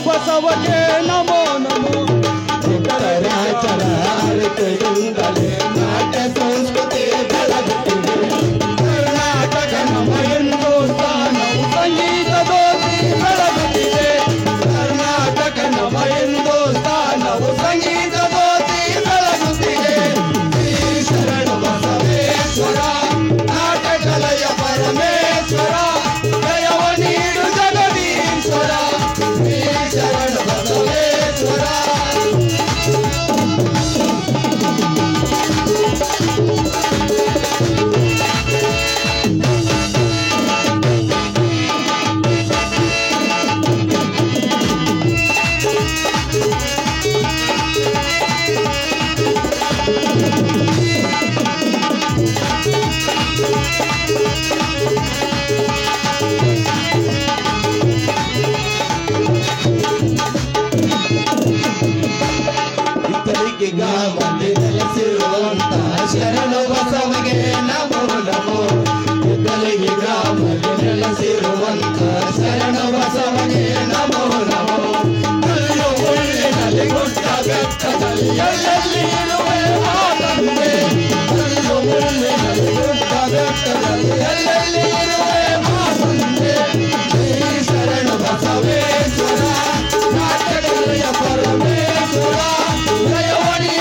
ಬಸವಗೆ ನಮೋ ನಮೋ ಚರಾಚರ ಅರಿತೆಯಿಂದಲೇ ನಾಟ್ಯ ಸಂಸ್ಕೃತಿ ಬೆಳಗುತ್ತಿದೆ. ಕರ್ನಾಟಕ ನಮ್ಮ ಹಿಂದೂಸ್ತಾನವು ಸಂಗೀತದೋತಿ ಬೆಳಗುತ್ತಿದೆ. ಕರ್ನಾಟಕ ನಮ್ಮ ಹಿಂದೂಸ್ತಾನವು ಸಂಗೀತದೋತಿ ಬೆಳಗುತ್ತಿದೆ. ಶ್ರೀ ಶರಣ ಬಸವೇಶ್ವರ ನಾಟಕಲಯ ಪರಮೇಶ್ವರ ಜಯವ ನೀಡು ಜಗದೀಶ್ವರ. ಶರಣ ಬಸವೇಶ್ವರ ಗ್ರಾಮದಲ್ಲಿ ನೆಲೆಸಿರುವಂತ ಶರಣ ಬಸವಗೆ ನಮೋ ನಮೋ. ಇದ್ದಲಿಗೆ ಗ್ರಾಮದಲ್ಲಿ ನೆಲೆಸಿರುವಂತ ಶರಣ ಬಸವಗೆ ನಮೋ ನಮೋ. ಕಲ್ಲು ಮುಳ್ಳಿನಲ್ಲಿ ಗುಡ್ಡ ಬೆಟ್ಟದಲ್ಲಿ ಎಲ್ಲೆಲ್ಲಿ ಇರುವೆ ಮಾತಂದೆ. ಕಲ್ಲು ಮುಳ್ಳಿನಲ್ಲಿ ಗುಡ್ಡ ಬೆಟ್ಟದಲ್ಲಿ ಎಲ್ಲೆಲ್ಲಿ ಇರುವೆ ಮಾತಂದೆ. ಶ್ರೀ ಶರಣ ಬಸವೇಶ್ವರ ನಾಟ್ಯಕಲೆಯ ಪರಮೇಶ್ವರ ಜಯವನಿ.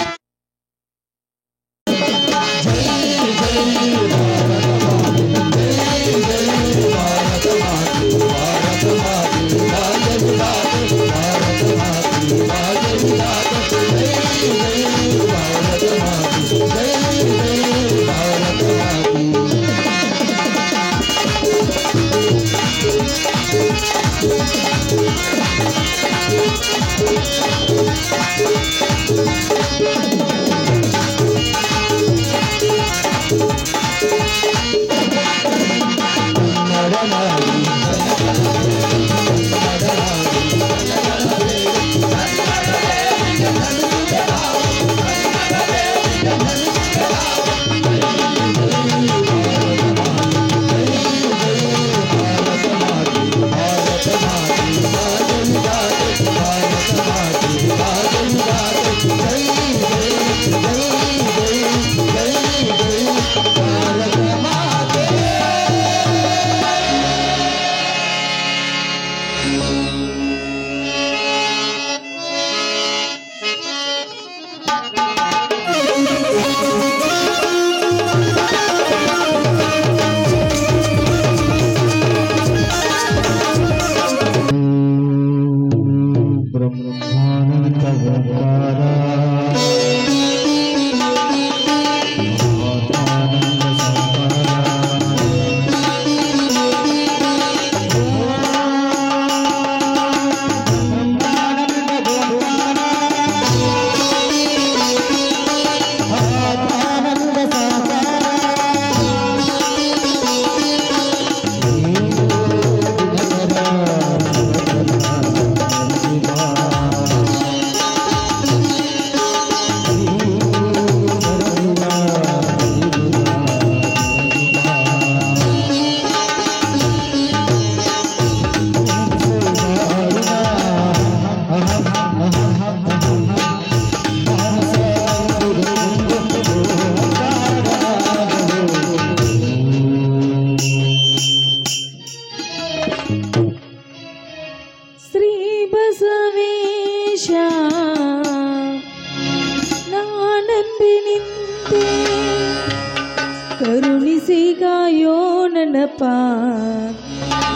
ನನ್ನಪ್ಪ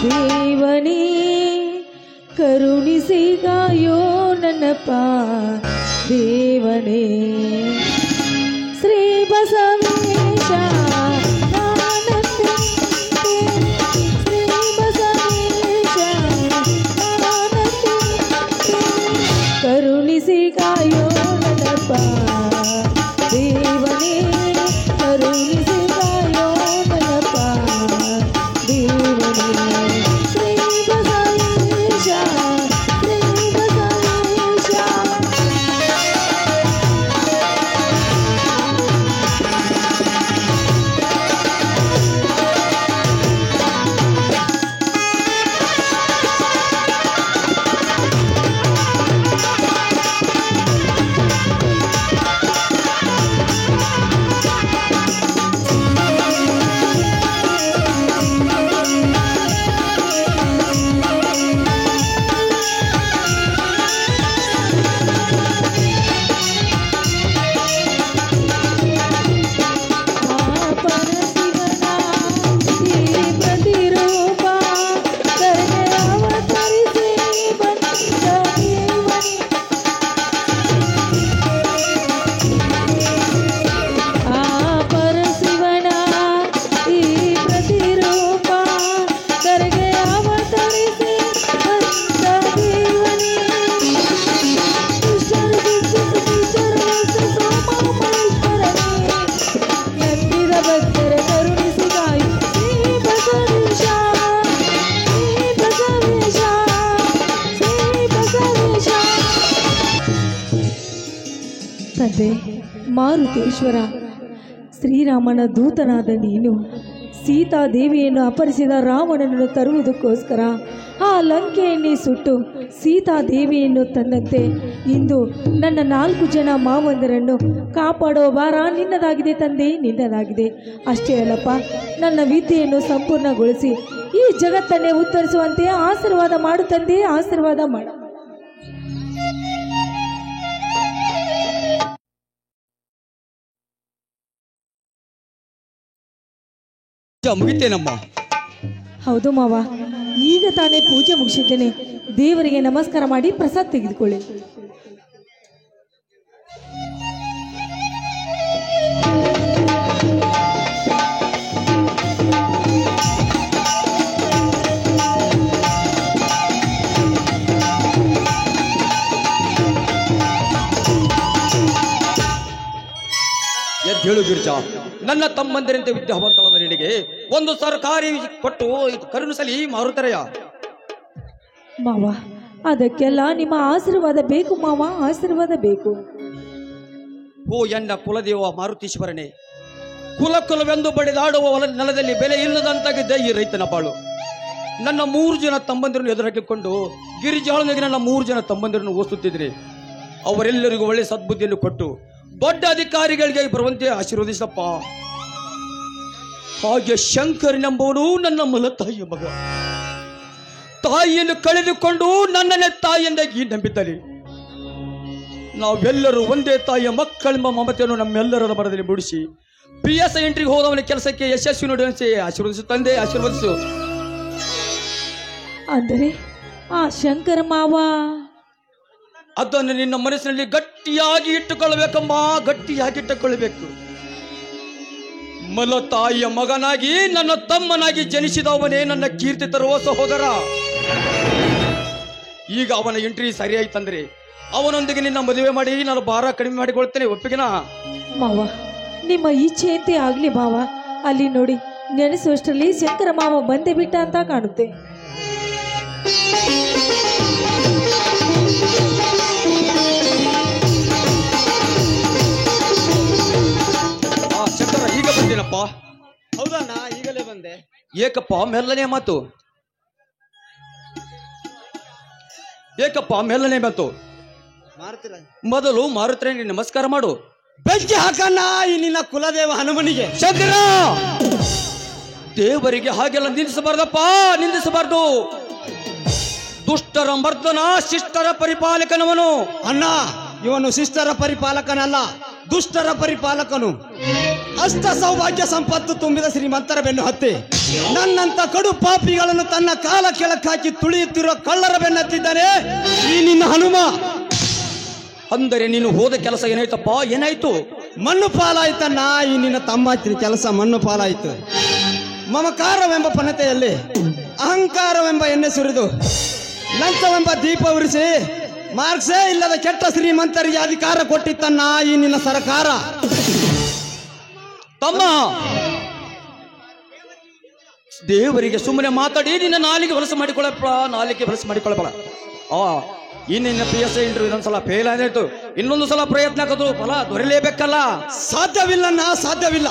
ದೇವನೇ ಕರುಣಿಸಿ ಕಾಯೋ ನನ್ನಪ್ಪ ದೇವನೇ ಶ್ರೀ ಬಸವೇಶ ಕರುಣಿಸಿ ಕಾಯೋ ನನ್ನಪ್ಪ ದೇವನೇ ಕರುಣಿಸಿ ಕಾಯೋ ನನ್ನಪ್ಪ ದೇವನೇ ಶ್ರೀ ಬಸವೇಶ ಶ್ರೀ ಬಸವೇಶ ತಂದೆ ಮಾರುತೇಶ್ವರ, ಶ್ರೀರಾಮನ ದೂತನಾದ ನೀನು ಸೀತಾದೇವಿಯನ್ನು ಅಪಹರಿಸಿದ ರಾವಣನನ್ನು ತರುವುದಕ್ಕೋಸ್ಕರ ಆ ಲಂಕೆಯನ್ನೇ ಸುಟ್ಟು ಸೀತಾದೇವಿಯನ್ನು ತಂದಂತೆ ಇಂದು ನನ್ನ 4 ಜನ ಮಾವಂದರನ್ನು ಕಾಪಾಡೋ ಭಾರ ನಿನ್ನದಾಗಿದೆ ತಂದೆ, ನಿನ್ನದಾಗಿದೆ. ಅಷ್ಟೇ ಅಲ್ಲಪ್ಪ, ನನ್ನ ವಿದ್ಯೆಯನ್ನು ಸಂಪೂರ್ಣಗೊಳಿಸಿ ಈ ಜಗತ್ತನ್ನೇ ಉತ್ತರಿಸುವಂತೆ ಆಶೀರ್ವಾದ ಮಾಡು ತಂದೆ, ಆಶೀರ್ವಾದ ಮಾಡು. ಮುಗಿತೇನಮ್ಮ? ಹೌದು ಮಾವ, ಈಗ ತಾನೇ ಪೂಜೆ ಮುಗಿಸಿದ್ದೇನೆ. ದೇವರಿಗೆ ನಮಸ್ಕಾರ ಮಾಡಿ ಪ್ರಸಾದ ತೆಗೆದುಕೊಳ್ಳಿ. ಎದ್ದೇಳು ಗಿರಿಜಾ, ನನ್ನ ತಮ್ಮಂದಿರಂತೆ ವಿದ್ಯಾವಂತಳಾದ ನಿನಗೆ ಒಂದು ಸರ್ಕಾರಿ ಕೊಟ್ಟು ಕರುಣಿಸಲಿ ಮಾರುತರೆಯ. ಮಾವ, ಅದಕ್ಕೆಲ್ಲ ನಿಮ್ಮ ಆಶೀರ್ವಾದ ಬೇಕು ಮಾವ, ಆಶೀರ್ವಾದ ಬೇಕು. ಓ ಎನ್ನ ಕುಲದೇವ ಮಾರುತೀಶ್ವರನೇ, ಕುಲವೆಂದು ಬಡಿದಾಡುವ ನೆಲದಲ್ಲಿ ಬೆಲೆ ಇಲ್ಲದಂತಾಗಿದ್ದ ಈ ರೈತನ ಬಾಳು. ನನ್ನ 3 ಜನ ತಮ್ಮಂದಿರನ್ನು ಎದುರಾಕಿಕೊಂಡು ಗಿರಿಜಾಳನಿಗೆ ನನ್ನ 3 ಜನ ತಮ್ಮಂದಿರನ್ನು ಓದಿಸುತ್ತಿದ್ರಿ. ಅವರೆಲ್ಲರಿಗೂ ಒಳ್ಳೆ ಸದ್ಬುದ್ಧಿಯನ್ನು ಕೊಟ್ಟು ದೊಡ್ಡ ಅಧಿಕಾರಿಗಳಿಗೆ ಬರುವಂತೆ ಆಶೀರ್ವದಿಸಪ್ಪ. ಹಾಗೆ ಶಂಕರನೆಂಬವನು ನನ್ನ ಮಲತಾಯಿಯ ಮಗ. ತಾಯಿಯನ್ನು ಕಳೆದುಕೊಂಡು ನನ್ನನ್ನೇ ತಾಯಿಯನ್ನಾಗಿ ನಂಬಿದ್ದಲ್ಲಿ ನಾವೆಲ್ಲರೂ ಒಂದೇ ತಾಯಿಯ ಮಕ್ಕಳೆಂಬ ಮಮತೆಯನ್ನು ನಮ್ಮೆಲ್ಲರ ಮನದಲ್ಲಿ ಮೂಡಿಸಿ PSI ಎಂಟ್ರಿಗೆ ಹೋದವನ ಕೆಲಸಕ್ಕೆ ಯಶಸ್ವಿ ನೋಡುವಂತೆ ಆಶೀರ್ವದಿಸು ತಂದೆ, ಆಶೀರ್ವದಿಸು. ಅಂದರೆ ಆ ಶಂಕರ ಮಾವ ಅದನ್ನು ನಿನ್ನ ಮನಸ್ಸಿನಲ್ಲಿ ಗಟ್ಟಿಯಾಗಿ ಇಟ್ಟುಕೊಳ್ಳಬೇಕಮ್ಮ, ಗಟ್ಟಿಯಾಗಿ ಇಟ್ಟುಕೊಳ್ಳಬೇಕು. ಮಲತಾಯಿಯ ಮಗನಾಗಿ ನನ್ನ ತಮ್ಮನಾಗಿ ಜನಿಸಿದವನೇ ನನ್ನ ಕೀರ್ತಿ ತರುವ ಸಹೋದರ. ಈಗ ಅವನ ಎಂಟ್ರಿ ಸರಿಯಾಯ್ತಂದ್ರೆ ಅವನೊಂದಿಗೆ ನಿನ್ನ ಮದುವೆ ಮಾಡಿ ನಾನು ಭಾರ ಕಡಿಮೆ ಮಾಡಿಕೊಳ್ತೇನೆ, ಒಪ್ಪಿಗೆನಾ? ಮಾವ, ನಿಮ್ಮ ಇಚ್ಛೆಯಂತೆ ಆಗ್ಲಿ ಮಾವ. ಅಲ್ಲಿ ನೋಡಿ, ನೆನೆಸುವಷ್ಟರಲ್ಲಿ ಶಂಕರ ಮಾವ ಬಂದೇ ಬಿಟ್ಟ ಅಂತ ಕಾಣುತ್ತೆ. ಶಂಕರ, ಈಗ ಬಂದೇನಪ್ಪ? ಹೌದಣ್ಣ, ಈಗಲೇ ಬಂದೆ. ಏಕಪ್ಪ ಮೆಲ್ಲನೆ ಮಾತು, ಏಕಪ್ಪ ಮೆಲ್ಲನೆ ಮಾತು. ಮೊದಲು ಮಾರುತನಿಗೆ ನಮಸ್ಕಾರ ಮಾಡು. ಬೆಂಕಿ ಹಾಕಣ್ಣ ಈ ನಿನ್ನ ಕುಲದೇವ ಹನುಮನಿಗೆ. ಶಂಕರ, ದೇವರಿಗೆ ಹಾಗೆಲ್ಲ ನಿಂದಿಸಬಾರ್ದಪ್ಪ, ನಿಂದಿಸಬಾರ್ದು. ದುಷ್ಟರ ಮರ್ದನ, ಶಿಷ್ಟರ ಪರಿಪಾಲಕನವನು. ಅಣ್ಣ, ಇವನು ಶಿಷ್ಟರ ಪರಿಪಾಲಕನಲ್ಲ, ದುಷ್ಟರ ಪರಿಪಾಲಕನು. ಅಷ್ಟ ಸೌಭಾಗ್ಯ ಸಂಪತ್ತು ತುಂಬಿದ ಶ್ರೀಮಂತರ ಬೆನ್ನು ಹತ್ತಿ ನನ್ನಂತ ಕಡು ಪಾಪಿಗಳನ್ನು ತನ್ನ ಕಾಲ ಕೆಳಕ್ಕಾಕಿ ತುಳಿಯುತ್ತಿರುವ ಕಳ್ಳರ ಬೆನ್ನತ್ತಿದ್ದಾನೆ ಈ ನಿನ್ನ ಹನುಮ. ಅಂದರೆ ನೀನು ಹೋದ ಕೆಲಸ ಏನಾಯ್ತಪ್ಪ, ಏನಾಯ್ತು? ಮಣ್ಣು ಪಾಲಾಯ್ತಣ್ಣ ಈ ನಿನ್ನ ತಮ್ಮ ಕೆಲಸ, ಮಣ್ಣು ಪಾಲಾಯ್ತು. ಮಮಕಾರವೆಂಬ ಪನತೆಯಲ್ಲಿ ಅಹಂಕಾರವೆಂಬ ಎಣ್ಣೆ ಸುರಿದು ಲಂಚವೆಂಬ ದೀಪ ಉರಿಸಿ ಮಾರ್ಕ್ಸೇ ಇಲ್ಲದ ಕೆಟ್ಟ ಶ್ರೀಮಂತರಿಗೆ ಅಧಿಕಾರ ಕೊಟ್ಟಿತ್ತನ್ನ ಈ ನಿನ್ನ ಸರ್ಕಾರ. ತಮ್ಮ, ದೇವರಿಗೆ ಸುಮ್ಮನೆ ಮಾತಾಡಿ ನಿನ್ನ ನಾಲಿಗೆ ಹೊಲಸು ಮಾಡಿಕೊಳ್ಳಪ್ಪ, ನಾಲಿಗೆ ಹೊಲಸು ಮಾಡಿಕೊಳ್ಳಬೇಡ. ಇನ್ನಿನ್ನ PSI ಇಂಟರ್ವ್ಯೂ ಇನ್ನೊಂದ್ಸಲ ಫೇಲ್ ಆದಾಯ್ತು, ಇನ್ನೊಂದು ಸಲ ಪ್ರಯತ್ನ ಹಾಕೋದು ಫಲ ದೊರೆಯಲೇಬೇಕಲ್ಲ. ಸಾಧ್ಯವಿಲ್ಲನ್ನ, ಸಾಧ್ಯವಿಲ್ಲ.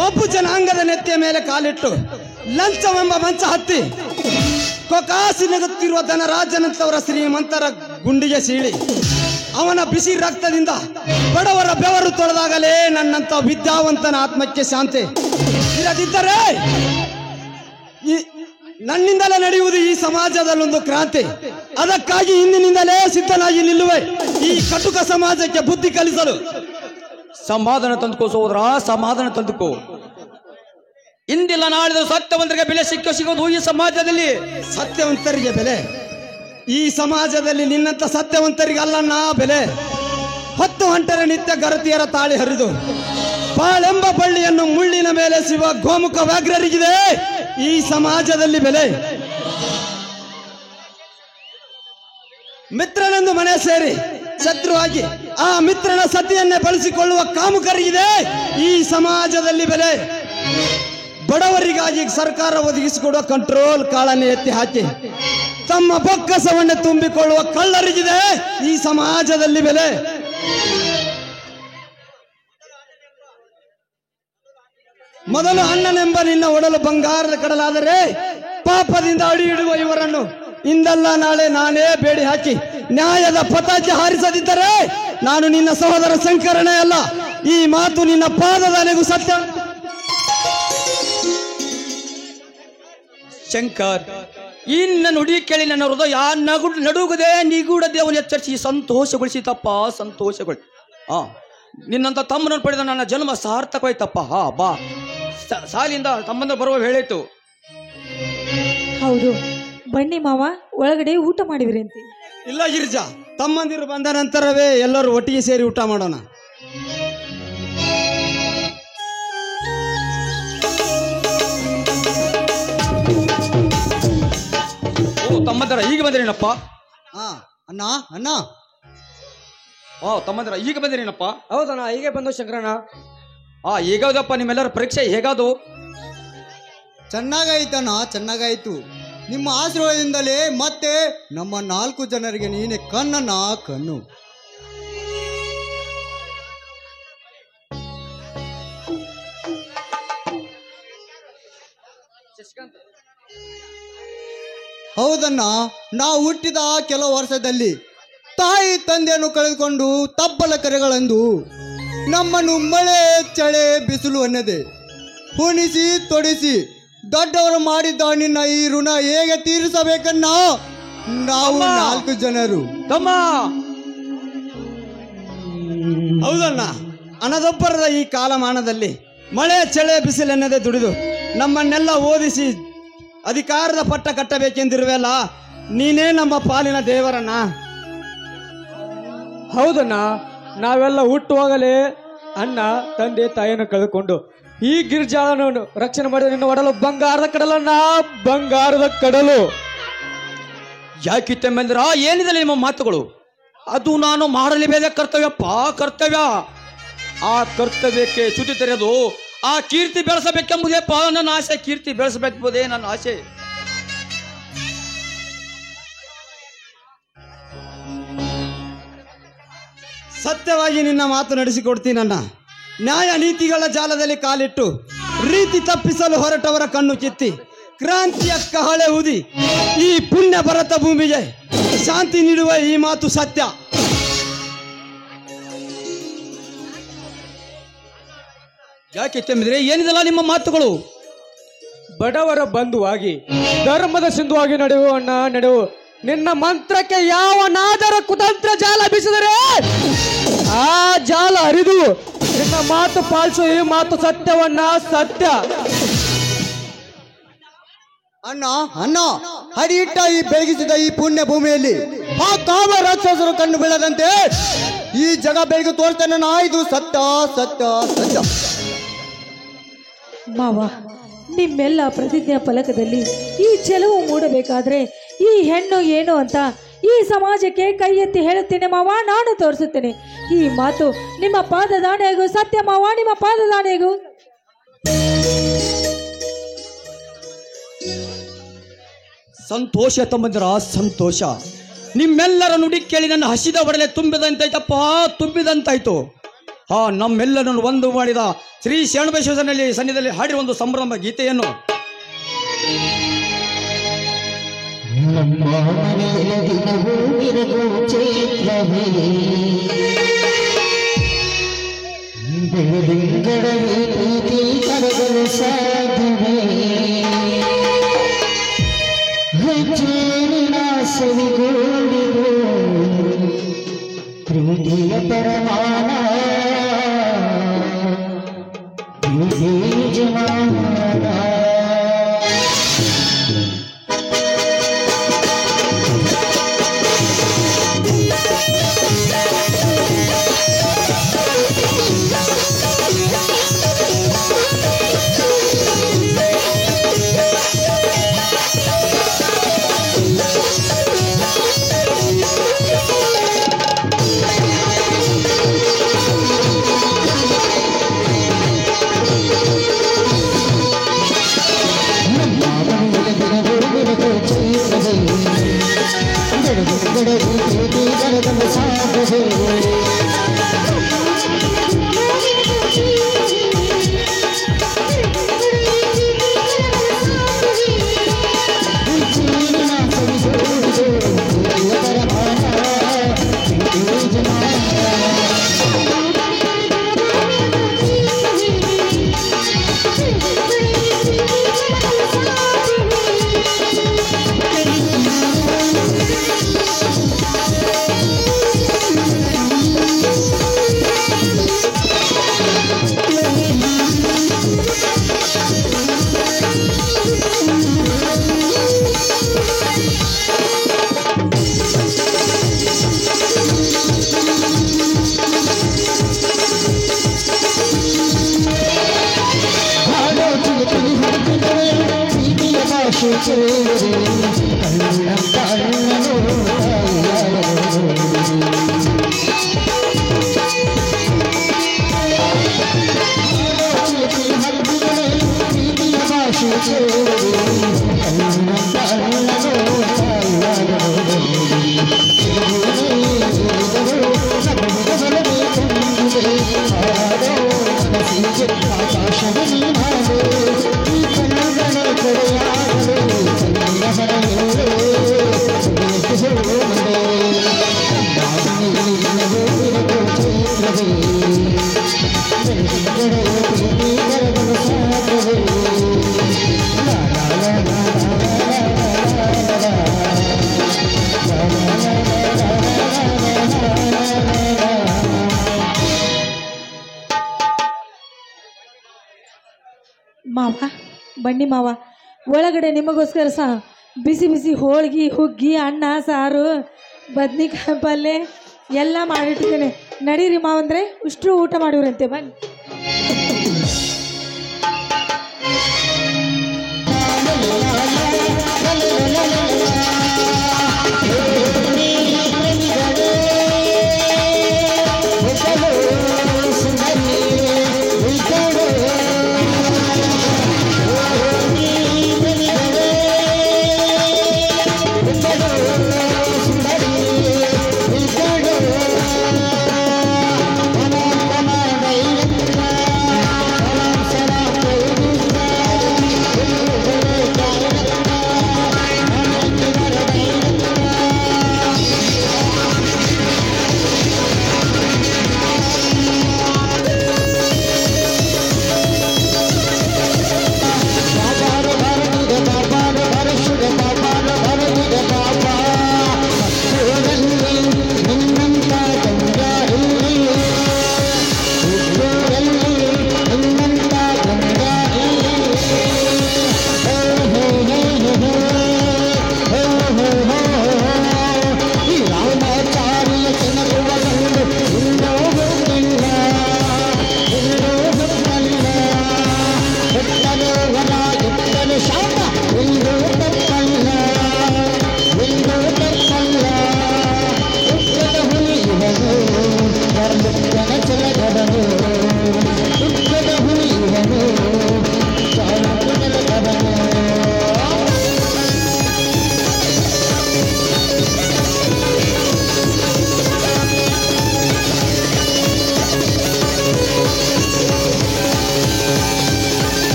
ಮಬ್ಬು ಜನಾಂಗದ ನೆತ್ತಿಯ ಮೇಲೆ ಕಾಲಿಟ್ಟು ಲಂಚವೆಂಬ ಮಂಚ ಹತ್ತಿ ಕೊಕಾಸಿ ನಗುತ್ತಿರುವ ಧನರಾಜನಂತವರ ಶ್ರೀಮಂತರ ಗುಂಡಿಗೆ ಸೀಳಿ ಅವನ ಬಿಸಿ ರಕ್ತದಿಂದ ಬಡವರ ಬೆವರು ತೊಳೆದಾಗಲೇ ನನ್ನಂತ ವಿದ್ಯಾವಂತನ ಆತ್ಮಕ್ಕೆ ಶಾಂತಿ. ಇಲ್ಲದಿದ್ದರೆ ನನ್ನಿಂದಲೇ ನಡೆಯುವುದು ಈ ಸಮಾಜದಲ್ಲೊಂದು ಕ್ರಾಂತಿ. ಅದಕ್ಕಾಗಿ ಇಂದಿನಿಂದಲೇ ಸಿದ್ಧನಾಗಿ ನಿಲ್ಲುವೆ ಈ ಕಟುಕ ಸಮಾಜಕ್ಕೆ ಬುದ್ಧಿ ಕಲಿಸಲು. ಸಮಾಧಾನ ತಂದುಕೋ ಸೋದರ, ಸಮಾಧಾನ ತಂದುಕೋ. ಇಂದಿಲ್ಲ ನಾಳಿದ ಸತ್ಯವಂತರಿಗೆ ಬೆಲೆ ಸಿಗೋದು ಈ ಸಮಾಜದಲ್ಲಿ. ಸತ್ಯವಂತರಿಗೆ ಬೆಲೆ ಈ ಸಮಾಜದಲ್ಲಿ ನಿನ್ನಂತ ಸತ್ಯವಂತರಿಗೆ ಅಲ್ಲನ್ನ ಬೆಲೆ. 10 ಹೊಂಟರ ನಿತ್ಯ ಗರತಿಯರ ತಾಳಿ ಹರಿದು ಬಾಳೆಂಬ ಬಳ್ಳಿಯನ್ನು ಮುಳ್ಳಿನ ಮೇಲೆ ಸಿವ ಗೋಮುಖ ವ್ಯಾಘ್ರರಿಗಿದೆ ಈ ಸಮಾಜದಲ್ಲಿ ಬೆಲೆ. ಮಿತ್ರನೆಂದು ಮನೆ ಸೇರಿ ಶತ್ರುವಾಗಿ ಆ ಮಿತ್ರನ ಸತಿಯನ್ನೇ ಬಳಸಿಕೊಳ್ಳುವ ಕಾಮುಕರಿಗಿದೆ ಈ ಸಮಾಜದಲ್ಲಿ ಬೆಲೆ. ಬಡವರಿಗಾಗಿ ಸರ್ಕಾರ ಒದಗಿಸಿಕೊಡುವ ಕಂಟ್ರೋಲ್ ಕಾಳನ್ನು ಎತ್ತಿ ಹಾಕಿ ತಮ್ಮ ಬೊಕ್ಕಸವನ್ನೇ ತುಂಬಿಕೊಳ್ಳುವ ಕಳ್ಳರಿಗಿದೆ ಈ ಸಮಾಜದಲ್ಲಿ ಬೆಲೆ. ಮೊದಲು ಅಣ್ಣನೆಂಬ ನಿನ್ನ ಒಡಲು ಬಂಗಾರದ ಕಡಲಾದರೆ ಪಾಪದಿಂದ ಅಡಿ ಇಡುವ ಇವರನ್ನು ಇಂದಲ್ಲ ನಾಳೆ ನಾನೇ ಬೇಡಿ ಹಾಕಿ ನ್ಯಾಯದ ಪತಾಕೆ ಹಾರಿಸದಿದ್ದರೆ ನಾನು ನಿನ್ನ ಸಹೋದರ ಶಂಕರನೇ ಅಲ್ಲ. ಈ ಮಾತು ನಿನ್ನ ಪಾದದಾನೆಗೂ ಸತ್ಯ. ಶಂಕರ್, ಈ ನನ್ನ ನುಡಿ ಕೇಳಿ ನನ್ನ ಹೃದಯ ನಡುಗದೆ ನಿಗೂಢ ದೇವನ ಎಚ್ಚರಿಸಿ ಸಂತೋಷಗೊಳಿಸಿತಪ್ಪ, ಸಂತೋಷಗೊಳಿ. ನಿನ್ನಂತ ತಮ್ಮನನ್ನು ಪಡೆದ ನನ್ನ ಜನ್ಮ ಸಾರ್ಥಕವಾಯ್ತಪ್ಪ. ಬಾ, ಸಾಲಿಂದ ತಮ್ಮಂದ ಬರುವ ವೇಳೆಯಿತು. ಹೌದು, ಬನ್ನಿ ಮಾವ, ಒಳಗಡೆ ಊಟ ಮಾಡಿದ್ರಂತೆ. ಇಲ್ಲ ಗಿರಿಜಾ, ತಮ್ಮಂದಿರು ಬಂದ ನಂತರವೇ ಎಲ್ಲರೂ ಒಟ್ಟಿಗೆ ಸೇರಿ ಊಟ ಮಾಡೋಣ. ತಮ್ಮಂದರ ಈಗ ಬಂದ್ರೇನಪ್ಪ? ಅಣ್ಣ ಅಣ್ಣ. ತಮ್ಮಂದರ ಈಗ ಬಂದ್ರೇನಪ್ಪ? ಹೌದಣ್ಣ, ಹೀಗೆ ಬಂದು ಶಂಕರಣ್ಣ. ಹೇಗಾದಪ್ಪ ನಿಮ್ಮೆಲ್ಲರ ಪರೀಕ್ಷೆ ಹೇಗಾದು? ಚೆನ್ನಾಗಾಯ್ತಣ್ಣ, ಚೆನ್ನಾಗಾಯ್ತು. ನಿಮ್ಮ ಆಶೀರ್ವಾದದಿಂದಲೇ ಮತ್ತೆ ನಮ್ಮ 4 ಜನರಿಗೆ ನೀನೆ ಕಣ್ಣನ್ನ ಕಣ್ಣು. ಹೌದಣ್ಣ, ನಾವು ಹುಟ್ಟಿದ ಕೆಲವು ವರ್ಷದಲ್ಲಿ ತಾಯಿ ತಂದೆಯನ್ನು ಕಳೆದುಕೊಂಡು ತಬ್ಬಲ ಕರೆಗಳೆಂದು ನಮ್ಮನ್ನು ಮಳೆ ಚಳೆ ಬಿಸಿಲು ಅನ್ನದೆ ಹುಣಿಸಿ ತೊಡಿಸಿ ದೊಡ್ಡವರು ಮಾಡಿದ್ದ ನಿನ್ನ ಈ ಋಣ ಹೇಗೆ ತೀರಿಸಬೇಕನ್ನ ನಾವು 4 ಜನರು. ತಮ್ಮ, ಹೌದಣ್ಣ, ಹಣದೊಬ್ಬರದ ಈ ಕಾಲಮಾನದಲ್ಲಿ ಮಳೆ ಚಳೆ ಬಿಸಿಲೆನ್ನದೆ ದುಡಿದು ನಮ್ಮನ್ನೆಲ್ಲ ಓದಿಸಿ ಅಧಿಕಾರದ ಪಟ್ಟ ಕಟ್ಟಬೇಕೆಂದಿರುವೆಲ್ಲ, ನೀನೇ ನಮ್ಮ ಪಾಲಿನ ದೇವರಣ್ಣ. ಹೌದಣ್ಣ, ನಾವೆಲ್ಲ ಹುಟ್ಟುವಾಗಲೇ ಅಣ್ಣ ತಂದೆ ತಾಯಿಯನ್ನು ಕಳೆದುಕೊಂಡು ಈ ಗಿರಿಜಾಳನ್ನು ರಕ್ಷಣೆ ಮಾಡಿದ ನಿನ್ನ ಒಡಲು ಬಂಗಾರದ ಕಡಲನ್ನ, ಬಂಗಾರದ ಕಡಲು. ಯಾಕಿತ್ತೆಂಬಂದ್ರ ಏನಿದೆ ನಿಮ್ಮ ಮಾತುಗಳು? ಅದು ನಾನು ಮಾಡಲೇಬೇಕ ಕರ್ತವ್ಯಪ್ಪ, ಕರ್ತವ್ಯ. ಆ ಕರ್ತವ್ಯಕ್ಕೆ ಚ್ಯುತಿ ತೆರೆದು ಆ ಕೀರ್ತಿ ಬೆಳೆಸಬೇಕೆಂಬುದೇಪ್ಪ ನನ್ನ ಆಸೆ. ಕೀರ್ತಿ ಬೆಳೆಸಬೇಕೆಂಬುದೇ ನನ್ನ ಆಸೆ. ಸತ್ಯವಾಗಿ ನಿನ್ನ ಮಾತು ನಡೆಸಿಕೊಡ್ತೀನಣ್ಣ. ನ್ಯಾಯ ನೀತಿಗಳ ಜಾಲದಲ್ಲಿ ಕಾಲಿಟ್ಟು ರೀತಿ ತಪ್ಪಿಸಲು ಹೊರಟವರ ಕಣ್ಣು ಕಿತ್ತಿ ಕ್ರಾಂತಿಯ ಕಹಳೆ ಊದಿ ಈ ಪುಣ್ಯ ಭರತ ಭೂಮಿಗೆ ಶಾಂತಿ ನೀಡುವ ಈ ಮಾತು ಸತ್ಯ. ಯಾಕಿತ್ತೆಂಬುದ್ರೆ ಏನಿದಲ್ಲ ನಿಮ್ಮ ಮಾತುಗಳು? ಬಡವರ ಬಂಧುವಾಗಿ ಧರ್ಮದ ಸಿಂಧುವಾಗಿ ನಡೆಯುವ ಅಣ್ಣ, ನಡೆವು. ನಿನ್ನ ಮಂತ್ರಕ್ಕೆ ಯಾವನಾದರೂ ಕುತಂತ್ರ ಜಾಲ ಬೀಸಿದರೆ ಆ ಜಾಲ ಹರಿದು ನಿನ್ನ ಮಾತು ಪಾಲಿಸು. ಈ ಮಾತು ಸತ್ಯವನ್ನ, ಸತ್ಯ. ಅಣ್ಣ ಅಣ್ಣ, ಹರಿಯಿಟ್ಟ ಈ ಬೆಳಗಿಸಿದ ಈ ಪುಣ್ಯ ಭೂಮಿಯಲ್ಲಿ ಆ ಕಾಮ ರಾಕ್ಷಸರು ಕಣ್ಣು ಬೀಳದಂತೆ ಈ ಜಗ ಬೆಳಗ್ಗೆ ತೋರ್ತಾನ. ಇದು ಸತ್ಯ, ಸತ್ಯ, ಸತ್ಯ. ಮಾವ, ನಿಮ್ಮೆಲ್ಲ ಪ್ರತಿಜ್ಞಾ ಫಲಕದಲ್ಲಿ ಈ ಚೆಲುವು ಮೂಡಬೇಕಾದ್ರೆ ಈ ಹೆಣ್ಣು ಏನು ಅಂತ ಈ ಸಮಾಜಕ್ಕೆ ಕೈ ಎತ್ತಿ ಹೇಳುತ್ತೇನೆ ಮಾವ, ನಾನು ತೋರಿಸುತ್ತೇನೆ. ಈ ಮಾತು ನಿಮ್ಮ ಪಾದದಾಣೆಗೂ ಸತ್ಯ ಮಾವ, ನಿಮ್ಮ ಪಾದದಾಣೆಗೂ. ಸಂತೋಷ ತಮ್ಮಂದಿರ, ಸಂತೋಷ. ನಿಮ್ಮೆಲ್ಲರ ನುಡಿ ಕೇಳಿ ನನ್ನ ಹಸಿದ ಒಡಲೆ ತುಂಬಿದಂತಾಯ್ತಪ್ಪ, ತುಂಬಿದಂತಾಯ್ತು. ನಮ್ಮೆಲ್ಲರನ್ನು ಒಂದು ಮಾಡಿದ ಶ್ರೀ ಶರಣಬಸವೇಶ್ವರನಲ್ಲಿ ಸನ್ನಿಧಿಯಲ್ಲಿ ಹಾಡಿರುವ ಒಂದು ಸಂಭ್ರಮ ಗೀತೆಯನ್ನು ಪ್ರೀತಿಯ ಪರಮಾನ ಭಾಷೆ ಕೇಳಿ ಕಣ್ಣ ಕಣ್ಣನು ಪ್ರೀತಿಯ ಭಾಷೆ ಕೇಳಿ ಕಣ್ಣ ಕಣ್ಣನು ಮಾವ ಬನ್ನಿ ಮಾವ, ಒಳಗಡೆ ನಿಮಗೋಸ್ಕರ ಬಿಸಿ ಬಿಸಿ ಹೋಳ್ಗಿ ಹುಗ್ಗಿ ಅನ್ನ ಸಾರು ಬದ್ನಿಕಾಯಿ ಪಲ್ಯ ಎಲ್ಲ ಮಾಡಿಟ್ಟಿದ್ದೇನೆ. ನಡೀರಿ ಮಾವಂದ್ರೆ ಇಷ್ಟು ಊಟ ಮಾಡಿವ್ರಂತೆ ಬನ್ನಿ.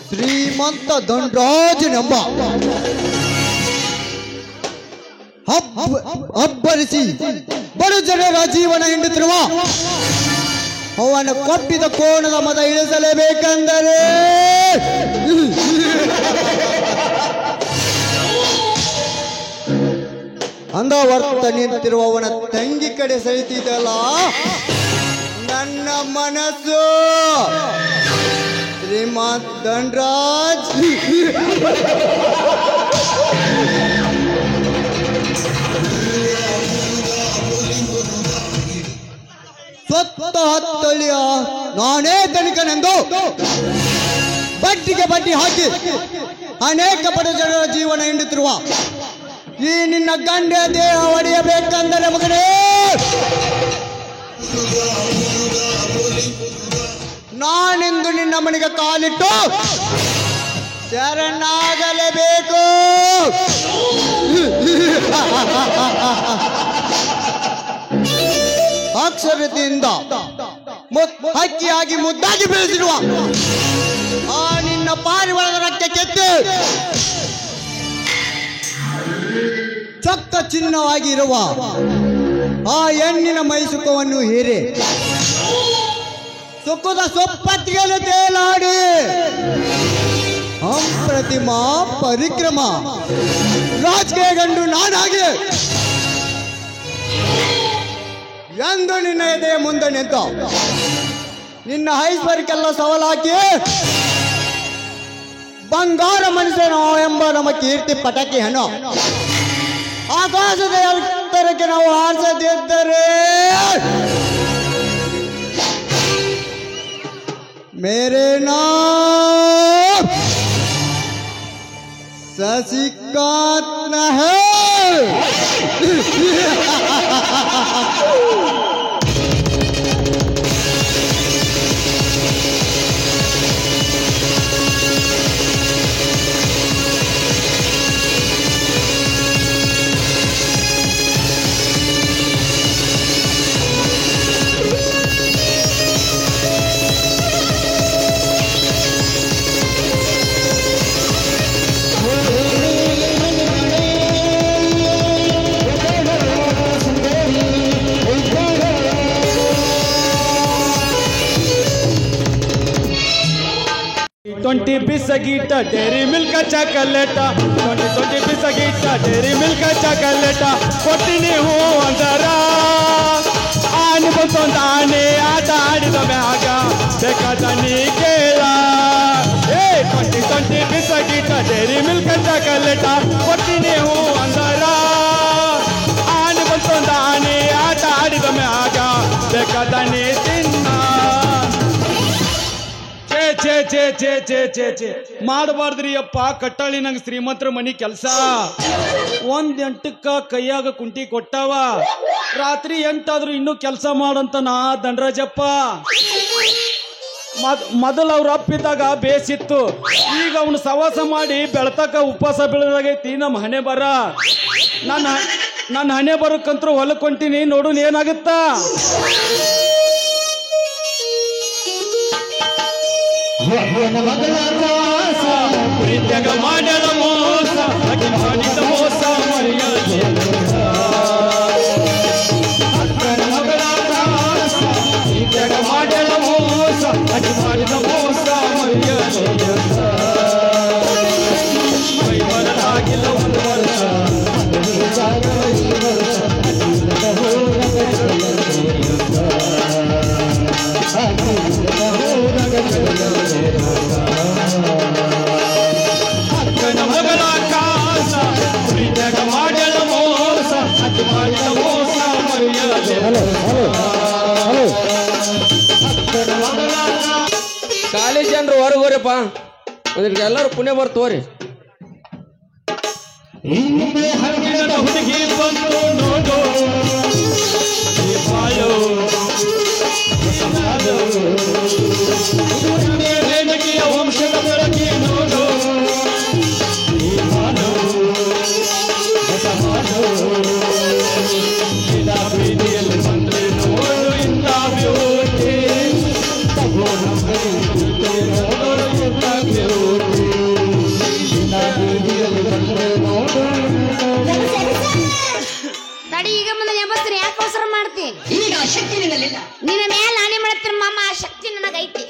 ಶ್ರೀಮಂತ ಧನರಾಜನೆಂಬ ಅಬ್ಬರಿಸಿ ಬಡ ಜನರ ಜೀವನ ಹಿಂಡುತ್ತಿರುವ ಅವನ ಕೊಟ್ಟಿದ ಕೋಣದ ಮದ ಇಳಿಸಲೇಬೇಕೆಂದರೆ ಅಂದವರ್ತ ನಿಂತಿರುವವನ ತಂಗಿ ಕಡೆ ಸರಿತಿದಲ್ಲ ನನ್ನ ಮನಸ್ಸು. ಶ್ರೀಮಂತ ಧನರಾಜ್ ಸ್ವತಃ ಹತ್ತಳಿಯ ನಾನೇ ಧನಿಕನೆಂದು ಬಡ್ಡಿಗೆ ಬಡ್ಡಿ ಹಾಕಿ ಅನೇಕ ಬಡ ಜನರ ಜೀವನ ಹಿಂಡುತ್ತಿರುವ ಈ ನಿನ್ನ ಗಂಡ ದೇಹ ಒಡೆಯಬೇಕೆಂದರೆ ಮಗನೇ ನಾನೆಂದು ನಿನ್ನ ಮನೆಗೆ ಕಾಲಿಟ್ಟು ಶರಣಾಗಲೇಬೇಕು. ಅಕ್ಷರತೆಯಿಂದ ಹಕ್ಕಿಯಾಗಿ ಮುದ್ದಾಗಿ ಬೆಳೆಸಿರುವ ಆ ನಿನ್ನ ಪಾರಿವಾಳದ ರಕ್ತ ಕೆತ್ತಿ ಚೊಕ್ಕ ಚಿನ್ನವಾಗಿರುವ ಆ ಹೆಣ್ಣಿನ ಮೈಸುಖವನ್ನು ಹೀರಿ ಸುಖದ ಸೊಪ್ಪತ್ತಿಗೆಲೆ ತೇಲಾಡಿ ಅಪ್ರತಿಮ ಪರಿಕ್ರಮ ರಾಜಕೀಯ ಗಂಡು ನಾನಾಗಿ ಎಂದು ನಿನ್ನ ಎದೆಯ ಮುಂದೆ ನಿಂತ ನಿನ್ನ ಐಶ್ವರ್ಯಕ್ಕೆಲ್ಲ ಸವಾಲಾಕಿ ಬಂಗಾರ ಮನುಷ್ಯನೋ ಎಂಬ ನಮ್ಮ ಕೀರ್ತಿ ಪಟಾಕಿ ಹಣ್ಣು ಆಕಾಶದ ಎತ್ತರಕ್ಕೆ ನಾವು ಆರಿಸದಿದ್ದರೆ ಮೇರೆ ನಾಮ್ शशिकांत है twenty biscuit Dairy Milk chocolate 20 biscuit Dairy Milk chocolate ಕೊಟ್ಟಿನಿ ಹೂ ಅಂದರ ಆನೆ ಬಂತೊಂದ ಆನೆ ಆಟ ಆಡಿದ ಮ್ಯಾಗ ಬೇಕಾದ ನೀ ಕೇಳ ಏ 20 ಬಿಸ್ಕಿಟ್ ಡೈರಿ ಮಿಲ್ಕ್ ಚಾಕಲೇಟ ಕೊಟ್ಟಿನಿ ಹೂ ಅಂದರ ಆನೆ ಬಂತೊಂದ ಆನೆ ಆಟ ಆಡಿದ ಮ್ಯಾಗ ಬೇಕಾದ ನೀ ತಿನ್ನ ಛೇ ಛೇ ಛೇ ಛೇ ಛೇ ಛೇ ಮಾಡಬಾರ್ದ್ರಿ ಅಪ್ಪ ಕಟ್ಟಾಳಿ ನಂಗೆ ಶ್ರೀಮಂತರ ಮನಿ ಕೆಲಸ 1 ಗಂಟಕ್ಕ ಕೈಯಾಗ ಕುಂಟಿ ಕೊಟ್ಟಾವ ರಾತ್ರಿ 8 ಆದ್ರೂ ಇನ್ನೂ ಕೆಲಸ ಮಾಡಂತ ನಾ ದಂಡರಾಜಪ್ಪ ಮೊದಲು ಅವ್ರ ಅಪ್ಪಿದ್ದಾಗ ಬೇಸಿತ್ತು ಈಗ ಅವನು ಸವಾಸ ಮಾಡಿ ಬೆಳತಕ್ಕ ಉಪವಾಸ ಬೀಳದಾಗೈತಿ ನಮ್ಮ ಹಣೆ ಬರ ನನ್ನ ಹಣೆ ಬರಕ್ಕಂತರೂ ಹೊಲಕ್ಕೆ ಹೊಂಟೀನಿ ನೋಡು ಏನಾಗುತ್ತಾ ಪ್ರೀತ್ಯಾಗ ಮಾಡ್ಯಾಳ ಮೋಸ ಅಕ್ಕಿ ಮಾಡಿದ ಮೋಸ ಮರ್ಯಾದೆ ಅಕ್ಕನ ಮಗಳ ತ್ರಾಸ ಪ್ರೀತ್ಯಾಗ ಮಾಡ್ಯಾಳ ಮೋಸ ಅಕ್ಕಿ ಮಾಡಿದ ಮೋಸ ಮರ್ಯಾದೆ ಮೈ ಬರಲಾಗಿಲ್ಲ ಒಂದು ವರ್ಷ ಅಕ್ಕನ ಮಗಳ ಕಾಸ ಪ್ರೀತ್ಯಾಗ ಮಾಡ್ಯಾಳ ಮೋಸ ಅಕ್ಕಿ ಮಾಡಿದ ಮೋಸ ಮರ್ಯಾದೆ ಕಾಲೇಜ್ ಜನರು ಹೊರಗೋರಪ್ಪ ಒಂದಿಟ್ಟು ಎಲ್ಲರೂ ಪುಣ್ಯ ಬರ್ತೋರಿ ಹುಡುಗಿ ಬಂದು ನೋಡು ರೇಣಕಿಯ ವಂಶದ ಬೆಳಕಿ ನೋಡು ಪ್ರೀತಿಯಲ್ಲಿ ಬಂದ್ರೆ ನೋಡು ಇಂಥ ಬ್ಯೂಟಿ ತಡಿ ಈಗ ಮುಂದೆ ಎಂಬತ್ತರ ಯಾಕೆ ಅವಸರ ಮಾಡ್ತಿ ಈಗ ಆ ಶಕ್ತಿ ನಿನ್ನಲ್ಲಿಲ್ಲ. ನಿನ್ನ ಮೇಲೆ ನಾನೇ ಮಾಡ್ತೀನಿ ಮಾಮ ಆ ಶಕ್ತಿ ನನಗೈತಿ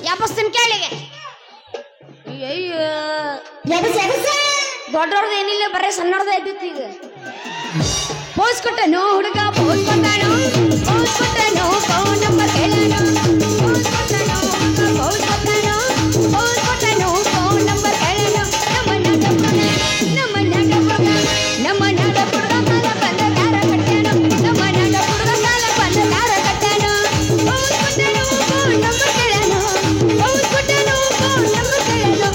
ಯಾಪಸ್ತಿನ ಕೇಳಿಗೆ ಅಯ್ಯಯ್ಯೋ ದೊಡ್ಡವ್ರದ್ದು ಏನಿಲ್ಲ ಬರೀ ಸಣ್ಣವ್ರದ್ದು ಎದ್ದಿತ್ತು ಈಗ ಪೋಸ್ ಕೊಟ್ಟನು ಹುಡುಗ ಪೋಸ್ ಕೊಟ್ಟನು ಫೋನ್ ನಂಬರ್ ಕೇಳನು ಪೋಸ್ ಕೊಟ್ಟನು ಫೋನ್ ನಂಬರ್ ಕೇಳನು ನಮ್ಮ ನಾಡ ಹುಡುಗ ಕಾಲ ಬಂದ ದಾರ ಕಟ್ಟನು ನಮ್ಮ ನಾಡ ಹುಡುಗ ಕಾಲ ಬಂದ ದಾರ ಕಟ್ಟನು ಪೋಸ್ ಕೊಟ್ಟನು ಫೋನ್ ನಂಬರ್ ಕೇಳನು ಪೋಸ್ ಕೊಟ್ಟನು ಫೋನ್ ನಂಬರ್ ಕೇಳನು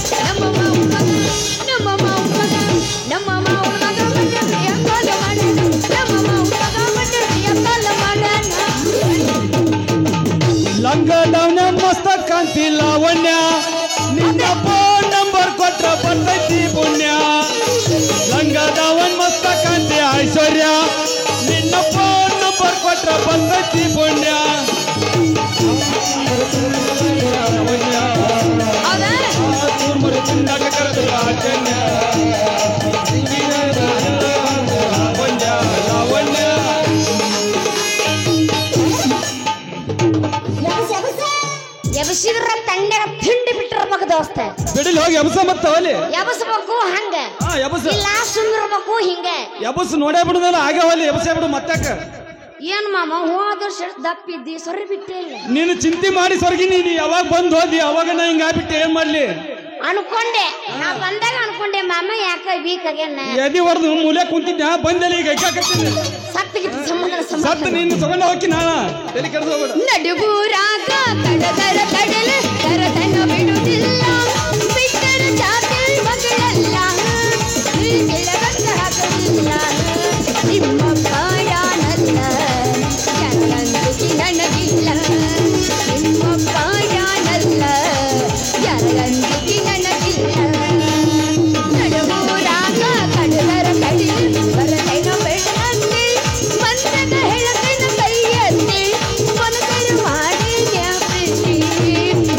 ನಮ್ಮ ಮಾವು ಮಗ ಮಂಡ್ಯ ಕಾಲ ಮಾಡನು ನಮ್ಮ ಮಾವು ಮಗ ಮಂಡ್ಯ ಕಾಲ ಮಾಡನು ಲಂಗದವನ ಮಸ್ತ ಕಾಂತಿ ಲಾವಣ್ಯ ನಿನ್ನ ಫೋನ್ ನಂಬರ್ ಕೊಟ್ರ ಬಂದೈತಿ ಪುಣ್ಯ ಲಂಗದವನ್ ಮಸ್ತ ಕಾಂತಿ ಐಶ್ವರ್ಯ ನಿನ್ನ ಫೋನ್ ನಂಬರ್ ಕೊಟ್ರ ಬಂದೈತಿ ಉಂಡಾಟ ಕರೆದು ರಾಜನ್ಯ ಲಾವಣ್ಯ ಲಾವಣ್ಯ ಎಬಸಿದ್ರ ತಂಡ್ಯಾಗ ತಿಂಡಿ ಬಿಟ್ಟಿರ್ಬೇಕು ದೋಸ್ತ ಬಿಡಿಲ್ ಹೋಗಿ ಎಬಸ ಮತ್ತ ಅಲ್ಲಿ ಎಬಸ್ಬೇಕು ಹಂಗ ಎಬಸ ಇಲ್ಲ ಸುಂದಿರ್ಬೇಕು ಹಿಂಗ ಎಬಸ್ ನೋಡೇ ಬಿಡುದಲ್ಲ ಹಾಗೆ ಹೋಲಿ ಎಬಸೇ ಬಿಡು ಮತ್ತಾಕ ಏನ್ ಮಾಮ ಹೋದ ವರ್ಷ ದಪ್ಪಿದ್ದಿ ಸೊರಿ ಬಿಟ್ಟೆ ಇಲ್ಲ ನೀನು ಚಿಂತೆ ಮಾಡಿ ಸ್ವರ್ಗಿ ನೀನು ಯಾವಾಗ ಬಂದು ಹೋದಿ ಅವಾಗ ನಾ ಹಿಂಗ ಆಗ್ಬಿಟ್ಟು ಏನ್ ಮಾಡ್ಲಿ ಅನ್ಕೊಂಡೆ ನಾ ಬಂದಾಗ ಅನ್ಕೊಂಡೆ ಮಾಮ ಯಾಕ ವೀಕ್ ಆಗ್ಯಾನ ಎದಿ ಹೊಡೆದು ಮೂಲೆ ಕುಂತಿದ್ದ ಬಂದಲ್ಲಿ ಈಗ ಐಕಾಕತ್ತೀನಿ ಸತ್ತಿಗಿತ್ತು ಸಂಬಂಧ ಸತ್ತು ನೀನು ತಗೊಂಡ ಹೋಗಿ ನಾನ ತಲೆ ಕೆಡ್ದು ಹೋಗೋದು ನಡುಗೂರಾಗ ಕಡದರ ಕಡಲ ಕರತನ ಬಿಡುವುದಿಲ್ಲ ಬಿಟ್ಟರ ಜಾತಿ ಮಗಳಲ್ಲ ಕೆಳಗಂತ ಹಾಕಲಿಲ್ಲ ನಿಮ್ಮ ಪಾಯಾನಲ್ಲ ಯಾರಂದಿಗೆ ನನಗಿಲ್ಲ ನಿಮ್ಮ ಪಾಯಾನಲ್ಲ ಯಾರಂದಿಗೆ ನನಗಿಲ್ಲ ನಡುಗೂರಾಗ ಕಡದರ ಕಡಲ ಕರತನ ಬಿಡಂತೆ ಮಂದದ ಹೆಳಕನ ಕೈಯಂತೆ ಮನಕರು ಮಾಡಿ ಜ್ಞಾಪಿಸಿ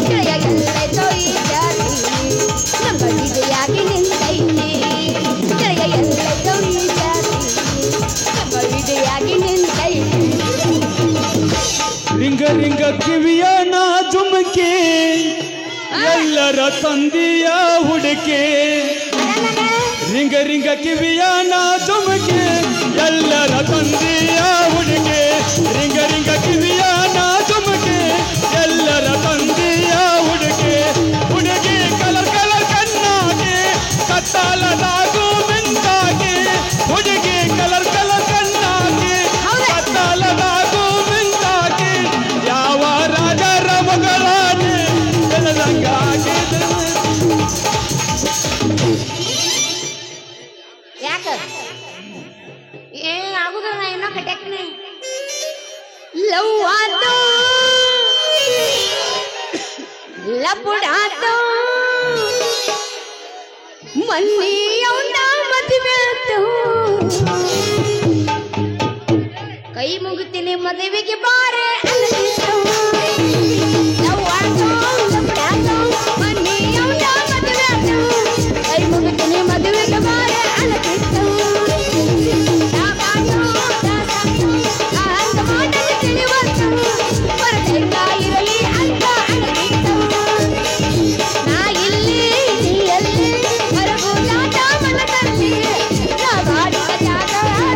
ಕೆಳಗೆಲ್ಲ ತೊಯಿ ಜಾತಿ ನಮ್ಮ ವಿಜಯಾಗಿ ನಿಂತೈತಿ ಕೆಳಗೆಲ್ಲ ತೊಯಿ ಜಾತಿ ನಮ್ಮ ವಿಜಯಾಗಿ ನಿಂತೈತಿ ರಿಂಗ ರಿಂಗ ಕಿವಿಯ ನಾ ಜುಮಕೆ ಎಲ್ಲರ ತಂದಿಯ ಹುಡುಕೆ ರಿಂಗ ರಿಂಗ ಕಿವಿಯ ನಾ ಜುಮಕೆ ಎಲ್ಲರ ತಂದಿಯ ಹುಡುಕೆ ರಿಂಗ ರಿಂಗ ಕಿವಿಯ ನಾ ಜುಮಕೆ ಎಲ್ಲರ ತಂದಿಯ ಹುಡುಕೆ ಹುಡುಗಿ ಕಲರ್ ಕಲರ್ ಕಣ್ಣಾಗೆ ಕತ್ತಾಲದಾಗು ಮಿಂಚಾಗೆ ಹುಡುಗಿ ಕಲರ್ ಕಲರ್ ಕಣ್ಣಾಗೆ ಕತ್ತಾಲದಾಗು ಮಿಂಚಾಗೆ ಯಾವ ರಾಜರ ಮಗಳಾನೆ ಬೆಳದಂಗಾಗಿದೆ ಯಾಕ ಏ ಆಗುದ ನಾ ಏನೋ ಕಟ್ಯಾಕ್ನೆ ಲವ್ ಆತೋ ಲಪುಡಾತೋ ಮನ್ನಿ ಅವನ ಮದುವೆ ಆತು ಕೈ ಮುಗಿತೀನಿ ಮದುವೆಗೆ ಬಾರೆ ಅನ್ನಿಸ್ತು ಲವ್ ಆತೋ ಲಪುಡಾತೋ ಮನ್ನಿ ಅವನ ಮದುವೆ ಆತು ಕೈ ಮುಗಿತೀನಿ ಮದುವೆಗೆ ಬಾರೆ ಅನ್ನಿಸ್ತು ಇರಲಿ ಅಂತ ಅನ್ನಿಸ್ತು ನಾ ಇಲ್ಲಿ ನೀ ಎಲ್ಲಿ ಮರಗುಲಾಟ ಮನದಲ್ಲಿ ನಾ ಬಾಡಿದ ಜಾಗ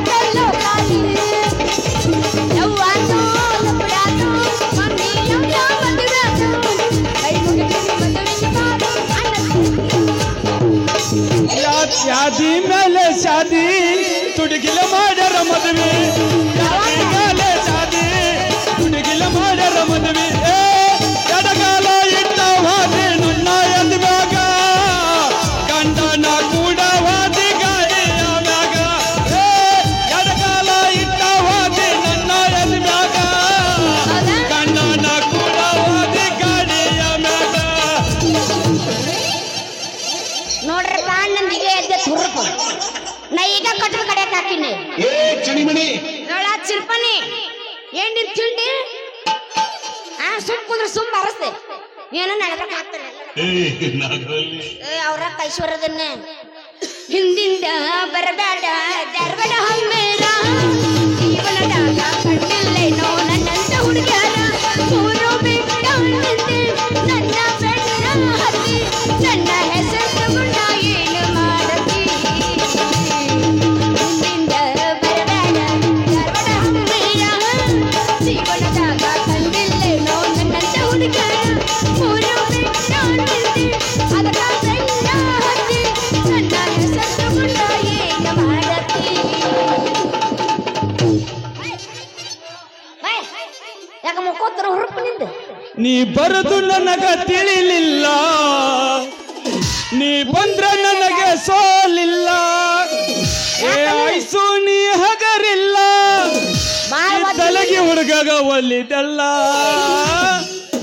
ತಲ್ಲೋ ಕಾಲಿ ಯವ್ವಾತೋ ಲಪುಡಾತೋ ಮಮ್ಮಿ ಯವ್ವ ಮದುವೆಯಾತೋ ಕೈ ಮುಗಿತೀನಿ ಮದುವೆಗೆ ಬಾರು ಅನ್ನಿಸ್ತು ಶಾದಿ ಮೇಲೆ ಶಾದಿ ತುಡುಗಿಲ ಮಾಡ್ಯಾರ ಮದುವೆ ಶಾದಿ ಮೇಲೆ ಶಾದಿ ತುಡುಗಿಲ ಮಾಡ್ಯಾರ ಮದುವೆ ಎಡಗಾಲ ಇಟ್ಟ ವಾದಿ ನನ್ನ ಎದ್ಮ್ಯಾಗ ಗಂಡನ ಕೂಡ ವಾದಿ ಗಾಡಿಯ ಮ್ಯಾಗ ಎಡಗಾಲ ಇಟ್ಟ ವಾದಿ ನನ್ನ ಎದ್ಮ್ಯಾಗ ಗಂಡನ ಕೂಡ ವಾದಿ ಗಾಡಿಯ ಮ್ಯಾಗ ನೋಡ್ರಿ ನಂದಿಗೆ ಎದ್ದೆ ತುರ್ಪ ನಾ ಈಗ ಕಟ್ಟದ ಕಡೆಯಕ್ಕೆ ಹಾಕಿನಿ ನೋಡ ಚಿಲ್ಪನಿ ಏನ್ ನಿನ್ ತಿಂಡಿ ಸುಮ್ ಕುಂದ್ರೆ ಸುಮ್ ಬರಸ್ತೆ ಏನೋ ನಡ್ಬೇಕಾಗ್ತಾನೆ ಅವ್ರ ಐಶ್ವರ್ಯದನ್ನೇ ಹಿಂದಿಂದ ಬರಬೇಡ ಧಾರವಾಡ ಹಮ್ಮೇರ ಜೀವನದಾಗ ಕಂಡಿಲ್ಲೇನೋ ನನ್ನಂತ ಹುಡುಗ್ಯಾರ ಮೂರು ಬಿಟ್ಟ ನಿಂತೆ ನನ್ನ ಬೆನ್ನ ಹತ್ತಿ ನನ್ನ ಹೆಸರು ತಗೊಂಡ ಏನು ಮಾಡತಿ ಹಿಂದಿಂದ ಬರಬೇಡ ಧಾರವಾಡ ಹಮ್ಮೇರ ಜೀವನದಾಗ ಕಂಡಿಲ್ಲೇನೋ ನನ್ನಂತ ಹುಡುಗ್ಯಾರ ಮೂರು ಬಿಟ್ಟ ನಿಂತೆ ಅದರ ಬೆನ್ನ ಹತ್ತಿ ನನ್ನ ಹೆಸರು ತಗೊಂಡ ಏನು ಮಾಡತಿ ಯಾಕ ಮುಕ್ಕೋತ್ರ ಹುರುಪಿನಿಂದ ನೀ ಬರದು ನನಗ ತಿಳಿಲಿಲ್ಲ ನೀ ಬಂದ್ರ ನನಗೆ ಸೋಲಿಲ್ಲ ಐಸು ನೀ ಹಗರಿಲ್ಲ ತಲೆಗೆ ಹುಡುಗಗ ಒಲ್ಲಿದಲ್ಲ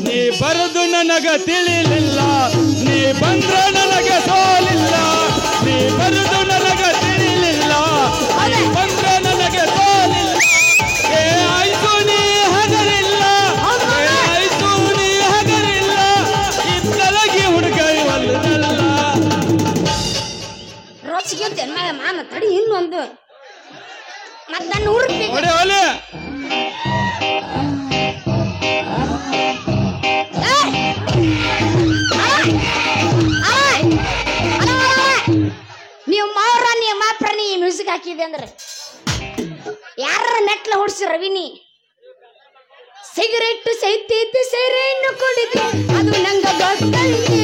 ನೀ ಬರದು ನನಗ ತಿಳಿಲಿಲ್ಲ ನೀ ಬಂದ್ರ ನನಗೆ ಸೋಲಿಲ್ಲ ನೀ ಬರದು ನನಗ ತಿಳಿಲಿಲ್ಲ ನೀ ಬಂದ್ರ ನನಗೆ ಸೋಲಿಲ್ಲ ಆಯ್ತು ನೀ ಹಗರಿಲ್ಲ ಆಯ್ತು ನೀ ಹಗರಿಲ್ಲ ಇದ್ದಲಗಿ ಹುಡುಗ ಒಲ್ಲದಲ್ಲ ಸಿಗುತ್ತೆ ಮಾಮ ತಡಿ ಇನ್ನೊಂದು ಮತ್ತ 100 ರೂಪಾಯಿ ಹೊಡೆ ಹೊಲೆ. ನೀವು ಮಾವ್ರ ನೀವು ಮಾಪ್ರ ನೀ ಮ್ಯೂಸಿಕ್ ಹಾಕಿದೆ ಅಂದ್ರೆ ಯಾರ ಮೆಟ್ಲ ಹೊಡ್ಸಿ ರವಿನಿ ಸಿಗರೇಟ್ ಸೈತೈತಿ ಸೈರೇನು ಕುಡಿದೆ ಅದು ನಂಗ ಗೊತ್ತೈತಿ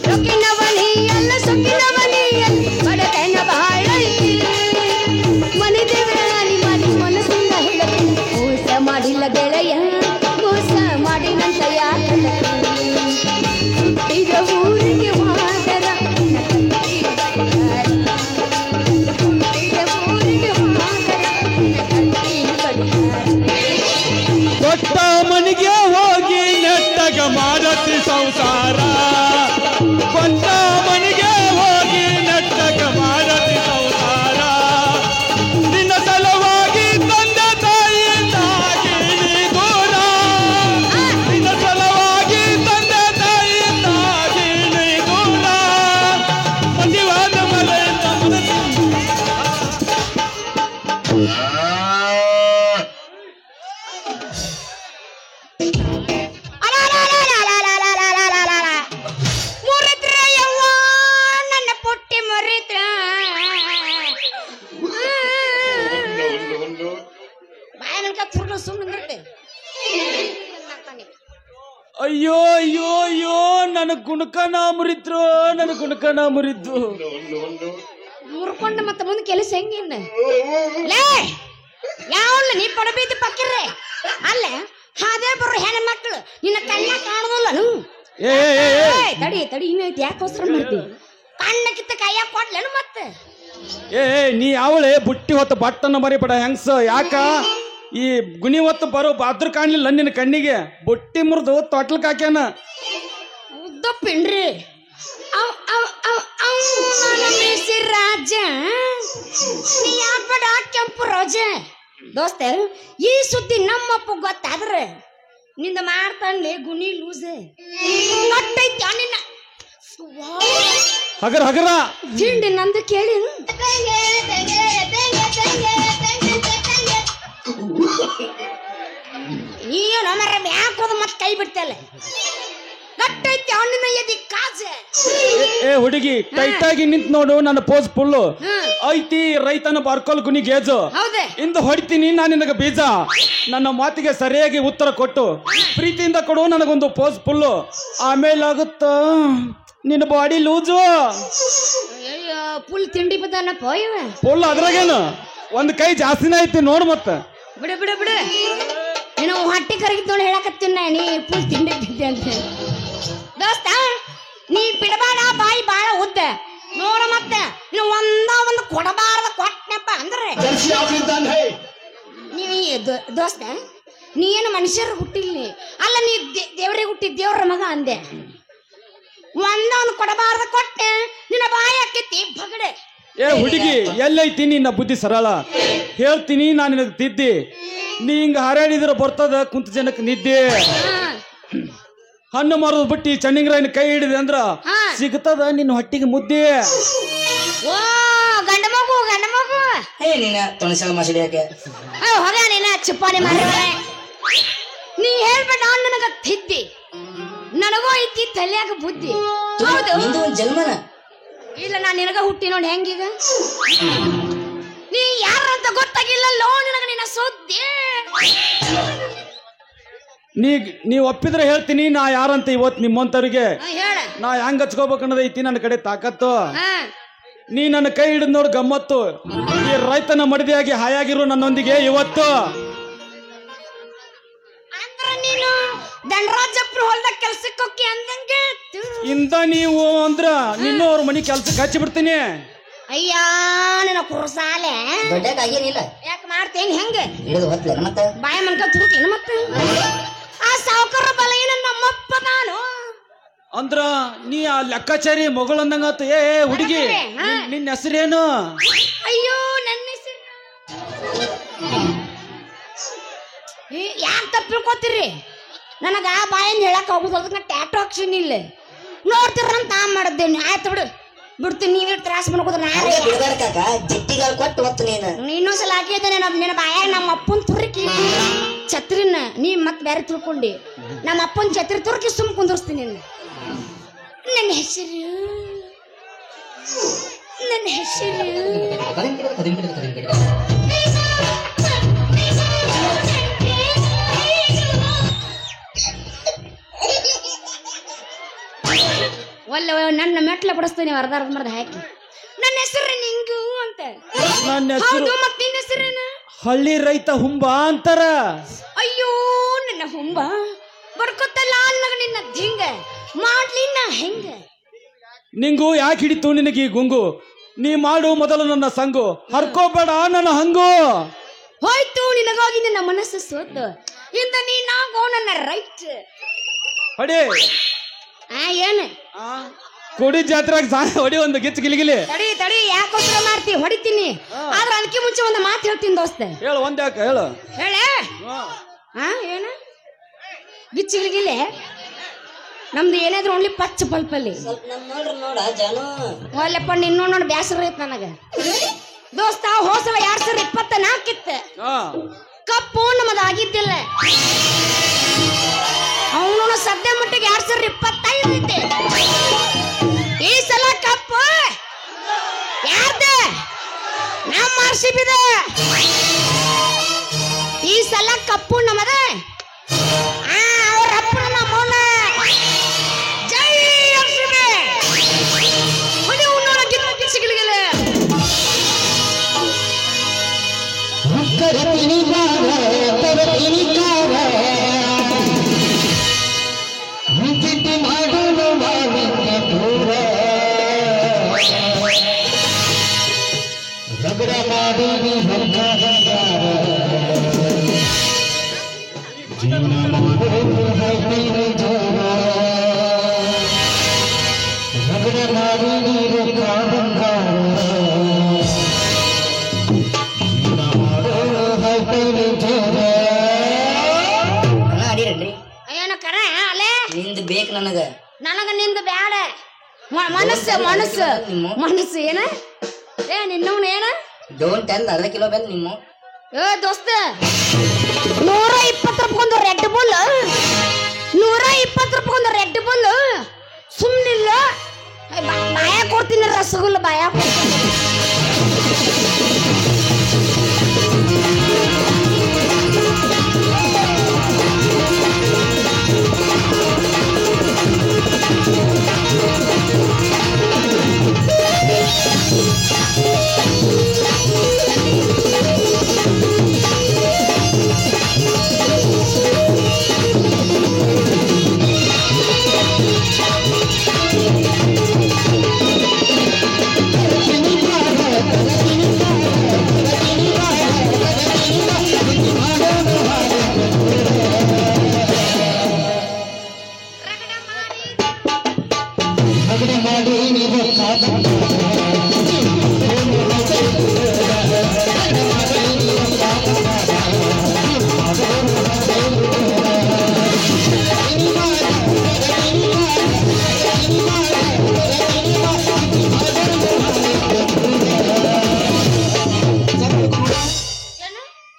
ರೊಕ್ಕಿನವನಿ ಅಲ್ಲ ಸೊಕ್ಕಿನವನಿ ಬಡತನ ಬಹಳ ಐತಿ ಮನೆ ದೇವರ ನಾನಿ ಮಾಡಿ ಮನಸ್ಸಿಂದ ಹೇಳಬೇಕು ಮೋಸ ಮಾಡಿಲ್ಲ ಗೆಳೆಯ ಮೋಸ ಮಾಡಿನಂತ ಯಾಕಲ್ಲ ಹುಟ್ಟಿದ ಊರಿಗೆ ಮಾದರ ಕೊಟ್ಟ ಮನೆಗೆ ಹೋಗಿ ನೆಟ್ಟಗ ಮಾಡತಿ ಸಂಸಾರ. ಕೊಟ್ಟ ಮನೆಗೆ ಹೋಗಿ ನೆಟ್ಟಗ ಮಾಡತಿ ಸಂಸಾರ. ನಿನ್ನ ಸಲುವಾಗಿ ತಂದೆ ತಾಯಿಯಿಂದಾಗಿ ನೀ ದೂರ. ನಿನ್ನ ಸಲುವಾಗಿ ತಂದೆ ತಾಯಿಯಿಂದಾಗಿ ನೀ ದೂರ. ಮದಿವಾದ ಮಲೆಯಿಂದ ನನ್ನ ಪುಟ್ಟಿ ಮರಿತ್ರ ಬಾಯ ನನ್ಕ ತುರ್ಲು ಸುಮ್ಮನೆ ಅಯ್ಯೋ ಅಯ್ಯೋ ಅಯ್ಯೋ ನನ್ನ ಗುಣಕನ ಮುರಿದ್ರು, ನನ್ನ ಗುಣಕನ ಮುರಿದ್ದು. ಮುರ್ಕೊಂಡ ಮತ್ತೆ ಮುಂದೆ ಕೆಲಸ ಹೆಂಗಿನ್ನ ಲೇ ಯಾವಲ್ಲ ನೀ ಪಡಬೀದಿ ಪಕ್ಕಿರ್ರೆ ಅಲ್ಲ ಅದೇ ಬರ್ರು ಹೆಣ್ಣು ಮಕ್ಕಳು ನಿನ್ನ ಕಣ್ಣ ಕಾಣೋದಿಲ್ಲ ತಡಿ ತಡಿ ಇನ್ನೈತಿ ಯಾಕೋಸ್ಕರ ಮಾಡ್ತಿ ಕಣ್ಣ ಕಿತ್ತ ಕೈಯ ಕೊಡ್ಲೇನು ಮತ್ತೆ ನೀ ಯಾವಳೆ ಬುಟ್ಟಿ ಹೊತ್ತು ಬಟ್ಟನ್ನ ಮರಿಬೇಡ ಹೆಂಗ್ಸ. ಯಾಕ ಈ ಗುಣಿ ಹೊತ್ತು ಬರೋ ಬಾದ್ರ ಕಾಣ್ಲಿಲ್ಲ ನಿನ್ನ ಕಣ್ಣಿಗೆ. ಬುಟ್ಟಿ ಮುರಿದು ತೊಟ್ಲಕ್ ಹಾಕ್ಯಾನ. ಉದ್ದ ಪಿಂಡ್ರಿ ರಾಜ ನೀ ಯಾಕಬೇಡ ಕೆಂಪು ರೋಜ ದೋಸ್ತ. ಈ ಸುದ್ದಿ ನಮ್ಮಪ್ಪ ಗೊತ್ತಾದ್ರೆ ನಿಂದ ಮಾಡ್ತಾನ್ಲೆ ಗುಣಿ ಲೂಸ್ ಕಟ್ಟೈತಿ ನಿನ್ನ ಹಗರ ಹಗರ ತಿಂಡಿ ನಂದು ಕೇಳಿ ನೀನು ಮರ ಯಾಕೋದು ಮತ್ತೆ ಕೈ ಬಿಡ್ತಲ್ಲ ಕಟ್ಟೈತಿ ಅವನಿನ ಎದಿ ಕಾಜ. ಹುಡುಗಿ ಟೈಟ್ ಆಗಿ ನಿಂತ್ ನೋಡು, ನನ್ನ ಪೋಸ್ ಫುಲ್ಲು ಐತಿ. ರೈತನ ಬರ್ಕೊಲ್ ಗುಣಿ ಗೇಜು ಹೌದೇ ಇಂದ ಹೊಡಿತೀನಿ ನಾನು ನಿನಗ ಬೀಜ. ನನ್ನ ಮಾತಿಗೆ ಸರಿಯಾಗಿ ಉತ್ತರ ಕೊಟ್ಟು ಪ್ರೀತಿಯಿಂದ ಕೊಡು ನನಗೊಂದು ಪೋಸ್ ಫುಲ್ಲು. ಆಮೇಲೆ ಆಗುತ್ತ ನಿನ್ನ ಬಾಡಿ ಲೂಜು. ಫುಲ್ ತಿಂಡಿ ಬದನಪ್ಪ ಇವ ಫುಲ್ ಅದ್ರಾಗೇನು ಒಂದ್ ಕೈ ಜಾಸ್ತಿನೇ ಐತಿ ನೋಡು. ಮತ್ತ ಬಿಡು ಬಿಡು ಬಿಡು ನೀನು ಹೊಟ್ಟೆ ಕರಗಿದ್ ನೋಡಿ ಹೇಳಕತ್ತೀನಿ ನೀ ಫುಲ್ ತಿಂಡಿ ಬಿದ್ದೆ ಅಂತ. ದೋಸ್ತ ನೀ ಬಿಡಬೇಡ ಬಾಯಿ ಬಾಳ ಉದ್ದ ನೋಡ ಮತ್ತೆ ನೀವು ಒಂದು ಕೊಡಬಾರ್ದ ಕೊಟ್ಟನಪ್ಪ ಅಂದ್ರೆ ನೀ ದೋಸ್ತ ನೀ ಏನು ಮನುಷ್ಯರು ಹುಟ್ಟಿಲ್ಲ ಅಲ್ಲ, ನೀ ದೇವ್ರಿಗೆ ಹುಟ್ಟಿ ದೇವ್ರ ಮಗ ಅಂದೆ. ಒಂದು ಕೊಡಬಾರ್ದ ಕೊಟ್ಟೆ ನಿನ್ನ ಬಾಯಿ ಹಾಕೈತಿ ಬಗಡೆ. ಹುಡುಗಿ ಎಲ್ಲೈತಿ ನಿನ್ನ ಬುದ್ಧಿ ಸರಳ ಹೇಳ್ತೀನಿ ನಾನು ನಿನಗೆ ತಿದ್ದಿ. ನೀ ಹಿಂಗ ಹಾರಾಡಿದ್ರ ಬರ್ತದ ಕುಂತ ಜನಕ್ಕೆ ನಿದ್ದೆ. ಹಣ್ಣು ಮಾರೋದ್ ಬಿಟ್ಟು ಚನ್ನಿಂಗ್ರಾಯನ ಕೈ ಹಿಡಿದೆ ಅಂದ್ರ ಸಿಗ್ತದ ನಿನ್ನ ಹೊಟ್ಟಿಗೆ ಮುದ್ದೆ. ಓ ಗಂಡ ಮಗು ಗಂಡ ಮಗು ನೀನ ತೊಣಸಲ ಮಸಡಿ ಯಾಕೆ ಹೋಗ ನೀನ ಚುಪ್ಪಾನೆ ಮಾಡಿ ನೀ ಹೇಳ್ಬೇಡ ನನಗ ತಿದ್ದಿ. ನನಗೂ ಐತಿ ತಲ್ಯಾಗ ಬುದ್ಧಿ. ಹೌದು ನಿಂದು ಒಂದ್ ಜನ್ಮನ ಇಲ್ಲ ನಾನು ನಿನಗ ಹುಟ್ಟಿ ನೋಡಿ ಹೆಂಗೀಗ ನೀ ಯಾರಂತ ಗೊತ್ತಾಗಿಲ್ಲಲ್ಲೋ ನಿನಗ ನಿನ್ನ ಸುದ್ದಿ. ನೀ ಒಪ್ಪಿದ್ರೆ ಹೇಳ್ತೀನಿ ನಾ ಯಾರಂತ. ಇವತ್ತು ನಿಮ್ಮಂತವ್ರಿಗೆ ಹೇಳ ನಾ ಹೆಂಗ್ ಹಚ್ಕೋಬೇಕನ್ನೋದೈತಿ ನನ್ನ ಕಡೆ ತಾಕತ್ತು. ನೀ ನನ್ನ ಕೈ ಹಿಡಿದ್ ನೋಡು ಗಮ್ಮತ್ತು. ಈ ರೈತನ ಮಡದಿಯಾಗಿ ಹಾಯಾಗಿರು ನನ್ನೊಂದಿಗೆ ಇವತ್ತು. ಅಂದ್ರ ನೀನು ದಂಡರಾಜಪ್ಪ ಹೊಲ್ದಾಗ ಕೆಲ್ಸಕ್ಕೆ ಹೋಗಿ ಅಂದಂಗೆ ಇಂದ ನೀವು ಅಂದ್ರ ನಿನ್ನವ್ರ ಮನಿ ಕೆಲ್ಸಕ್ಕೆ ಹಚ್ಚಿ ಬಿಡ್ತೀನಿ. ಅಯ್ಯ ನನ್ನ ಕುರುಸಾಲೆ ದೊಡ್ಡಕ್ಕಾಗೇನಿಲ್ಲ ಯಾಕೆ ಮಾಡ್ತೇನೆ ಹೆಂಗ ಇಳಿದು ಹೊತ್ಲೆ ಮತ್ತೆ ಬಾಯ ಮನ್ಕ ತುರುಕೇನು ಮತ್ತೆ ಆ ಸಾವುಕಾರ ಬಲ ಏನ ನಮ್ಮಪ್ಪ ನಾನು ಅಂದ್ರ ನೀ ಆ ಲೆಕ್ಕಾಚಾರಿ ಮಗಳು ಅಂದಂಗಾತು. ಹುಡುಗಿ ನಿನ್ನ ಹೆಸರೇನು? ಅಯ್ಯೋ ನನ್ನ ಹೆಸರು ಯಾಕೆ ತಪ್ಪಿಳ್ಕೊತೀರಿ? ನನಗ ಬಾಯಿಂದ ಹೇಳಕ್ ಹೋಗುದು ಅದನ್ನ ಟ್ಯಾಟೋ ಹಾಕ್ಸಿನಿ ಇಲ್ಲ ನೋಡ್ತಿರಂತ ಮಾಡಿದ್ದೇನೆ. ಆಯ್ತು ಬಿಡು ಬಿಡ್ತೀನಿ ನೀವೇ ತ್ರಾಸ ಮಾಡ್ಕೋದ್ರ ಹಂಗೆ ಬಿಡ್ಬೇಡ್ಕಾಕ ಜಿಟ್ಟಿಗಾಲ್ ಕೊಟ್ಟು ಹೊತ್ತು ನೀನು ಇನ್ನೊಂದ್ಸಲ ಹಾಕಿದ್ದೇನೆ ನಿನ್ನ ಬಾಯಾಗ ನಮ್ಮ ಅಪ್ಪನ ತುರ್ಕಿ ಛತ್ರಿನ ನೀ ಮತ್ ಬೇರೆ ತಿಳ್ಕೊಂಡಿ ನಮ್ಮ ಅಪ್ಪನ ಛತ್ರಿ ತುರ್ಕಿ ಸುಮ್ ಕುಂದರ್ಸ್ತೀನಿ ನನ್ನ ಹೆಸರು ಒಳ್ಳೆ ನನ್ನ ಮೆಟ್ಲ ಬಿಡಿಸ್ತೀನಿ ಅರ್ಧ ಮರ್ದ ಹಾಕಿ ನನ್ನ ಹೆಸರು ನಿಂಗು ಅಂತ ನನ್ನ ಹೆಸರು ಹೌದು ಮತ್ ನಿನ್ನ ಹೆಸರೇನ ಹಳ್ಳಿ ರೈತ ಹುಂಬ ಅಂತಾರ. ಅಯ್ಯೋ ನನ್ನ ಹುಂಬ ಬರ್ಕೊತ್ತಲ್ಲ ಅನ್ನಗ ನಿನ್ನ ದಿಂಗ ಮಾಡ್ಲಿನ್ನ ಹೆಂಗ ನಿಂಗು ಯಾಕೆ ಹಿಡಿತು ನಿನಗೆ ಈ ಗುಂಗು? ನೀ ಮಾಡು ಮೊದಲು ನನ್ನ ಸಂಗು, ಹರ್ಕೋಬೇಡ ನನ್ನ ಹಂಗು. ಹೋಯ್ತು ನಿನಗಾಗಿ ನನ್ನ ಮನಸ್ಸು ಸೋತು ಇಂದ ನೀನಾಗೋ ನನ್ನ ರೈಟ್. ಹೊಡಿ ಏನ್ ಕೊಡಿ ಜಾತ್ರೆಗೆ ಹೊಡಿ ಒಂದು ಗಿಚ್ಚ ಗಿಲಿಗಿಲಿ. ತಡಿ ಯಾಕೋಸ್ಕರ ಮಾಡ್ತೀವಿ ಹೊಡಿತೀನಿ. ಆದ್ರೆ ಅದಕ್ಕೆ ಮುಂಚೆ ಒಂದು ಮಾತು ಹೇಳ್ತೀನಿ ದೋಸ್ತ. ಹೇಳು ಒಂದ್ ಯಾಕೆ ಹೇಳು. ಹೇಳ ಏನ ಗಿಚ್ಚಿಗಿಲಿಗಿಲೆ ನಮ್ದು ಏನಾದ್ರು ಓನ್ಲಿ ಪಚ್ಚ ಪಲ್ಪಲ್ಲಿ ಸ್ವಲ್ಪ ನಮ್ ನೋಡ್ರಿ ನೋಡ ಜಾನು ಒಲ್ಲೆಪ್ಪ ನಿನ್ನೋ ನೋಡಿ ಬ್ಯಾಸರ ಐತ್ ನನಗ ದೋಸ್ತ. ಹೋಸಲ 2024 ಇತ್ತು ಕಪ್ಪು ನಮ್ಮದಾಗಿದ್ದಿಲ್ಲ. ಅವನು ಸದ್ಯ ಮಟ್ಟಿಗೆ 2025 ಐತೆ. ಈ ಸಲ ಕಪ್ಪು ಯಾರ್ದ? ನಮ್ಮ RCB. ಈ ಸಲ ಕಪ್ಪು ನಮ್ಮದ. ಅವ್ರ ಅಪ್ಪನ ನಮ್ಮನ ಜೈ RCB. ಹೊಡಿ ಉನ್ನೋಣ ಗಿಚ್ಚಿಗಿಲಿಗಿಲ್ಲ. ಅಡಿರಲ್ರಿ ಏನ ಕರ ಅಲೆ ನಿಂದು ಬೇಕು ನನಗ ನಿಂದು ಬ್ಯಾಡ. ಮನಸ್ಸು ಏನ ನಿನ್ನವನ್ ಏನ ಡೋಂಟ್ ಟೆಲ್ ಅರ್ಧ ಕಿಲೋ ಬೆಲ್ ನಿಮ್ಮ ದೋಸ್ತ 120 ರೂಪಾಯಿ ರೆಡ್ ಬುಲ್ 120 ರೂಪಾಯಿ ರೆಡ್ ಬುಲ್ ಸುಮ್ನಿಲ್ಲ. ಬಾಯ ಕೊಡ್ತೀನಿ ರಸಗುಲ್ಲ ಬಾಯ ಕೊಡ್ತೀನಿ.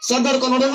ಸದ್ದಡ್ಕೊ ನೋಡೋಣ.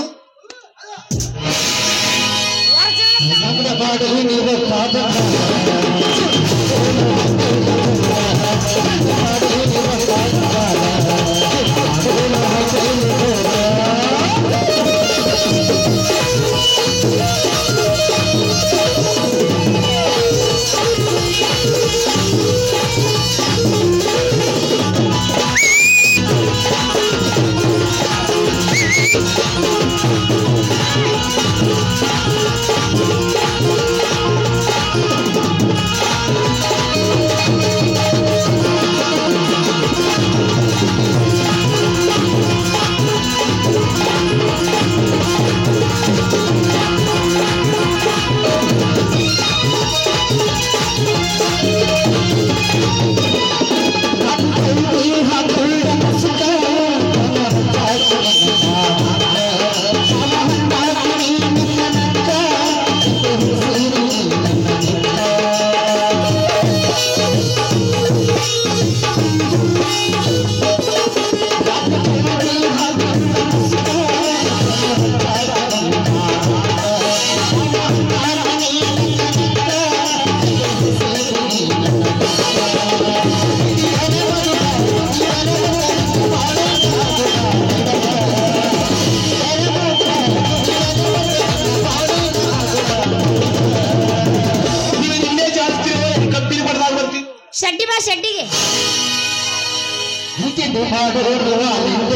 ಚಿಂತೆ ಮಾಡೋರು ಅಲ್ಲಿಂದ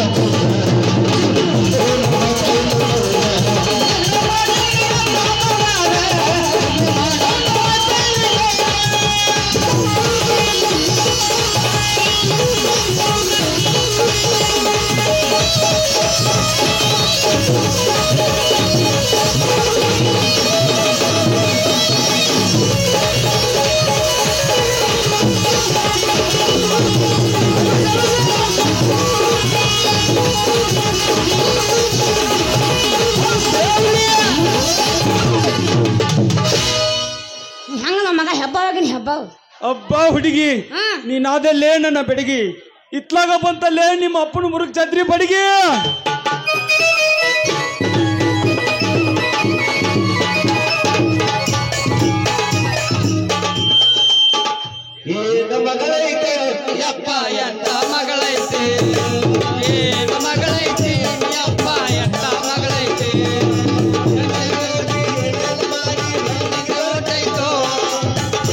ಹೆಂಗ ನಮ್ಮ ಮಗ ಹೆಬ್ಬವಾಗಿನ ಹೆಬ್ಬ ಅಬ್ಬಾ ಹುಡುಗಿ ನೀನಾದಲ್ಲೇ ನನ್ನ ಬೆಡಗಿ ಇತ್ಲಾಗ ಬಂತಲ್ಲೇ ನಿಮ್ಮ ಅಪ್ಪನ ಮುರುಗ್ ಛತ್ರಿ ಬಡಿಗೆ ಏನ ಮಗಳೈತೆ ಯಪ್ಪ ಎಂತ ಮಗಳೈತೆ ಏನ ಮಗಳೈತೆ ಯಪ್ಪ ಎಂತ ಮಗಳೈತೆ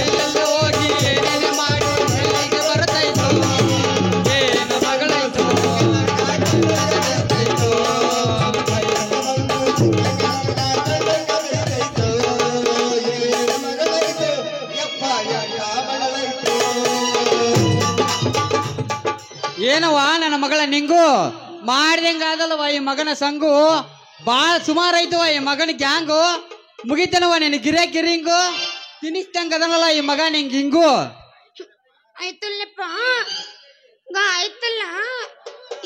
ಎಲ್ಲೆಲ್ಲೋ ಹೋಗಿ ಏನೇನು ಮಾಡಿ ಎಲ್ಲಿಗೆ ಬರ್ತೈತೋ ಏನ ಮಗಳೈತೋ ಏನವ ನನ್ನ ಮಗಳ ನಿಂಗು ಮಾಡ್ದಂಗಾದಲ್ವ ಈ ಮಗನ ಸಂಗು ಬಾಳ ಸುಮಾರು ಐತವ ಈ ಮಗನ ಗ್ಯಾಂಗು ಮುಗಿತನವ ನಿನ್ ಗಿರಿಂಗು ತಿನ್ನಿಸ್ದಂಗ ಅದನಲ್ಲ ಈ ಮಗ ನಿಂಗೆ ಹಿಂಗು ಆಯ್ತಲ್ಲಪ್ಪ ಆಯ್ತಲ್ಲ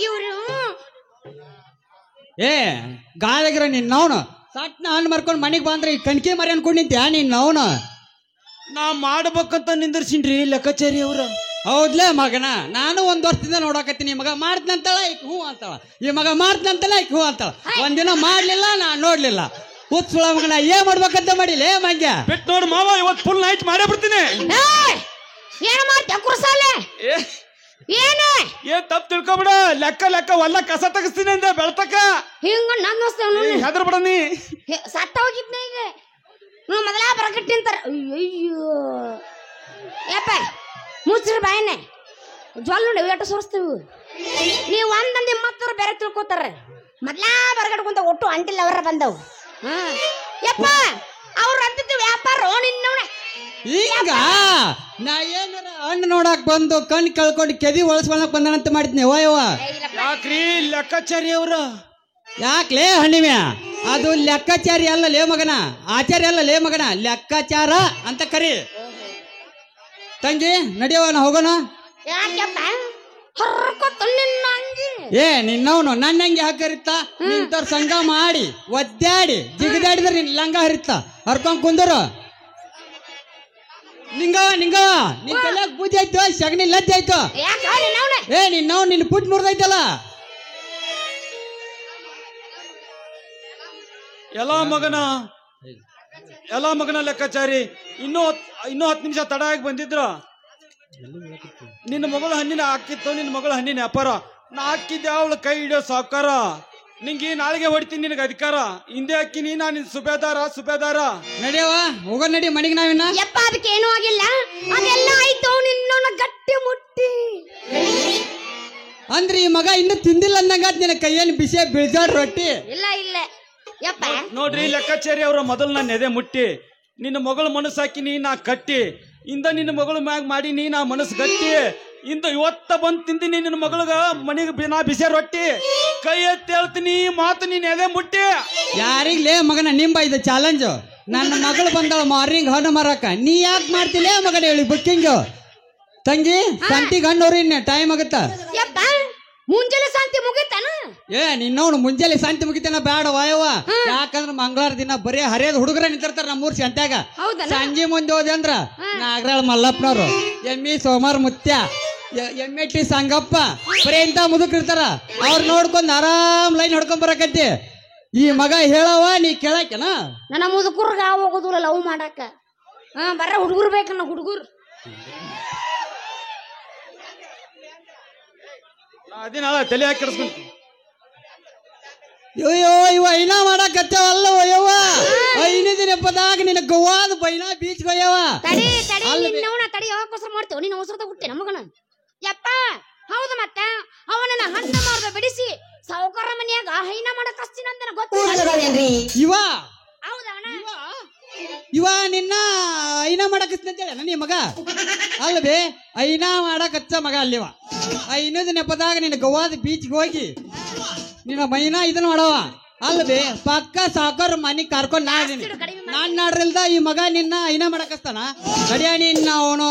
ಇವರು ಏ ಗಾಳಿಗಿರ ನಿನ್ನವನು ಸಟ್ನ ಹಣ್ಣು ಮರ್ಕೊಂಡು ಮನೆಗೆ ಬಂದ್ರೆ ಈ ಕಣ್ಕಿ ಮರಿ ಅನ್ಕೊಂಡಿದ್ಯಾ ನಿನ್ನವನು ನಾ ಮಾಡ್ಬೇಕಂತ ನಿಂದಿರ್ಸಿನ್ರಿ ಲೆಕ್ಕಾಚಾರಿ ಅವ್ರ ಹೌದ್ಲೇ ಮಗನ ನಾನು ಒಂದ್ ವರ್ಷದಿಂದ ನೋಡಕತ್ತೀನಿ ಈ ಮಗ ಮಾಡ್ತಂತಳ ಈಕ ಹೂ ಅಂತಾಳ ಈ ಮಗ ಮಾಡ್ತಂತಲ್ಲ ಈಕ ಹೂ ಅಂತಾಳ ಒಂದಿನ ಮಾಡ್ಲಿಲ್ಲ ನಾ ನೋಡ್ಲಿಲ್ಲ ಹುಚ್ಚುಳ ಮಗನ ಏನ್ ಮಾಡ್ಬೇಕಂತ ಮಾಡಿಲ್ಲ ಮಂಗ್ಯ ಬಿಟ್ಟು ನೋಡು ಮಾವ ಇವತ್ತು ಫುಲ್ ನೈಟ್ ಮಾಡೇ ಬಿಡ್ತೀನಿ ಏನ ಮಾಡ್ತೀಯ ಕುರ್ಸಾಲೆ ಏನೇ ಏನ್ ತಪ್ಪು ತಿಳ್ಕೊಬಿಡ ಲೆಕ್ಕ ಲೆಕ್ಕ ಒಲ್ಲ ಕಸ ತೆಗಿಸ್ತೀನಿ ಅಂತ ಬೆಳ್ತಕ್ಕ ಹಿಂಗ ನನ್ನ ಹೆದ್ರ ಬಿಡ ನೀ ಸತ್ತ ಹೋಗಿದ್ನ ಈಗ ನೀವು ಮೊದಲ ಬರಕಟ್ಟಿ ಅಂತಾರ ಅಯ್ಯೋ ಯಪ್ಪ ಮುಚ್ಚ್ರಿ ಬಾಯನೆ ಜ್ವಲ್ ನೋಡಿ ಎಷ್ಟು ಸುರಿಸ್ತೀವಿ ನೀವು ಒಂದಂದು ಮತ್ತವ್ರು ಬೇರೆ ತಿಳ್ಕೊತಾರ ಮೊದ್ಲಾ ಬರಗಟ್ಕೊಂತ ಒಟ್ಟು ಅಂಟಿಲ್ಲ ಅವರ ಬಂದವು ಯಪ್ಪ ಅವ್ರು ಅಂತಿದ್ದು ವ್ಯಾಪಾರ ನಿನ್ನವನ ಈಗ ನಾ ಏನಾರ ಹಣ್ಣು ನೋಡಕ್ ಬಂದು ಕಣ್ ಕಳ್ಕೊಂಡು ಕೆದಿ ಒಳಸ್ಕೊಳಕ್ ಬಂದನಂತ ಮಾಡಿದ್ನಿ ಓಯವ್ವ ಯಾಕ್ರಿ ಲೆಕ್ಕಾಚಾರಿ ಅವ್ರ ಯಾಕ್ಲೇ ಹಣ್ಣಿವ್ಯ ಅದು ಲೆಕ್ಕಾಚಾರಿ ಅಲ್ಲ ಲೇ ಮಗನ ಆಚಾರ್ಯ ಅಲ್ಲ ಲೇ ಮಗನ ಲೆಕ್ಕಾಚಾರ ಅಂತ ಕರಿ ತಂಗಿ ನಡಿಯವನ ಹೋಗೋಣ ಯಾಕೆಪ್ಪ ಹರ್ಕೊತ ನಿನ್ನ ಅಂಗಿ ಏ ನಿನ್ನವನು ನನ್ನ ಹಂಗೆ ಹಾಕರಿತ್ತ ನಿಂತವ್ರ ಸಂಘ ಮಾಡಿ ಒದ್ದಾಡಿ ಜಿಗಿದಾಡಿದ್ರೆ ನಿನ್ ಲಂಗ ಹರಿತ್ತ ಹರ್ಕೊಂಡ್ ಕುಂದರು ನಿಂಗವ ನಿನ್ ಕಲ್ಯಾಗ ಬೂದಿ ಆಯ್ತು ಸಗಣಿ ಲಜ್ಜೆ ಆಯ್ತು ಯಾಕ ನಿನ್ನವನ ಏ ನಿನ್ನ ಪುಟ್ ಮುರಿದೈತಲ್ಲ ಎಲ್ಲ ಮಗನ ಲೆಕ್ಕಾಚಾರಿ ಇನ್ನೂ 10 ನಿಮಿಷ ತಡ ಆಗಿ ಬಂದಿದ್ರ ನಿನ್ನ ಮಗಳು ಹಣ್ಣಿನ ಹಾಕಿತ್ತು ನಿನ್ನ ಮಗಳ ಹಣ್ಣಿನ ವ್ಯಾಪಾರ ನಾ ಹಾಕಿದ್ದೆ ಅವಳು ಕೈ ಹಿಡಿಯೋ ಸಾವುಕಾರ ನಿಂಗೆ ನಾಳೆಗೆ ಹೊಡಿತೀನಿ ನಿನಗೆ ಅಧಿಕಾರ ಹಿಂದೆ ಹಾಕಿನಿ ನಾನು ಸುಬೇದಾರ ನಡಿಯವ ಹೋಗೋ ನಡಿ ಮನೆಗೆ ನಾವಿನ್ನ ಯಪ್ಪ ಅದಕ್ಕೆ ಏನೂ ಆಗಿಲ್ಲ ಅದೆಲ್ಲ ಆಯ್ತು ನಿನ್ನ ಗಟ್ಟಿ ಮುಟ್ಟಿ ಅಂದ್ರೆ ಈ ಮಗ ಇನ್ನು ತಿಂದಿಲ್ಲ ಅಂದಂಗಾತ್ ನಿನ್ನ ಕೈಯಲ್ಲಿ ಬಿಸಿ ಬೀಳ್ಜಾಡ್ ರೊಟ್ಟಿ ಇಲ್ಲ ಯಪ್ಪ ನೋಡ್ರಿ ಲೆಕ್ಕಾಚಾರಿ ಅವ್ರ ಮೊದಲು ನನ್ನ ಎದೆ ಮುಟ್ಟಿ ನಿನ್ನ ಮಗಳು ಮನಸ್ಸು ಹಾಕಿನಿ ನಾ ಕಟ್ಟಿ ಇಂದ ನಿನ್ನ ಮಗಳು ಮ್ಯಾಗ ಮಾಡೀನಿ ನಾ ಮನಸ್ಸು ಗಟ್ಟಿ ಇಂದ ಇವತ್ತ ಬಂದ್ ತಿಂತೀನಿ ನಿನ್ನ ಮಗಳಗ ಮನಿಗೆ ನಾ ಬಿಸಿ ರೊಟ್ಟಿ ಕೈ ಎತ್ತಿ ಹೇಳ್ತೀನಿ ಮಾತು ನೀನ್ ಎದೆ ಮುಟ್ಟಿ ಯಾರಿಗ್ಲೇ ಮಗನ ನಿಂಬ ಇದು ಚಾಲೆಂಜ್ ನನ್ನ ಮಗಳು ಬಂದಳ ಮಾರ್ನಿಂಗ್ ಹಣ್ಣು ಮಾರಕ ನೀ ಯಾಕೆ ಮಾಡ್ತಿಲ್ಲ ಮಗನ ಹೇಳಿ ಬುಕ್ಕಿಂಗ್ ತಂಗಿ ಸಂತಿಗೆ ಹಣ್ಣವ್ರಿ ಟೈಮ್ ಆಗತ್ತ ಯಪ್ಪ ಮುಂಜಾನೆ ಶಾಂತಿ ಮುಗಿತಾನ ಏ ನಿನ್ನವನು ಮುಂಜಾನೆ ಶಾಂತಿ ಮುಗಿತೇನ ಬೇಡ ವಾಯವ್ವ ಯಾಕಂದ್ರ ಮಂಗಳವಾರ ದಿನ ಬರೀ ಹರಿಯದ ಹುಡುಗರ ನಿಂತಿರ್ತಾರ ನಮ್ಮೂರ್ ಸಂತ್ಯಾಗ ಸಂಜೆ ಮುಂದೆ ಹೋದೆ ಅಂದ್ರ ನಾಗರಾಳ ಮಲ್ಲಪ್ಪನವ್ರು ಎಮ್ಮಿ ಸೋಮಾರ್ ಮುತ್ಯ ಎಮ್ಮೆಟ್ಟಿ ಸಂಗಪ್ಪ ಬರೀ ಇಂತ ಮುದುಕಿರ್ತಾರ ಅವ್ರ ನೋಡ್ಕೊಂಡ್ ಆರಾಮ್ ಲೈನ್ ಹೊಡ್ಕೊಂಡ್ ಬರಕತ್ತಿ ಈ ಮಗ ಹೇಳವ ನೀ ಕೇಳಾಕೆನ ನನ್ನ ಮುದುಕರ್ಗ ಹೋಗೋದಿಲ್ಲ ಲವ್ ಮಾಡಾಕ ಬರ ಹುಡುಗರು ಬೇಕನ್ನ ಹುಡುಗರು ಅದೇನಾಳ ತಲೆ ಹಾಕಿ ಕೆಡಿಸ್ಕೊಂತೀನಿ ಅಯ್ಯೋ ಇವ ಐನ ಮಾಡಕತ್ತೇವಲ್ಲ ಒಯ್ಯವ್ವ ಐನೇ ದಿನ ಪದಾಗ ನಿನ್ನ ಗೋವಾದ ಬೈನ ಬೀಚ್ ಒಯ್ಯವ ತಡಿ ನಿನ್ನವನ ತಡಿ ಯಾಕೋಸ್ಕರ ಮಾಡ್ತೇವ ನೀನು ಅವಸರದ ಹುಟ್ಟೆ ನಮಗನ ಯಪ್ಪ ಹೌದು ಮತ್ತ ಹಣ್ಣ ಮಾರ್ದ ಬಿಡಿಸಿ ಸಾವುಕಾರ ಮನ್ಯಾಗ ಹೈನ ಮಾಡಕ್ ಹಸ್ತಿನಂತ ಗೊತ್ತಿಲ್ಲ. ಇವ ಹೌದಾ ಅಣ್ಣ? ಇವ ನಿನ್ನ ಐನಾ ಮಾಡಕತ್ತಂತೇಳ ನಿನ್ನ ಮಗ ಅಲ್ವೇ? ಐನಾ ಮಾಡಕಚ್ಚ ಮಗ ಅಲ್ಲಿವ. ಐನದ ನೆಪದಾಗ ನಿನ್ನ ಗೋವಾದ ಬೀಚ್ಗೆ ಹೋಗಿ ನಿನ್ನ ಮೈನಾ ಇದನ್ನ ಮಾಡವ ಅಲ್ವೇ? ಪಕ್ಕ ಸಾಕರ್ ಮನಿ ಕರ್ಕೊಂಡ್ ನಾನ್ ನಾಡ್ರಿಲ್ದ ಈ ಮಗ ನಿನ್ನ ಐನಾ ಮಾಡಕಸ್ತಾನ. ಗಡಿಯ ನಿನ್ನ ಅವನು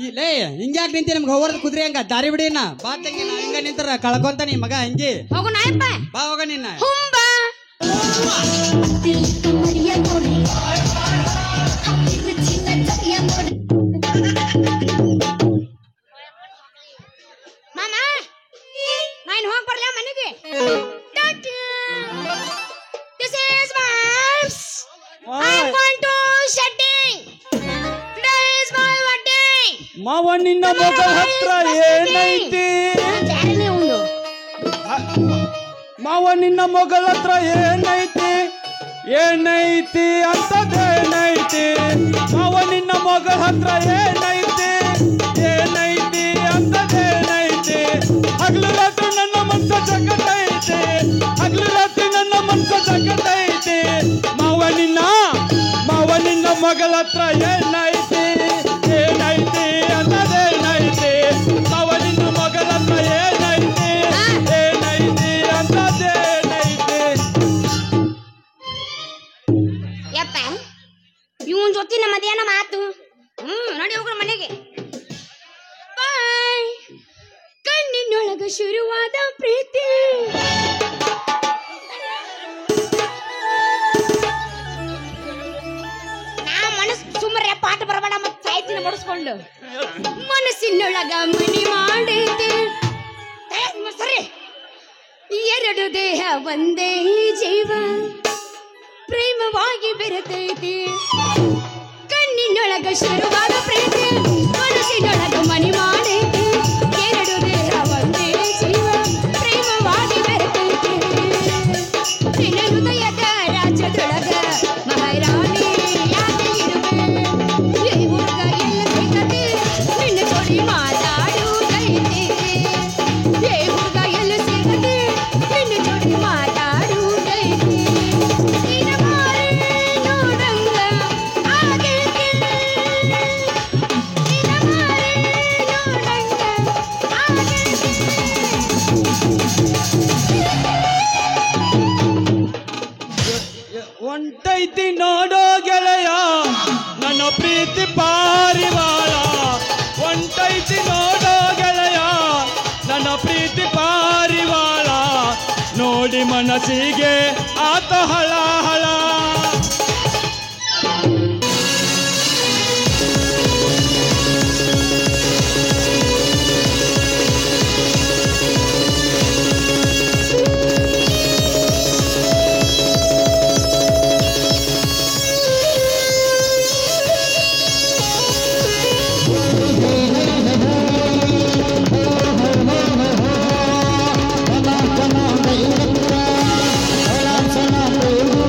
ಇಲ್ಲೇ ಹಿಂಗ್ಯಾಕ್ ನಿಂತಿ ನಮ್ಗೆ ಹೋಗೋದ್ ಕುದ್ರಿ ಹಂಗ ದಾರಿ ಬಿಡಿನ ಬಾ ತಂಗಿ. ನಾ ಹಿಂಗ ನಿಂತರ ಕಳ್ಕೊಂತ ಈ ಮಗ ಹಂಗೆ ಹೋಗು ನಾಯಪ್ಪ. ಬಾ ಹೋಗ ನಿನ್ನ ಹುಂಬಾ ಮಾಮ ನಾನು ಹೋಗಿ ಬರ್ಲ ಮನೆಗೆ. This is vibes. I'm going to shedding. Today is my wedding. ಮಾವ ನಿನ್ನ ಮಗಳ ಹತ್ರ ಏನೈತಿ? ಮಾವ ನಿನ್ನ ಮಗಳ ಹತ್ರ ಏನೈತಿ? ಏನೈತಿ ಅಂತದೇನೈತಿ? ಮಾವ ನಿನ್ನ ಮಗಳ ಹತ್ರ ಏನೈತಿ? ಏನೈತಿ ಅಂತದೇನೈತಿ? ಹಗಲು ರಾತ್ರಿ ನನ್ನ ಮನ್ಸ ಜಗತ್ತೈತಿ, ಹಗಲು ರಾತ್ರಿ ನನ್ನ ಮನ್ಸ ಜಗತ್ತೈತಿ. ಮಾವ ನಿನ್ನ ಮಗಳ ಹತ್ರ ಏನೈತಿ? ಏನೈತಿ ಅಂತದೇನೈತಿ? ಮಾವ ನಿನ್ನ ಮಗಳ ಹತ್ರ ಏನೈತಿ? ಏನೈತಿ ಅಂತದೇನೈತಿ? ಯಪ್ಪ ಇವನ್ ಜೊತೆ ನಮ್ಮದೇನ ಮಾತು. ನೋಡಿ ಹೋಗ್ರ ಮನೆಗೆ. ಬಾಯ್. ಕಣ್ಣಿನೊಳಗ ಶುರುವಾದ ಪ್ರೀತಿ ನಾ ಮನಸ್ಸು ಸುಮ್ಮನೆ ಪಾಠ ಬರಬೇಡ ಮತ್ತೆ ಸಾಯ್ತಿನ ಬಡಿಸ್ಕೊಂಡು ಮನಸ್ಸಿನೊಳಗ ಮನಿ ಮಾಡೈತಿ. ಸರಿ ಎರಡು ದೇಹ ಒಂದೇ ಜೀವ ಪ್ರೇಮವಾಗಿ ಬೆರೆತೈತಿ. ಕಣ್ಣಿನೊಳಗ ಶುರುವಾದ ಪ್ರೀತಿ ಮನಸ್ಸಿನೊಳಗ ಮನಿ ಮಾಡೈತಿ. ಎರಡು ದೇಹ ಒಂದೇ ಜೀವ ಪ್ರೇಮವಾಗಿ ಬೆರೆತೈತಿ. ನಿನ್ನ ಹೃದಯದ ರಾಜ್ಯದೊಳಗ ಮಹಾರಾಣಿ ಯಾಕೆ ಇರುವೆ? ಈ ಹುಡುಗ ಎಲ್ಲ ಸಿಗತಿ ನಿನ್ನ ಜೋಡಿ ಮಾತಾಡುವುದೈತಿ. ಈ ಹುಡುಗ ಎಲ್ಲ ಸಿಗತಿ ನಿನ್ನ ಜೋಡಿ ಮಾತಾಡುವುದೈತಿ. ನಿನ್ನ ಮಾರಿ ನೋಡಂಗ ಆಗೈತಿ. ನಿನ್ನ ಮಾರಿ ನೋಡಂಗ ಆಗೈತಿ. ಒಂಟೈತಿ ನೋಡೋ ಗೆಳೆಯ ನನ್ನ ಪ್ರೀತಿ ಪಾರಿವಾಳ. ಒಂಟೈತಿ ನೋಡೋ ಗೆಳೆಯ ನನ್ನ ಪ್ರೀತಿ ಪಾರಿವಾಳ. ನೋಡಿ ಮನಸ್ಸಿಗೆ ಆತ ಹಳ ಹಳ. Hola,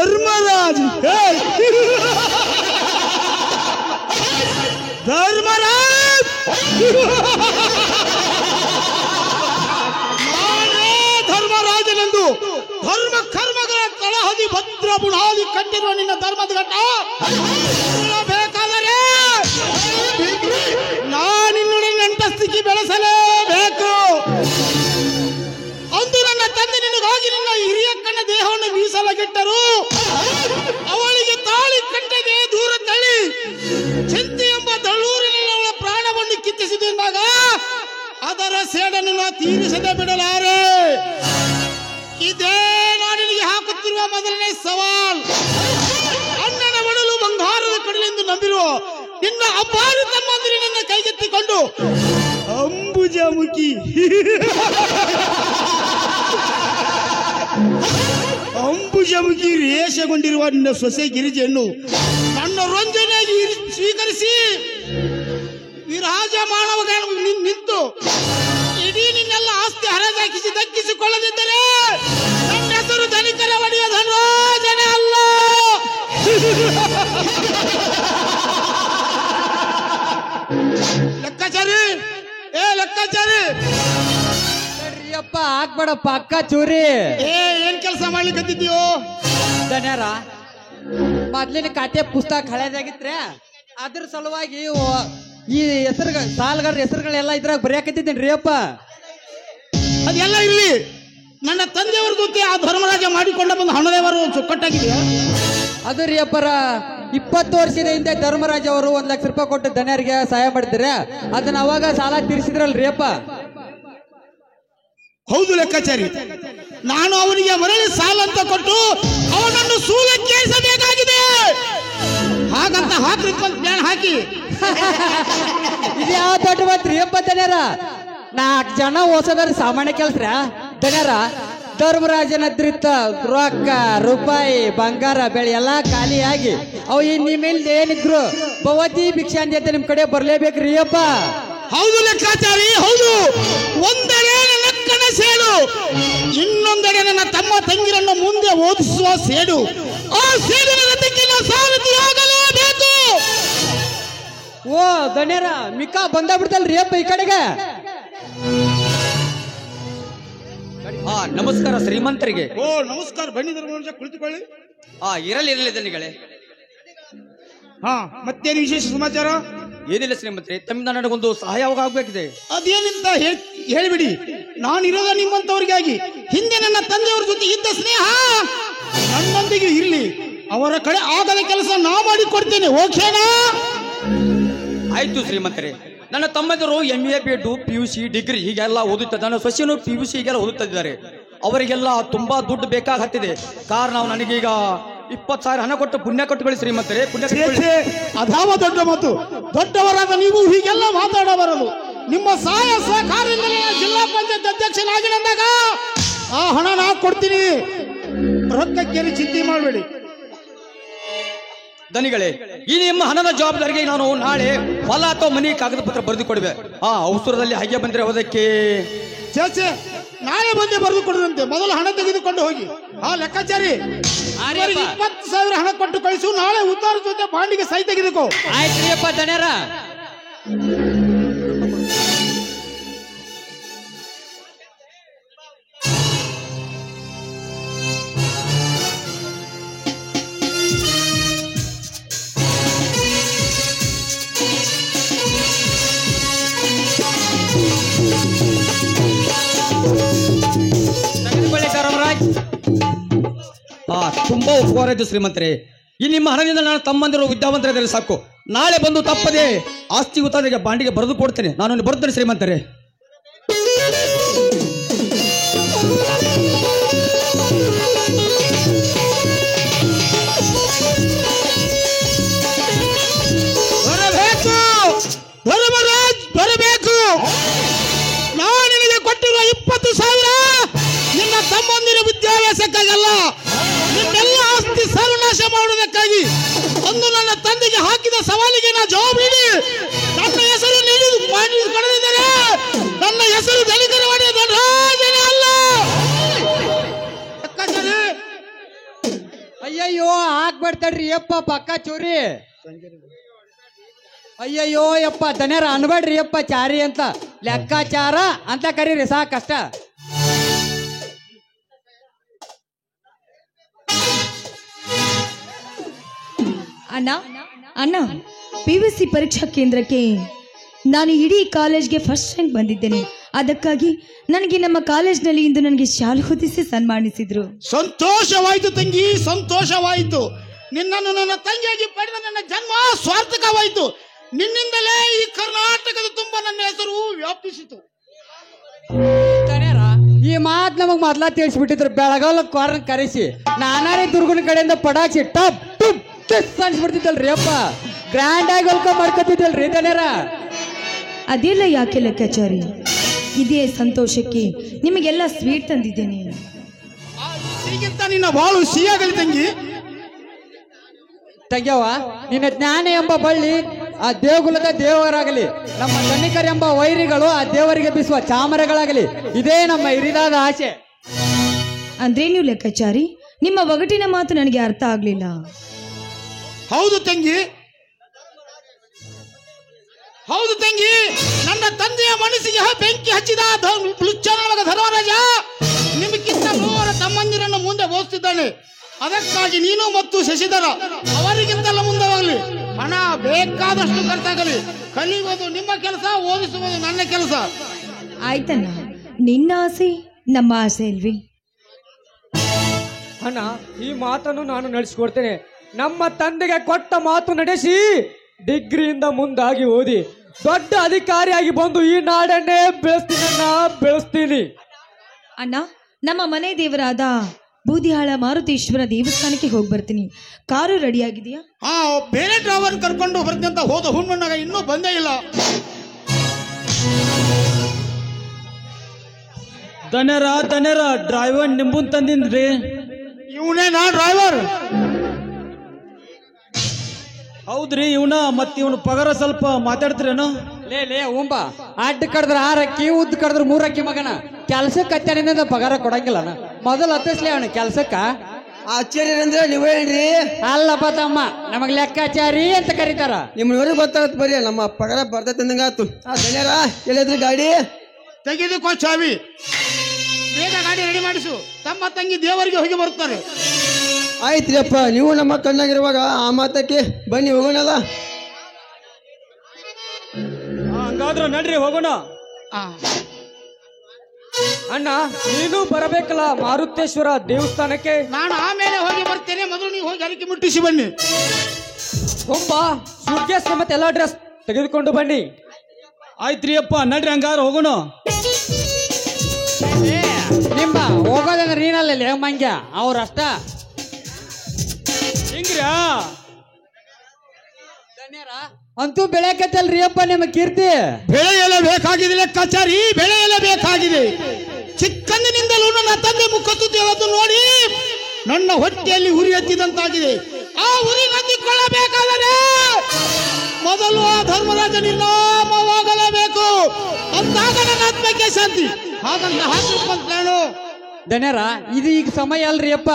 ಧರ್ಮರಾಜ್ ಧರ್ಮರಾಜ್ ನಾನೇ ಧರ್ಮರಾಜನೆಂದು ಧರ್ಮ ಕರ್ಮಗಳ ತಳಹದಿ ಭದ್ರ ಬುಡಾದಿ ಕಟ್ಟಿರುವ ನಿನ್ನ ಧರ್ಮದ ಘಟ್ಟ ಬೇಕಾದರೆ ನಾನಿನ್ನೊಡನೆ ನಂಟಸ್ತಿಗೆ ಬೆಳೆಸಲೇಬೇಕು. ಅಂದು ನನ್ನ ತಂದೆ ನಿನಗಾಗಿ ನಿನ್ನ ಹಿರಿಯಕ್ಕನ ದೇಹವನ್ನು ಮೀಸಲಾಗಿಟ್ಟರು. ಅವಳಿಗೆ ತಾಳಿ ಕಟ್ಟದೆ ದೂರ ತಳ್ಳಿ ಚಿಂತೆ ಎಂಬ ದಳ್ಳೂರಿನಲ್ಲಿ ಅವಳ ಪ್ರಾಣವನ್ನು ಕಿತ್ತಿಸಿದೆ ಎಂದಾಗ ಅದರ ಸೇಡನ್ನು ನಾ ತೀರಿಸದೆ ಬಿಡಲಾರೆ. ಇದೇ ನಾಡಿನಿಗೆ ಹಾಕುತ್ತಿರುವ ಮೊದಲನೇ ಸವಾಲ್. ಅಣ್ಣನ ಒಡಲು ಬಂಗಾರದ ಕಡಲೆಂದು ನಂಬಿರುವ ನಿನ್ನ ಅಪಾರಿ ತಮ್ಮಂದಿರನ್ನ ಕೈಗೆತ್ತಿಕೊಂಡು ಅಂಬುಜಮುಖಿ ಅಂಬುಜಮುಖಿ ರೇಷಗೊಂಡಿರುವ ನಿನ್ನ ಸೊಸೆ ಗಿರಿಜೆಯನ್ನು ನನ್ನ ರಂಜನೆಯಾಗಿ ಸ್ವೀಕರಿಸಿ ವಿರಾಜಮಾನವಾಗಿ ನಿಂತು ಇಡೀ ನಿನ್ನೆಲ್ಲ ಆಸ್ತಿ ಹರದಾಕಿಸಿ ದಕ್ಕಿಸಿಕೊಳ್ಳದಿದ್ದರೆ ನನ್ನ ಹೆಸರು ಧನಿಕರ ಒಡೆಯ ಧನರಾಜನೇ ಅಲ್ಲ. ಲೆಕ್ಕಾಚಾರಿ ಲೆಕ್ಕಾಚಾರಿ ಅಪ್ಪ ಹಾಕ್ಬೇಡಪ್ಪ ಅಕ್ಕ ಚೂರಿ. ಏನ್ ಕೆಲಸ ಮಾಡ್ಲಿಕ್ಕಂತಿದ್ಯೋ? ದನ್ಯಾರ ಮೊದ್ಲಿನ ಖಾತೆ ಪುಸ್ತಕ ಹಳೇದಾಗಿತ್ರೆ ಅದ್ರ ಸಲುವಾಗಿ ಈ ಹೆಸರುಗಳ ಸಾಲಗಾರ ಹೆಸರುಗಳೆಲ್ಲ ಇದ್ರಾಗ ಬರೆಯಾಕತ್ತಿದ್ದೀನಿ ರೀ ಅಪ್ಪ. ಅದೆಲ್ಲ ಇರ್ಲಿ, ನನ್ನ ತಂದೆಯವರ ಜೊತೆ ಆ ಧರ್ಮರಾಜ ಮಾಡಿಕೊಂಡ ಬಂದು ಹಣದೇವರು ಚೊಕ್ಕಟ್ಟಾಗಿದೆಯಾ? ಅದು ರೀ ಅಪ್ಪರ 20 ವರ್ಷದ ಹಿಂದೆ ಧರ್ಮರಾಜ ಅವರು 1 ಲಕ್ಷ ರೂಪಾಯಿ ಕೊಟ್ಟು ದನ್ಯರಿಗೆ ಸಹಾಯ ಮಾಡಿದ್ರೆ ಅದನ್ನ ಅವಾಗ ಸಾಲ ತೀರಿಸಿದ್ರಲ್ರಿ ಅಪ್ಪ. ಹೌದು ಲೆಕ್ಕಾಚಾರಿ, ನಾನು ಅವನಿಗೆ ಮರಳಿ ಸಾಲ ಅಂತ ಕೊಟ್ಟು ಅವನನ್ನು ಸೂಲಕ್ಕೇರಿಸಬೇಕಾಗಿದೆ. ಹಾಗಂತ ಹಾಕಿ ಪ್ಲಾನ್ ಹಾಕಿ ಇದು ಯಾವ ದೊಡ್ಡ ಮಾತು ರೀ ಅಪ್ಪ ದನ್ಯಾರ. 4 ಜನ ಓಸೋದ್ರ ಸಾಮಾನ್ಯ ಕೆಲ್ಸ್ರ ದನ್ಯಾರ. ಧರ್ಮರಾಜನದ್ರಿತ್ತ ರೊಕ್ಕ ರೂಪಾಯಿ ಬಂಗಾರ ಬೆಳೆ ಎಲ್ಲಾ ಖಾಲಿಯಾಗಿ ಅವು ನಿಮ್ಮೇಲೆ ಏನಿದ್ರು ಭವತಿ ಭಿಕ್ಷಾ ಅಂತ ನಿಮ್ ಕಡೆ ಬರ್ಲೇಬೇಕ್ರಿ ಅಪ್ಪ. ಹೌದು ಲೆಕ್ಕಾಚಾರಿ, ಹೌದು. ಒಂದೆಡೆ ನಕ್ಕನ ಸೇಡು, ಇನ್ನೊಂದೆಡೆ ನನ್ನ ತಮ್ಮ ತಂಗಿರನ್ನು ಮುಂದೆ ಓದಿಸುವ ಸೇಡು. ಆ ಸೇಡಿನ ರಥಕ್ಕಿನ ಸಾರಥಿಯಾಗಲೇಬೇಕು. ಓ ದಣ್ಯರ ಮಿಕ್ಕಾ ಬಂದ ಬಿಡ್ತಲ್ರಿ ಅಪ್ಪ ಈ ಕಡೆಗೆ. ನಮಸ್ಕಾರ ಶ್ರೀಮಂತರಿಗೆ. ಓ ನಮಸ್ಕಾರ, ಬನ್ನಿ ಧರ್ಮರಾಜ ಕುಳಿತುಕೊಳ್ಳಿ. ಇರಲಿ ದನಿಗಳೇ. ಮತ್ತೇನು ವಿಶೇಷ ಸಮಾಚಾರ? ಏನಿಲ್ಲ ಶ್ರೀಮಂತರೆ, ತಮ್ಮಿಂದ ನನಗೊಂದು ಸಹಾಯವಾಗಬೇಕಿದೆ. ಅದೇನಿಂತ ಹೇಳಿಬಿಡಿ. ನಾನಿರೋದ ನಿಮ್ಮಂತವ್ರಿಗಾಗಿ. ಹಿಂದೆ ನನ್ನ ತಂದೆಯವರ ಜೊತೆ ಇದ್ದ ಸ್ನೇಹ ನನ್ನೊಂದಿಗೆ ಇರಲಿ. ಅವರ ಕಡೆ ಆಗದ ಕೆಲಸ ನಾ ಮಾಡಿಕೊಡ್ತೇನೆ, ಓಕೆನಾ? ಆಯ್ತು ಶ್ರೀಮಂತರೆ. ನನ್ನ ತಮ್ಮಂದಿರು MA B.Ed PUC ಡಿಗ್ರಿ ಹೀಗೆಲ್ಲ ಓದುತ್ತಿದ್ದ. ನನ್ನ ಸೊಸೆಯನ್ನು PUC ಹೀಗೆಲ್ಲ ಓದುತ್ತಿದ್ದಾರೆ. ಅವರಿಗೆಲ್ಲ ತುಂಬಾ ದುಡ್ಡು ಬೇಕಾಗತ್ತಿದೆ. ಕಾರಣ ನಾವು ನನಗೀಗ 20,000 ಹಣ ಕೊಟ್ಟು ಪುಣ್ಯ ಕಟ್ಟುಕೊಳ್ಳಿ ಶ್ರೀಮಂತರೆ, ಪುಣ್ಯ ಕಟ್ಟುಕೊಳ್ಳಿ. ಅದಾವ ದೊಡ್ಡ ಮಾತು. ದೊಡ್ಡವರಾದ ನೀವು ಹೀಗೆಲ್ಲ ಮಾತಾಡಬಾರದು. ನಿಮ್ಮ ಸಹಾಯ ಸಹಕಾರದಿಂದಲೇ ಜಿಲ್ಲಾ ಪಂಚಾಯತ್ ಅಧ್ಯಕ್ಷನಾಗಿರಂದಾಗ ಆ ಹಣ ನಾ ಕೊಡ್ತೀನಿ. ರೊಕ್ಕಕ್ಕೇನು ಚಿಂತೆ ಮಾಡಬೇಡಿ. ದನಿಗಳೇ, ಈ ನಿಮ್ಮ ಹಣದ ಜವಾಬ್ದಾರಿಗೆ ನಾನು ನಾಳೆ ಹೊಲ ಅಥವಾ ಮನೆ ಕಾಗದ ಪತ್ರ ಬರೆದು ಕೊಡುವೆ. ಅವಸರದಲ್ಲಿ ಹಾಗೆ ಬಂದ್ರೆ ಹೋದಕ್ಕೆ ಚೇಚೆ, ನಾಳೆ ಬಂದೆ ಬರೆದು ಕೊಡುವಂತೆ. ಮೊದಲು ಹಣ ತೆಗೆದುಕೊಂಡು ಹೋಗಿ. ಲೆಕ್ಕಾಚಾರಿ 20,000 ಹಣ ಕೊಟ್ಟು ಕಳಿಸು. ನಾಳೆ ಉದ್ದಾರ ಜೊತೆ ಬಾಂಡಿಗೆ ಸಹಿ ತೆಗೆದುಕೋ. ಆಯ್ತ್ರಿ ಅಪ್ಪ ದಣ್ಯರ. ಧರ್ಮರಾಜ್, ತುಂಬಾ ಉಪಕಾರ ಆಯ್ತು ಶ್ರೀಮಂತರೆ. ಈ ನಿಮ್ಮ ಹಣದಿಂದ ನಾನು ತಮ್ಮಂದಿರು ವಿದ್ಯಾವಂತರಿದ್ದಾರೆ ಸಾಕು. ನಾಳೆ ಬಂದು ತಪ್ಪದೆ ಆಸ್ತಿ ಉತ್ತಾರಿಗೆ ಬಾಂಡಿಗೆ ಬರೆದು ಕೊಡ್ತೇನೆ. ನಾನು ಬರುತ್ತೇನೆ ಶ್ರೀಮಂತರೆ. ಬರಬೇಕು ಧರ್ಮರಾಜ್, ಬರಬೇಕು. ನಾನು ನಿನಗೆ ಕೊಟ್ಟಿರುವ 20,000 ನಿನ್ನ ತಮ್ಮಂದಿರ ವಿದ್ಯಾಭ್ಯಾಸಕ್ಕಾಗಲ್ಲ, ನಿನ್ನೆಲ್ಲ ಆಸ್ತಿ ಸರ್ವನಾಶ ಮಾಡುವುದಕ್ಕಾಗಿ. ಅಂದು ನನ್ನ ತಂದೆಗೆ ಹಾಕಿದ ಸವಾಲಿಗೆ ನಾ ಜವಾಬ್ದಾರಿ. ನನ್ನ ಹೆಸರು ಕಳೆದಿದ್ದರೆ ನನ್ನ ಹೆಸರು ಧನಿಕರ ಒಡೆಯ ಧನರಾಜನೇ ಅಲ್ಲ. ಅಯ್ಯ ಅಯ್ಯಯ್ಯೋ ಹಾಕ್ಬಿಡ್ತಾಡ್ರಿ ಯಪ್ಪ ಪಕ್ಕ ಚೂರಿ. ಅಯ್ಯಯ್ಯೋ ಯಪ್ಪ ದನ್ಯಾರ ಅನ್ಬೇಡ್ರಿ ಯಪ್ಪ ಚಾರಿ ಅಂತ, ಲೆಕ್ಕಾಚಾರ ಅಂತ ಕರೀರಿ ಸಾಕಷ್ಟ. ಅಣ್ಣ ಅಣ್ಣ PVC ಪರೀಕ್ಷಾ ಕೇಂದ್ರಕ್ಕೆ ನಾನು ಇಡೀ ಕಾಲೇಜ್ಗೆ ಫಸ್ಟ್ ರ್ಯಾಂಕ್ ಬಂದಿದ್ದೇನೆ. ಅದಕ್ಕಾಗಿ ನನಗೆ ನಮ್ಮ ಕಾಲೇಜ್ನಲ್ಲಿ ಇಂದು ನನಗೆ ಶಾಲು ಹೊದಿಸಿ ಸನ್ಮಾನಿಸಿದ್ರು. ಸಂತೋಷವಾಯಿತು ತಂಗಿ, ಸಂತೋಷವಾಯಿತು. ನಿನ್ನನ್ನು ನನ್ನ ತಂಗಿಯಾಗಿ ಪಡೆದ ನನ್ನ ಜನ್ಮ ಸ್ವಾರ್ಥಕವಾಯಿತು. ನಿನ್ನಿಂದಲೇ ಈ ಕರ್ನಾಟಕದ ತುಂಬ ನನ್ನ ಹೆಸರು ವ್ಯಾಪಿಸಿತು. ಈ ಮಾತು ನಮಗ್ ಮೊದ್ಲ ತಿಳಿಸ್ಬಿಟ್ಟಿದ್ರು. ಬೆಳಗಾಲ ಕಾರ್ನ ಕರೆಸಿ ನಾನಾರೇ ದುರ್ಗನ ಕಡೆಯಿಂದ ಪಡಾಚಿ ಟಪ್ ಟುಪ್ ಅನ್ಸ್ಬಿಡ್ತಿದ್ದಲ್ರಿ ಅಪ್ಪ. ಗ್ರ್ಯಾಂಡ್ ಆಗಿ ವೆಲ್ಕಮ್ ಮಾಡ್ಕೊತಿದ್ದಲ್ರಿ ದನ್ಯಾರ. ಅದೆಲ್ಲ ಯಾಕೆ ಲೆಕ್ಕಾಚಾರಿ, ಇದೇ ಸಂತೋಷಕ್ಕೆ ನಿಮಗೆಲ್ಲ ಸ್ವೀಟ್ ತಂದಿದ್ದೇನೆ. ಹೀಗಿಂತ ನಿನ್ನ ಬಾಳು ಸಿಹಿಯಾಗಲಿ ತಂಗಿ. ತಂಗ್ಯವ ನಿನ್ನ ಜ್ಞಾನ ಎಂಬ ಬಳ್ಳಿ ಆ ದೇವಗುಲದ ದೇವರಾಗಲಿ, ನಮ್ಮ ಸೈನಿಕರ ಎಂಬ ವೈರಿಗಳು ಆ ದೇವರಿಗೆ ಬೀಸುವ ಚಾಮರಗಳಾಗಲಿ, ಇದೇ ನಮ್ಮ ಹಿರಿದಾದ ಆಸೆ. ಅಂದ್ರೆ ನೀವು ಲೆಕ್ಕಾಚಾರಿ, ನಿಮ್ಮ ಒಗಟಿನ ಮಾತು ನನಗೆ ಅರ್ಥ ಆಗ್ಲಿಲ್ಲ. ಹೌದು ತಂಗಿ, ಹೌದು ತಂಗಿ. ನನ್ನ ತಂದೆಯ ಮನಸ್ಸಿಗೆ ಬೆಂಕಿ ಹಚ್ಚಿದ ಮಗ ಧರ್ಮರಾಜ ನಿಮಗಿಂತ 3 ತಮ್ಮಂದಿರನ್ನು ಮುಂದೆ ಓದಿಸಿದ್ದಾನೆ. ಅದಕ್ಕಾಗಿ ನೀನು ಮತ್ತು ಶಶಿಧರ ಅವರಿಗಿಂತಲ್ಲ ಮುಂದೆ ಹೋಗಲಿ. ಹಣ ಬೇಕಾದಷ್ಟು ಖರ್ಚಾಗಲಿ. ಕಲಿಯುವುದು ನಿಮ್ಮ ಕೆಲಸ, ಓದಿಸುವುದು ನನ್ನ ಕೆಲಸ. ಆಯ್ತಣ್ಣ, ನಿನ್ನ ಆಸೆ ನಮ್ಮ ಆಸೆ ಇಲ್ವಿ? ಅಣ್ಣ ಈ ಮಾತನ್ನು ನಾನು ನಡೆಸಿಕೊಡ್ತೇನೆ. ನಮ್ಮ ತಂದೆಗೆ ಕೊಟ್ಟ ಮಾತು ನಡೆಸಿ ಡಿಗ್ರಿಯಿಂದ ಮುಂದಾಗಿ ಓದಿ ದೊಡ್ಡ ಅಧಿಕಾರಿಯಾಗಿ ಬಂದು ಈ ನಾಡನ್ನೇ ಬೆಳೆಸ್ತೀನಿ. ಅಣ್ಣ, ನಮ್ಮ ಮನೆ ದೇವರಾದ ಬೂದಿಹಾಳ ಮಾರುತೇಶ್ವರ ದೇವಸ್ಥಾನಕ್ಕೆ ಹೋಗಿ ಬರ್ತೀನಿ. ಕಾರು ರೆಡಿ ಆಗಿದೆಯಾ? ಬೇರೆ ಡ್ರೈವರ್ ಕರ್ಕೊಂಡು ಬರ್ತಿಂತ ಹೋದ ಹುಣ್ಣನಾಗ ಇನ್ನೂ ಬಂದೇ ಇಲ್ಲ. ದನ್ಯರ ಡ್ರೈವರ್ ನಿಂಬುನ್ ತಂದಿನ್ರಿ. ಇವನೇ ನಾ ಡ್ರೈವರ್. ಹೌದ್ರಿ, ಇವನು ಪಗಾರ ಸ್ವಲ್ಪ ಮಾತಾಡ್ತೀರೇನು? ಲೇ ಉಂಬ ಅಡ್ಡ ಕಡ್ದ್ರ 6 ಅಕ್ಕಿ, ಉದ್ದ ಕಡ್ದ್ರ 3 ಅಕ್ಕಿ ಮಗನ. ಕೆಲ್ಸಕ್ಕೆ ಹತ್ತನಿಂದ ಪಗಾರ ಕೊಡಂಗಿಲ್ಲ. ಮೊದಲು ಹತ್ತಿಸ್ಲಿ ಅವನು ಕೆಲ್ಸಕ್ಕ. ಆಶ್ಚರ್ಯ ಅಂದ್ರೆ ನೀವೇನ್ರಿ? ಅಲ್ಲಪ್ಪ ತಮ್ಮ, ನಮಗ್ ಲೆಕ್ಕಾಚಾರಿ ಅಂತ ಕರೀತಾರ. ನಿಮ್ನವ್ರಿಗೆ ಗೊತ್ತಾಗತ್ ಬರ್ರಿ, ನಮ್ಮ ಪಗಾರ ಬರ್ತೈತೆ ಅಂದಂಗಾತು. ದನ್ಯರ ಎಲ್ಲಿದ್ರಿ ಗಾಡಿ? ತೆಗೆದುಕೋ ಚಾವಿ, ಬೇಗ ಗಾಡಿ ರೆಡಿ ಮಾಡಿಸು. ತಮ್ಮ ತಂಗಿ ದೇವರಿಗೆ ಹೋಗಿ ಬರ್ತಾರೆ. ಆಯ್ತ್ರಿ ಅಪ್ಪ, ನೀವು ನಮ್ಮ ಕಣ್ಣಾಗಿರುವಾಗ ಆ ಮಾತಕ್ಕೆ ಬನ್ನಿ ಹೋಗೋಣಲ್ಲ. ಹಂಗಾದ್ರ ನಡ್ರಿ ಹೋಗೋಣ. ಅಣ್ಣ ನೀನು ಬರಬೇಕಲ್ಲ ಮಾರುತೇಶ್ವರ ದೇವಸ್ಥಾನಕ್ಕೆ. ನಾನು ಆಮೇಲೆ ಹೋಗಿ ಬರ್ತೇನೆ, ಮೊದಲು ನೀವು ಹೋಗಿ ಅರಿಕೆ ಮುಟ್ಟಿಸಿ ಬನ್ನಿ. ಒಬ್ಬ ಸೂಟ್ಕೇಸ್ ಮತ್ತೆ ಎಲ್ಲ ಡ್ರೆಸ್ ತೆಗೆದುಕೊಂಡು ಬನ್ನಿ. ಆಯ್ತ್ರಿ ಅಪ್ಪ, ನಡ್ರಿ ಹಂಗಾರ ಹೋಗೋಣ. ನಿಮ್ಮ ಹೋಗೋದಂದ್ರೆ ನೀನಲ್ಲ ಮಂಗ್ಯ, ಅವ್ರಷ್ಟ ಹಿಂಗ್ರ್ಯಾ? ಅಂತೂ ಬೆಳೆಕತ್ತಲ್ರಿ ಅಪ್ಪ ನಿಮ್ಮ ಕೀರ್ತಿ. ಬೆಳೆಯಲೇ ಬೇಕಾಗಿದೆ ಲೆಕ್ಕಾಚಾರಿ, ಬೆಳೆಯಲೇ ಬೇಕಾಗಿದೆ. ಚಿಕ್ಕಂದಿನಿಂದಲೂ ನನ್ನ ತಂದೆ ಮುಖತ್ತುವುದು ನೋಡಿ ನನ್ನ ಹೊಟ್ಟೆಯಲ್ಲಿ ಉರಿ ಹತ್ತಿದಂತಾಗಿದೆ. ಆ ಉರಿ ಹತ್ತಿಕೊಳ್ಳಬೇಕಾದರೆ ಮೊದಲು ಆ ಧರ್ಮರಾಜನಿಂದ ಹೋಗಲೇಬೇಕು. ಅಂದಾಗ ನನ್ನ ಆತ್ಮಕ್ಕೆ ಶಾಂತಿ. ಹಾಗಂತ ಹಾಕಿಕೊಂಡು ದನ್ಯರ ಇದು ಈಗ ಸಮಯ ಅಲ್ರಿ ಅಪ್ಪ.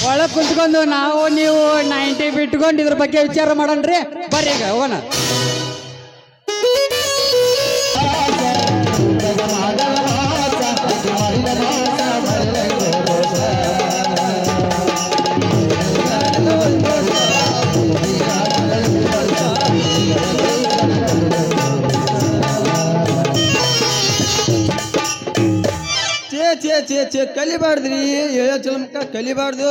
ಒಳಗ್ ಕುಂತ್ಕೊಂಡು ನಾವು ನೀವು 90 ಬಿಟ್ಕೊಂಡು ಇದ್ರ ಬಗ್ಗೆ ವಿಚಾರ ಮಾಡೋಣ್ರಿ. ಬರ್ರಿ ಈಗ ಹೋಗೋಣ. ಚೇ ಕಲಿಬಾರ್ದ್ರಿ, ಹೇಳೋ ಚಲಮಕ ಕಲಿಬಾರ್ದು.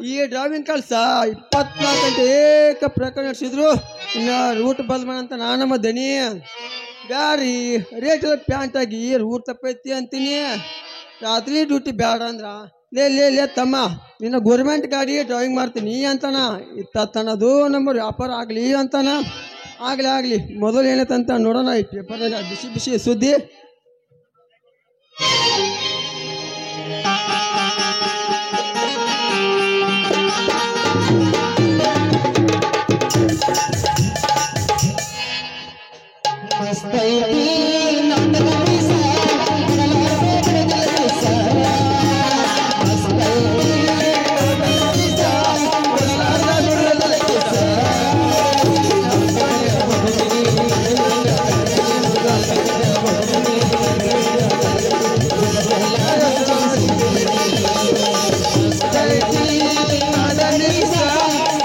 ಈ ಡ್ರೈವಿಂಗ್ ಕಳ್ಸ 24 ಗಂಟೆ ಏಕ ಪ್ರಕರಣ ನಡೆಸಿದ್ರು. ಇನ್ನು ರೂಟ್ ಬದಲ್ ಅಂತ ನಾನಮ್ಮ ದನಿ ಬ್ಯಾಡ್ರಿ. ರೇಟ್ ಪ್ಯಾಂಟ್ ಆಗಿ ರೂಟ್ ತಪ್ಪೈತಿ ಅಂತೀನಿ. ರಾತ್ರಿ ಡ್ಯೂಟಿ ಬ್ಯಾಡ ಅಂದ್ರ ಲೇ ತಮ್ಮ, ನಿನ್ನ ಗೋರ್ಮೆಂಟ್ ಗಾಡಿ ಡ್ರೈವಿಂಗ್ ಮಾಡ್ತೀನಿ ಅಂತಾನ. ಇತ್ತನದು ನಮ್ಮ ವ್ಯಾಪಾರ ಆಗ್ಲಿ ಅಂತಾನ. ಆಗ್ಲಿ ಮೊದಲು ಏನೈತಂತ ನೋಡೋಣ. ಈ ಪೇಪರ್ನಾಗ ಬಿಸಿ ಸುದ್ದಿ.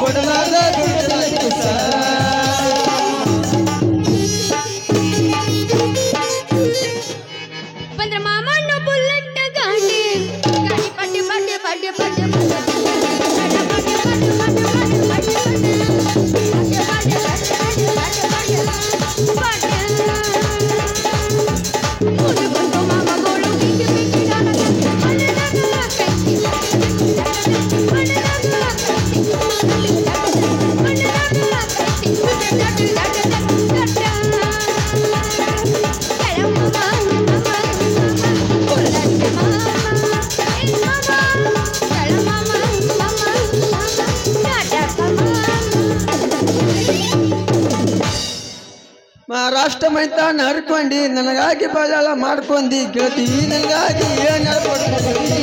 ಕೊಡಲಾದ ದುಡ್ಡಿನ ಕಿಸ. ಬಂದ್ರ ಮಾಮಣ್ಣ ಬುಲೆಟ್ ಗಾಡಿ ಗಾಡಿ ಪಡ್ಡೆ ಪಡ್ಡೆ ಪಡ್ಡೆ ಪಡ್ಡೆ ಮಹಾರಾಷ್ಟ್ರ ಮೈತಾನ ಹರ್ಕೊಂಡಿ ನನಗಾಗಿ ಬಾಳ ಮಾಡ್ಕೊಂಡಿ ಗೆಳತಿ ನನಗಾಗಿ ಏನ್ ಹೇಳ್ಕೊಡ್ತೀನಿ.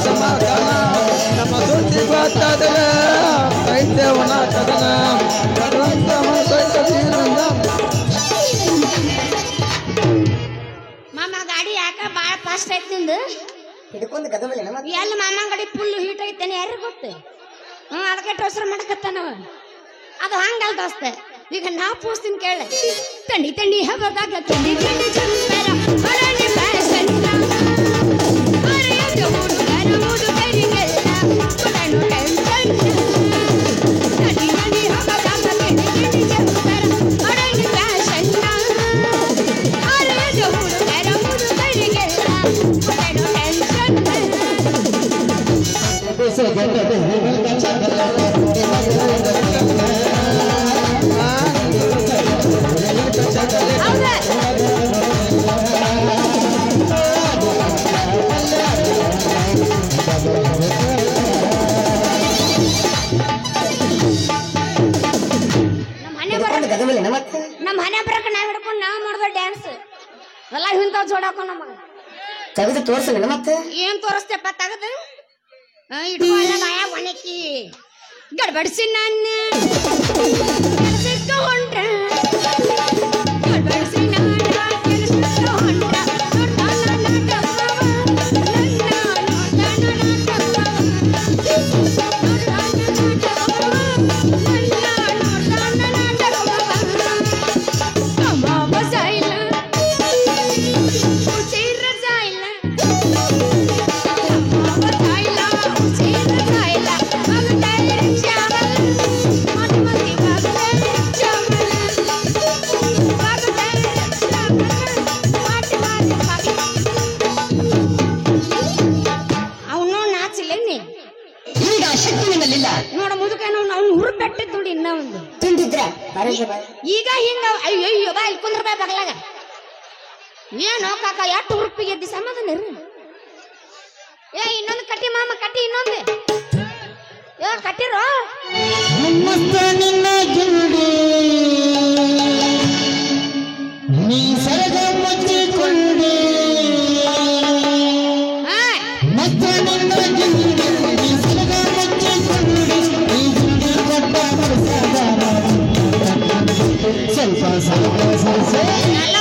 ಸಮಾಧಾನ ನಮ್ಮ ಸುದ್ದಿ ಗೊತ್ತಾದರ ಕೈತೇವನ ಕದನ ಮಾಮ ಗಾಡಿ ಯಾಕ ಬಾಳ ಫಾಸ್ಟ್ ಐತಿ ನಿಂದು ಹಿಡ್ಕೊಂಡು ಗದಬಲ್ಲ ಎಲ್ಲ ಮಾಮ ಗಾಡಿ ಫುಲ್ ಹೀಟ್ ಐತೇನೆ ಯಾರಿಗೆ ಗೊತ್ತು ಅದಕ್ಕೆ ಟೋಸರ್ ಮಾಡಕತ್ತಾನವ ಅದು ಹಂಗಲ್ ದೋಸ್ತ ಈಗ ನಾ ಪೂಸ್ತೀನಿ ಕೇಳ ತಂಡಿ ತಂಡಿ ಹಬ್ಬದಾಗ ತಂಡಿ ತಂಡಿ ಚಂದರ ಹೊರಗೆ ಫ್ಯಾಷನ್ ಅರೆಯದ ಹುಡುಗರ ಹುಡುಗರಿಗೆಲ್ಲ ಕೊಡನು ಟೆನ್ಷನ್ ತಂಡಿ ತಂಡಿ ಹಬ್ಬದಾಗ ತಂಡಿ ತಂಡಿ ಚಂದರ ಹೊರಗೆ ಫ್ಯಾಷನ್ ಅರೆಯದ ಹುಡುಗರ ಹುಡುಗರಿಗೆಲ್ಲ ಕೊಡನು ಟೆನ್ಷನ್ ಹೌದಾ ನಮ್ಮ ಮನೆ ಬರಕ ನಾವ್ ಹಿಡ್ಕೊಂಡು ನಾವ್ ಮಾಡ್ದ ಡ್ಯಾನ್ಸ್ ಎಲ್ಲ ಹಿಂತಾವ್ ಜೋಡಾಕೋ ನಮಗ ತೆಗೆದು ತೋರ್ಸಲ್ಲ ಮತ್ತೆ ಏನ್ ತೋರಿಸ್ತೇಪ್ಪ ತಗದು ಇಟ್ಕೊಳ್ಳ ಬಾಯ ಒಣಕಿ ಗಡ್ಬಡಿಸಿ ನಾನು ಹೊಂಟ್ರ ಗಡ್ಬಡಿಸಿ ನೋಡ ಮುದುಕೇನು ಅವ್ನು ಹುರು ಬೆಟ್ಟಿದ್ ನೋಡಿ ಇನ್ನ ಒಂದು ತಿಂದಿದ್ರ ಈಗ ಹಿಂಗ ಅಯ್ಯೋ ಬಾ ಇಲ್ಲಿ ಕುಂದ್ರ ಬಾ ಬಗ್ಲಾಗ ಏನೋ ಕಾಕ ಎಷ್ಟು ಹುರುಪಿಗೆ ಎದ್ದಿ ಸಮಾಧಾನ ಇರು ಏ ಇನ್ನೊಂದು ಕಟ್ಟಿ ಮಾಮ ಕಟ್ಟಿ ಇನ್ನೊಂದು ಏ ಕಟ್ಟಿರೋ ನಿನ್ನ ಗಿಂಡಿ ನೀ ಸರಗ ಮುಚ್ಚಿಕೊಂಡೆ ಮತ್ತೆ ನಿನ್ನ ಗಿಂಡಿ ನೀ ಸರಗ ಮುಚ್ಚಿಕೊಂಡೆ ಈ ಗಿಂಡಿ ಕೊಟ್ಟ ಸ್ವಲ್ಪ ಸ್ವಲ್ಪ ಸರಸ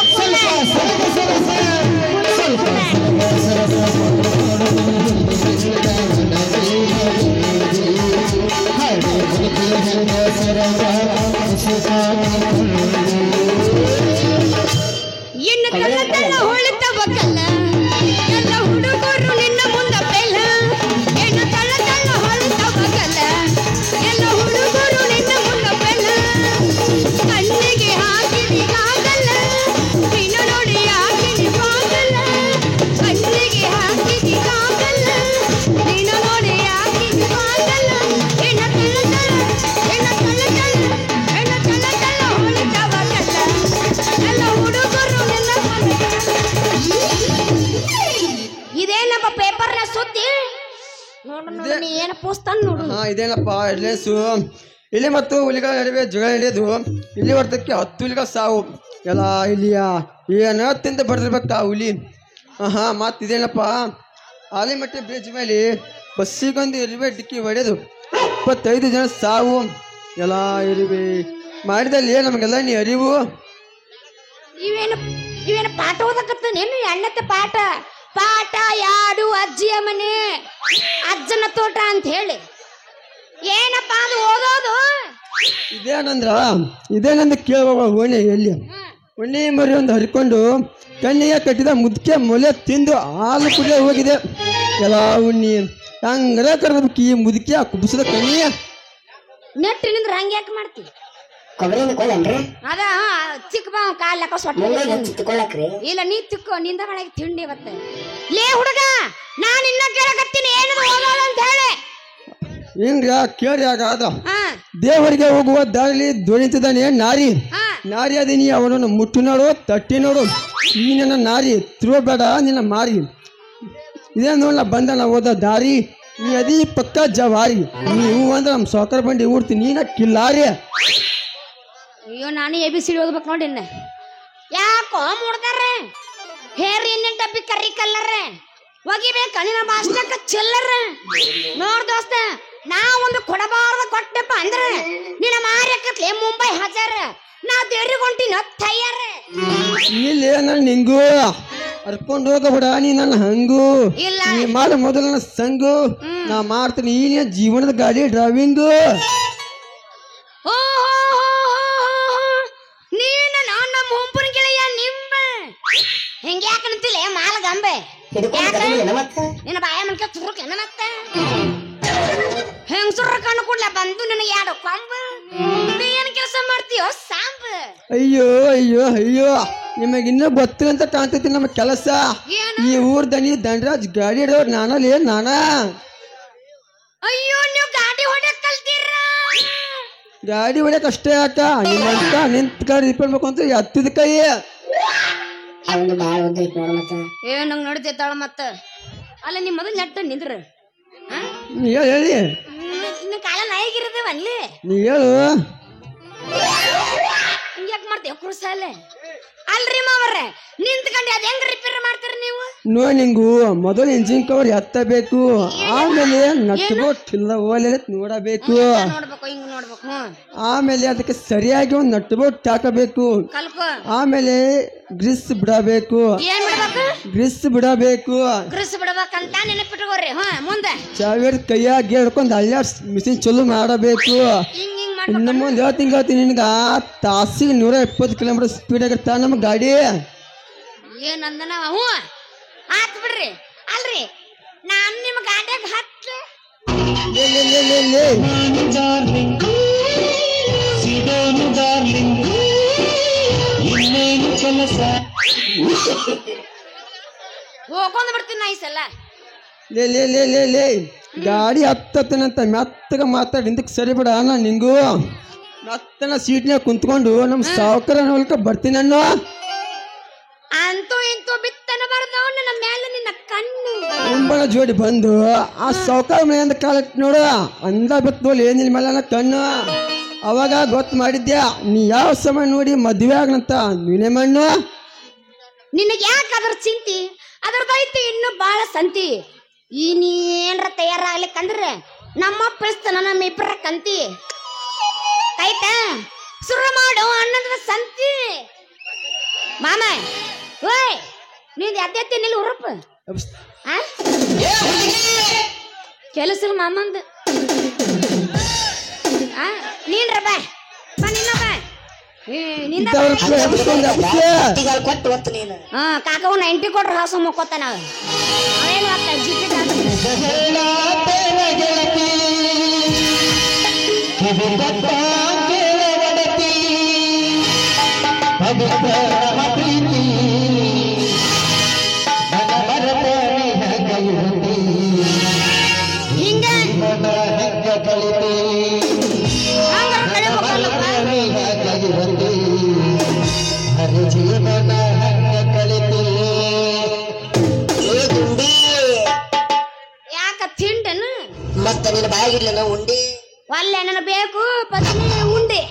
ಸ್ವಲ್ಪ ಸರಗ ಸರಸ ಸ್ವಲ್ಪ ಸರಗ ಇನ್ನು ತಳ್ಳ ತಳ್ಳ ಹೊಳಿತವ ಕಲ್ಲ ಎಲ್ಲ ಹುಡುಗರು ನಿನ್ನ ಮುಂದ ಬೆಲ್ಲ ಇನ್ನು ತಳ್ಳ ತಳ್ಳ ಹೊಳಿತವ ಕಲ್ಲ ಎಲ್ಲ ಹುಡುಗರು ನಿನ್ನ ಮುಂದ ಬೆಲ್ಲ ಕಣ್ಣಿಗೆ ಹಾಕಿನಿ ಕಾಗಲ್ಲ ನಿನ್ನ ನೋಡಿ ಹಾಕಿನಿ ಬಾಗಲ್ಲ ಕಣ್ಣಿಗೆ ಹಾಕಿನಿ ಕಾಗಲ್ಲ ನಿನ್ನ ನೋಡಿ ಹಾಕಿನಿ ಬಾಗಲ್ಲ ಇನ್ನು ತಳ್ಳ ತಳ್ಳ ಇನ್ನು ತಳ್ಳ ತಳ್ಳ ಇನ್ನು ತಳ್ಳ ತಳ್ಳ ಹೊಳಿತವ ಕಲ್ಲ ಎಲ್ಲ ಹುಡುಗರು ನಿನ್ನ ಇದೇನಪ್ಪ ಪೇಪರ್ನ ಸುದ್ದಿ ನೋಡು ನೋಡು ನೀ ಏನು ಪೋಸ್ತಾನ ನೋಡು ಇದೇನಪ್ಪ ಎಡ್ಲೆಸು ಇಲ್ಲಿ ಮತ್ತು ಹುಲಿಗಳ ನಡುವೆ ಜಗಳ ನಡೆಯೋದು ಇಲ್ಲಿ ಹೊರತಕ್ಕೆ 10 ಹುಲಿಗಳ ಸಾವು ಎಲ್ಲ ಇಲ್ಲಿಯ ಏನು ತಿಂದ ಬಡ್ದಿರ್ಬೇಕ ಹುಲಿ ಮತ್ತು ಇದೇನಪ್ಪ ಆಲಿಮಟ್ಟಿ ಬ್ರಿಡ್ಜ್ ಮೇಲೆ ಬಸ್ಸಿಗೊಂದು ರೈಲ್ವೆ ಡಿಕ್ಕಿ ಹೊಡೆದು 25 ಜನ ಸಾವು ಎಲ್ಲ ಇರುವೆ ಮಾಡಿದಲ್ಲಿ ನಮಗೆಲ್ಲ ನೀ ಅರಿವು. ಇವೇನು ಇವೇನು ಪಾಠ ಓದಕತ್ತನೇನು ಎಣ್ಣತ್ತೆ ಪಾಠ ಪಾಠ ಯಾಡು ಅಜ್ಜಿಯ ಮನೆ ಅಜ್ಜನ ತೋಟ ಅಂತ ಹೇಳಿ ಏನಪ್ಪ ಅದು ಓದೋದು? ಇದೇನಂದ ಕೇಳುವ ಓಣೆ ಎಲ್ಲಿ ಒಣ್ಣೆ ಮರಿ ಒಂದು ಹರಿಕೊಂಡು ಕಣ್ಣಿಗೆ ಕಟ್ಟಿದ ಮುದ್ಕೆ ಮೊಲೆ ತಿಂದು ಹಾಲು ಕುಡಿಯ ಹೋಗಿದೆ. ಎಲ್ಲ ಉಣ್ಣಿ ಹಂಗರ ಕರ್ಬೇಕು ಈ ಮುದುಕಿ ಆ ಕುಬ್ಸದ ಕಣ್ಣಿಯ ನೆಟ್ಟಿನಿಂದ್ರ ಹಂಗ ಯಾಕೆ ಮಾಡ್ತೀವಿ? ಕೊಬ್ಬರಿಯಿಂದ ಕೊಳ್ಳನ್ರಿ ಅದ ಚಿಕ್ಕ ಬಾ ಕಾಲಕ್ಕ ತಿಕ್ಕೊಳ್ಳಕ್ರಿ. ಇಲ್ಲ ನೀ ತಿಕ್ಕೋ ನಿಂದ ಮಳೆಗೆ ತಿಂಡಿ ಇವತ್ತು. ಲೇ ಹುಡುಗ ನಾನು ಇನ್ನ ಕೇಳಕತ್ತೀನಿ ಏನದು ಓದೋದು ಅಂತ ಹೇಳಿ. ಹಿಂಗ ಕೇಳಿ ಆಗಾದ ಹಾ ದೇವರಿಗೆ ಹೋಗುವ ದಾರಿಲಿ ದೊಣಿತಿದ್ದಾನೆ ನಾರಿ. ಹಾ ನಾರಿ ಅದೀನಿ ಅವನನ್ನು ಮುಟ್ಟು ನೋಡು ತಟ್ಟಿ ನೋಡು. ಈ ನನ್ನ ನಾರಿ ತಿರುವಬೇಡ ನಿನ್ನ ಮಾರಿ. ಇದೇ ನೋಡ ಬಂದ ಹೋದ ದಾರಿ. ನೀ ಅದಿ ಪಕ್ಕ ಜವಾರಿ. ನೀವು ಅಂದ್ರೆ ನಮ್ಮ ಸೌಕರ್ ಬಂಡಿ ಊಡ್ತೀನಿ ನೀನ ಕಿಲ್ಲಾರಿ. ಅಯ್ಯೋ ನಾನು ABCD ಓದ್ಬೇಕು ನೋಡಿ ಇನ್ನ. ಯಾಕೋ ಮುಡ್ದಾರೆ ಹೇರಿ ಇನ್ನೇನ್ ಡಬ್ಬಿ ಕರ್ರಿ ಕಲ್ಲರ ಒಗಿಬೇಕ ನಿನ್ನ ಮಾಸ್ಟಕ್ಕ ಚಿಲ್ಲರ. ನೋಡ್ ದೋಸ್ತ ನಾ ಒಂದು ಕೊಡಬಾರ್ದ ಕೊಟ್ಟೆಪ್ಪ ಅಂದ್ರೆ ನಿನ್ನ ಮಾರ್ಯಕತ್ಲೆ ಮುಂಬೈ ಹಜಾರ ನಾ ದೇವ್ರಿಗೊಂಟಿನ ತಯ್ಯಾರ. ಇಲ್ಲಿ ನಾನು ನಿಂಗು ಅರ್ಕೊಂಡು ಹೋಗಬೇಡ ನೀ ನನ್ನ ಹಂಗು. ಇಲ್ಲ ನೀ ಮಾಡ ಮೊದಲ ನನ್ನ ಸಂಗು. ನಾ ಮಾಡ್ತೀನಿ ಈ ಜೀವನದ ಗಾಡಿ ಡ್ರೈವಿಂಗು. ನೀನ ನನ್ನ ಮುಂಪುನ ಗೆಳೆಯ ನಿಂಬ ಹಿಂಗ ಯಾಕಂತಿಲ್ಲ ಮಾಲಗಂಬೆ ನಿನ್ನ ಬಾಯ ಮನ್ಕ ತುರುಕೇನ ಮತ್ತೆ ಹೆಂಗಸುರ ಕಣ್ಣು ಕೂಡ್ಲ ಬಂದು ನಿನಗೆ ಯಾಡು ಕೊಂಬ ನೀ ಏನ್ ಕೆಲಸ ಮಾಡ್ತೀಯೋ ಸಾಂಬ. ಅಯ್ಯೋ ಅಯ್ಯೋ ಅಯ್ಯೋ ನಿಮಗಿನ್ನೂ ಗೊತ್ತಿಲ್ಲ ಅಂತ ಕಾಣ್ತೈತಿ ನಮ್ಮ ಕೆಲಸ. ಈ ಊರ್ದನಿ ದಂಡರಾಜ್ ಗಾಡಿ ಹಿಡಿದವ್ರು ನಾನಲ್ಲಿ ನಾನಾ. ಅಯ್ಯೋ ನೀವು ಗಾಡಿ ಹೊಡ್ಯಕ್ ಕಲ್ತೀರ? ಗಾಡಿ ಹೊಡ್ಯಕ್ ಅಷ್ಟೇ ಯಾಕ ನಿಮ್ಮಂತ ನಿಂತ ಗಾಡಿ ರಿಪೇರ್ಬೇಕು ಅಂತ ಹತ್ತಿದ ಕೈ. ಏ ನಂಗೆ ನಡಿತೈತಾಳ ಮತ್ತ ಅಲ್ಲ ನಿಮ್ಮ ಮೊದಲು ನೆಟ್ಟ ನಿಂದ್ರ ನೀ ಹೇಳಿ ಇನ್ನ ಕಾಲ ನಾಯಿಗಿರದೇವ ಅಲ್ಲಿ ನೀ ಹೇಳು. ಹಿಂಗ್ಯಾಕ್ ಮಾಡ್ತೇವ ಕುರ್ಸಲ್ಲೇ ಅಲ್ರಿ ಮಾವರ್ರೆ ನಿಂತ್ಕೊಂಡೆ ಅದ ಹೆಂಗ್ ರಿಪೇರ್ ಮಾಡ್ತೀರಿ ನೀವು? ನಿಂಗು ಮೊದಲು ಇಂಜಿನ್ ಕವರ್ ಎತ್ತಬೇಕು. ಆಮೇಲೆ ನಟ್ಬೋಟ್ ಇಲ್ಲ ಓಲೆ ನೋಡಬೇಕು. ನೋಡ್ಬೇಕು ಹಿಂಗ್ ನೋಡ್ಬೇಕು. ಆಮೇಲೆ ಅದಕ್ಕೆ ಸರಿಯಾಗಿ ಒಂದು ನಟ್ಬೋಟ್ ಹಾಕಬೇಕು. ಕಲ್ಕೋ ಆಮೇಲೆ ಗ್ರಿಸ್ ಬಿಡಬೇಕು. ಏನ್ ಬಿಡ್ಬೇಕು? ಗ್ರಿಸ್ ಬಿಡಬೇಕು. ಗ್ರಿಸ್ ಬಿಡ್ಬೇಕಂತ ನೆನಪಿಟ್ಕೋರಿ. ಮುಂದೆ ಚಾವೇರ್ ಕೈಯಾಗಿ ಹಿಡ್ಕೊಂಡು ಅಲ್ಲಾಡ್ ಮಿಷಿನ್ ಚಲೋ ಮಾಡಬೇಕು. ಹಿಂಗ್ ಹಿಂಗ್ ಇನ್ನು ಮುಂದೆ ಹೇಳ್ತೀನಿ ನಿನ್ಗ ತಾಸಿಗೆ 120 ಕಿಲೋಮೀಟರ್ ಸ್ಪೀಡ್ ಆಗಿರ್ತಾ ನಮ್ಮ ಗಾಡಿ. ಏನಂದನ ಹ್ಞೂ ಆತ್ ಬಿಡ್ರಿ. ಅಲ್ರಿ ನಾನ್ ನಿಮ್ ಗಾಡ್ಯಾಗ ಹತ್ಲೆ ಹೋಗೊಂಡ್ ಬಿಡ್ತೀನಿ ನಾ ಈ ಸಲ. ಲೇ ಗಾಡಿ ಹತ್ತತ್ತನಂತ ಮೆತ್ತಗ ಮಾತಾಡಿ ಹಿಂದಕ್ಕೆ ಸರಿ ಬಿಡ. ನಾ ನಿಂಗು ಮತ್ತನ ಸೀಟ್ನಾಗ ಕುಂತ್ಕೊಂಡು ನಮ್ಮ ಸಾವುಕಾರ ಹೊಲ್ಕ ಬರ್ತೀನಿ ಅನ್ನೋ. ಅಂತೂ ಇಂತೂ ಬಿತ್ತನ ಬರ್ದವ್ ನನ್ನ ಮೇಲೆ ನಿನ್ನ ಕಣ್ಣು ಕುಂಬಳ ಜೋಡಿ ಬಂದು ಆ ಸಾವುಕಾರ ಮನೆಯಿಂದ ಕಾಲಕ್ಕೆ ನೋಡು ಅಂದ ಬಿತ್ತೋಲ್ ಏನಿಲ್ಲ ಮೇಲೆ ನನ್ನ ಕಣ್ಣು. ಅವಾಗ ಗೊತ್ತು ಮಾಡಿದ್ಯಾ ನೀ ಯಾವ ಸಮಯ ನೋಡಿ ಮದ್ವೆ ಆಗಂತ ನೀನೇ ಮಣ್ಣು. ನಿನಗೆ ಯಾಕೆ ಅದ್ರ ಚಿಂತಿ? ಅದ್ರದೈತಿ ಇನ್ನು ಬಾಳ ಸಂತಿ. ಈ ನೀ ಏನ್ರ ತಯಾರಾಗ್ಲಿಕ್ಕಂದ್ರೆ ನಮ್ಮಪ್ಪ ಇಸ್ತಾನ ನಮ್ಮ ಇಬ್ಬರ ಕಂತಿ ಆಯ್ತ ಶುರು ಮಾಡು ಅನ್ನದ ಸಂತಿ. ಮಾಮ ಓಯ್ ನೀನ್ ಅದ್ಯತ್ತಿ ನಿಲ್ ಉರಪ್ಪ ಕೆಲಸ ಮಾಮಂದ ನೀನ್ರ ಬಾ ನಿನ್ನ ಬಾ ಕಾಕವ್ 90 ಕೊಟ್ರ ಹಾಸ ಮುಕ್ಕೋತಾನ. ಹಿಂಗ ಯಾಕ ತಿಂಡನು ಮತ್ತ ನಿನ್ನ ಬಾಯಾಗಿರ್ಲಿಲ್ಲ ಉಂಡಿ ಒಲ್ಲೆ ನನಗೆ ಬೇಕು ಪತ್ನಿ ಉಂಡೆ.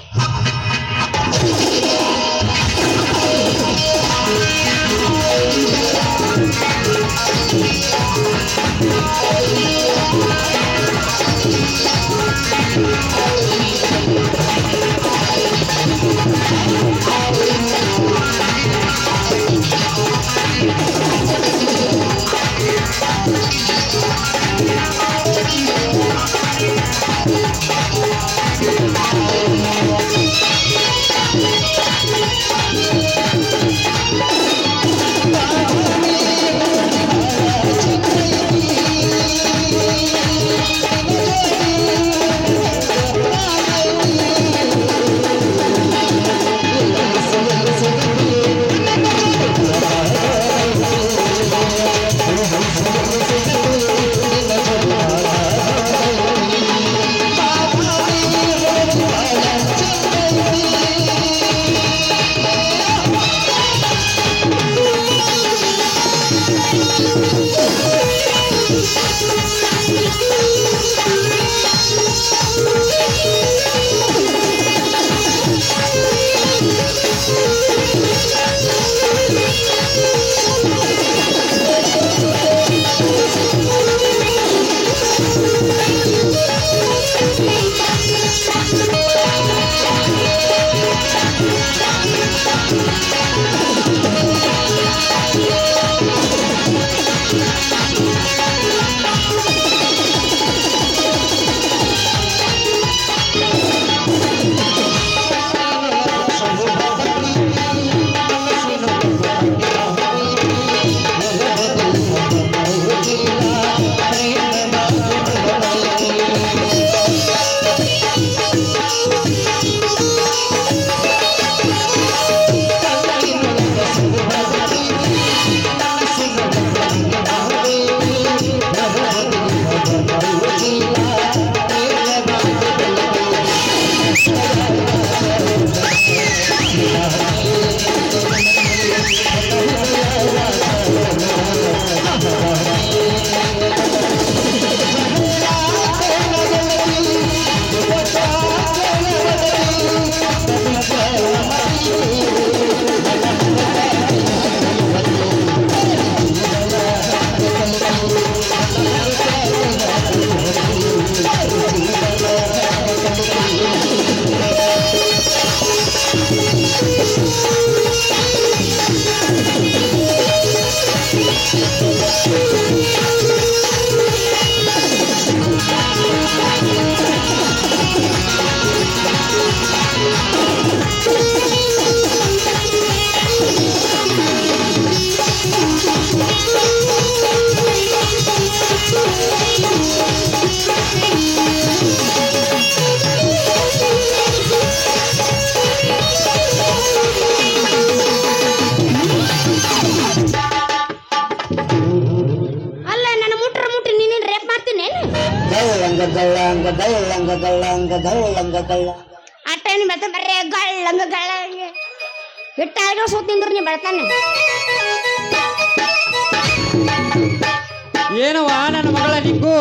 ಗಳ್ಳಂಗ ಗಳ್ಳಂಗ ಗಳ್ಳಂಗ ಗಳ್ಳ ಅಟ್ಟೇನು ಬೆತ್ತ ಬರ್ರೆ ಗಳ್ಳಂಗ ಗಳ್ಳಂಗ ಹಿಟ್ಟಾಗ ಸೂತ್ ನಿಂದ್ರು ನೀ ಬೆಳ್ತಾನೆ ಏನವ ನನ್ನ ಮಗಳ ನಿಂಗು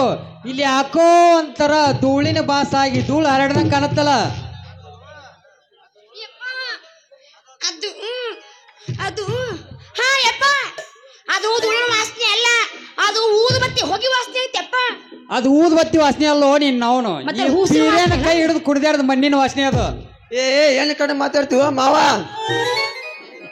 ಇಲ್ಲಿ ಯಾಕೋ ಒಂಥರ ಧೂಳಿನ ಬಾಸಾಗಿ ಧೂಳು ಹರಡ್ದಂಗೆ ಕಾಣತ್ತಲ್ಲ. ಅದು ಅದು ಹಾ ಯಪ್ಪ ಅದು ಧೂಳಿನ ವಾಸನೆ ಅಲ್ಲ, ಅದು ಊದು ಬತ್ತಿ ಹೋಗಿ ವಾಸನೆ ಐತೆಪ್ಪ. ಅದು ಊದ್ ಬತ್ತಿ ವಾಸನೆ ಅಲ್ಲೋ ನೀನ್ ನಾವು ಮತ್ತೆ ಹೂಸಿನ ಸೀರೆನ ವಾಸನೆ? ಕೈ ಹಿಡಿದು ಕುಡ್ದಾಡ್ದ ಮಣ್ಣಿನ ವಾಸನೆ ಅದು. ಏನು ಕಡೆ ಮಾತಾಡ್ತೀವ ಮಾವ?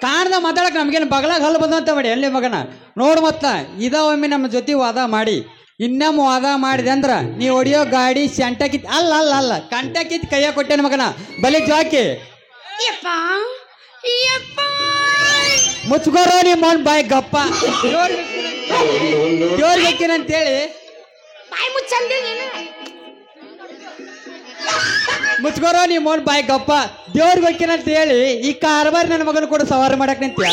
ಕಾಣ್ದ ಮಾತಾಡಕ್ ನಮ್ಗೇನು ಬಗಲಾಗ ಹಲ್ಲು ಬಂದಂತ ಮಾಡಿ ಎಲ್ಲಿ ಮಗನ ನೋಡು ಮತ್ತ ಇದ ಒಮ್ಮೆ ನಮ್ಮ ಜೊತೆ ವಾದ ಮಾಡಿ ಇನ್ನೊಮ್ಮೆ ವಾದ ಮಾಡಿದೆ ಅಂದ್ರ ನೀ ಹೊಡಿಯೋ ಗಾಡಿ ಸೆಂಟ ಕಿತ್ ಅಲ್ಲ ಅಲ್ಲ ಅಲ್ಲ ಕಂಟ ಕಿತ್ ಕೈಯ ಕೊಟ್ಟೇನ ಮಗನ ಬಲಿ ಜಾಕಿ ಯಪ್ಪ ಯಪ್ಪ ಮುಚ್ಕೋರೋ ನೀ ಮೋನ್ ಬಾಯ್ ಗಪ್ಪ ಜೋರ್ ಬೇಕೇನಂತೇಳಿ ಬಾಯಿ ಮುಚ್ಚಂದಿ ನೀನು. ಮುಚ್ಕೋರೋ ನೀ ಮೋನ್ ಬಾಯ್ ಗಪ್ಪ ದೇವ್ರ ಬೇಕೇನಂತ ಹೇಳಿ ಈ ಕಾರ್ಬಾರ್ ನನ್ನ ಮಗನ ಕೂಡ ಸವಾರಿ ಮಾಡಕ್ ನಿಂತ್ಯ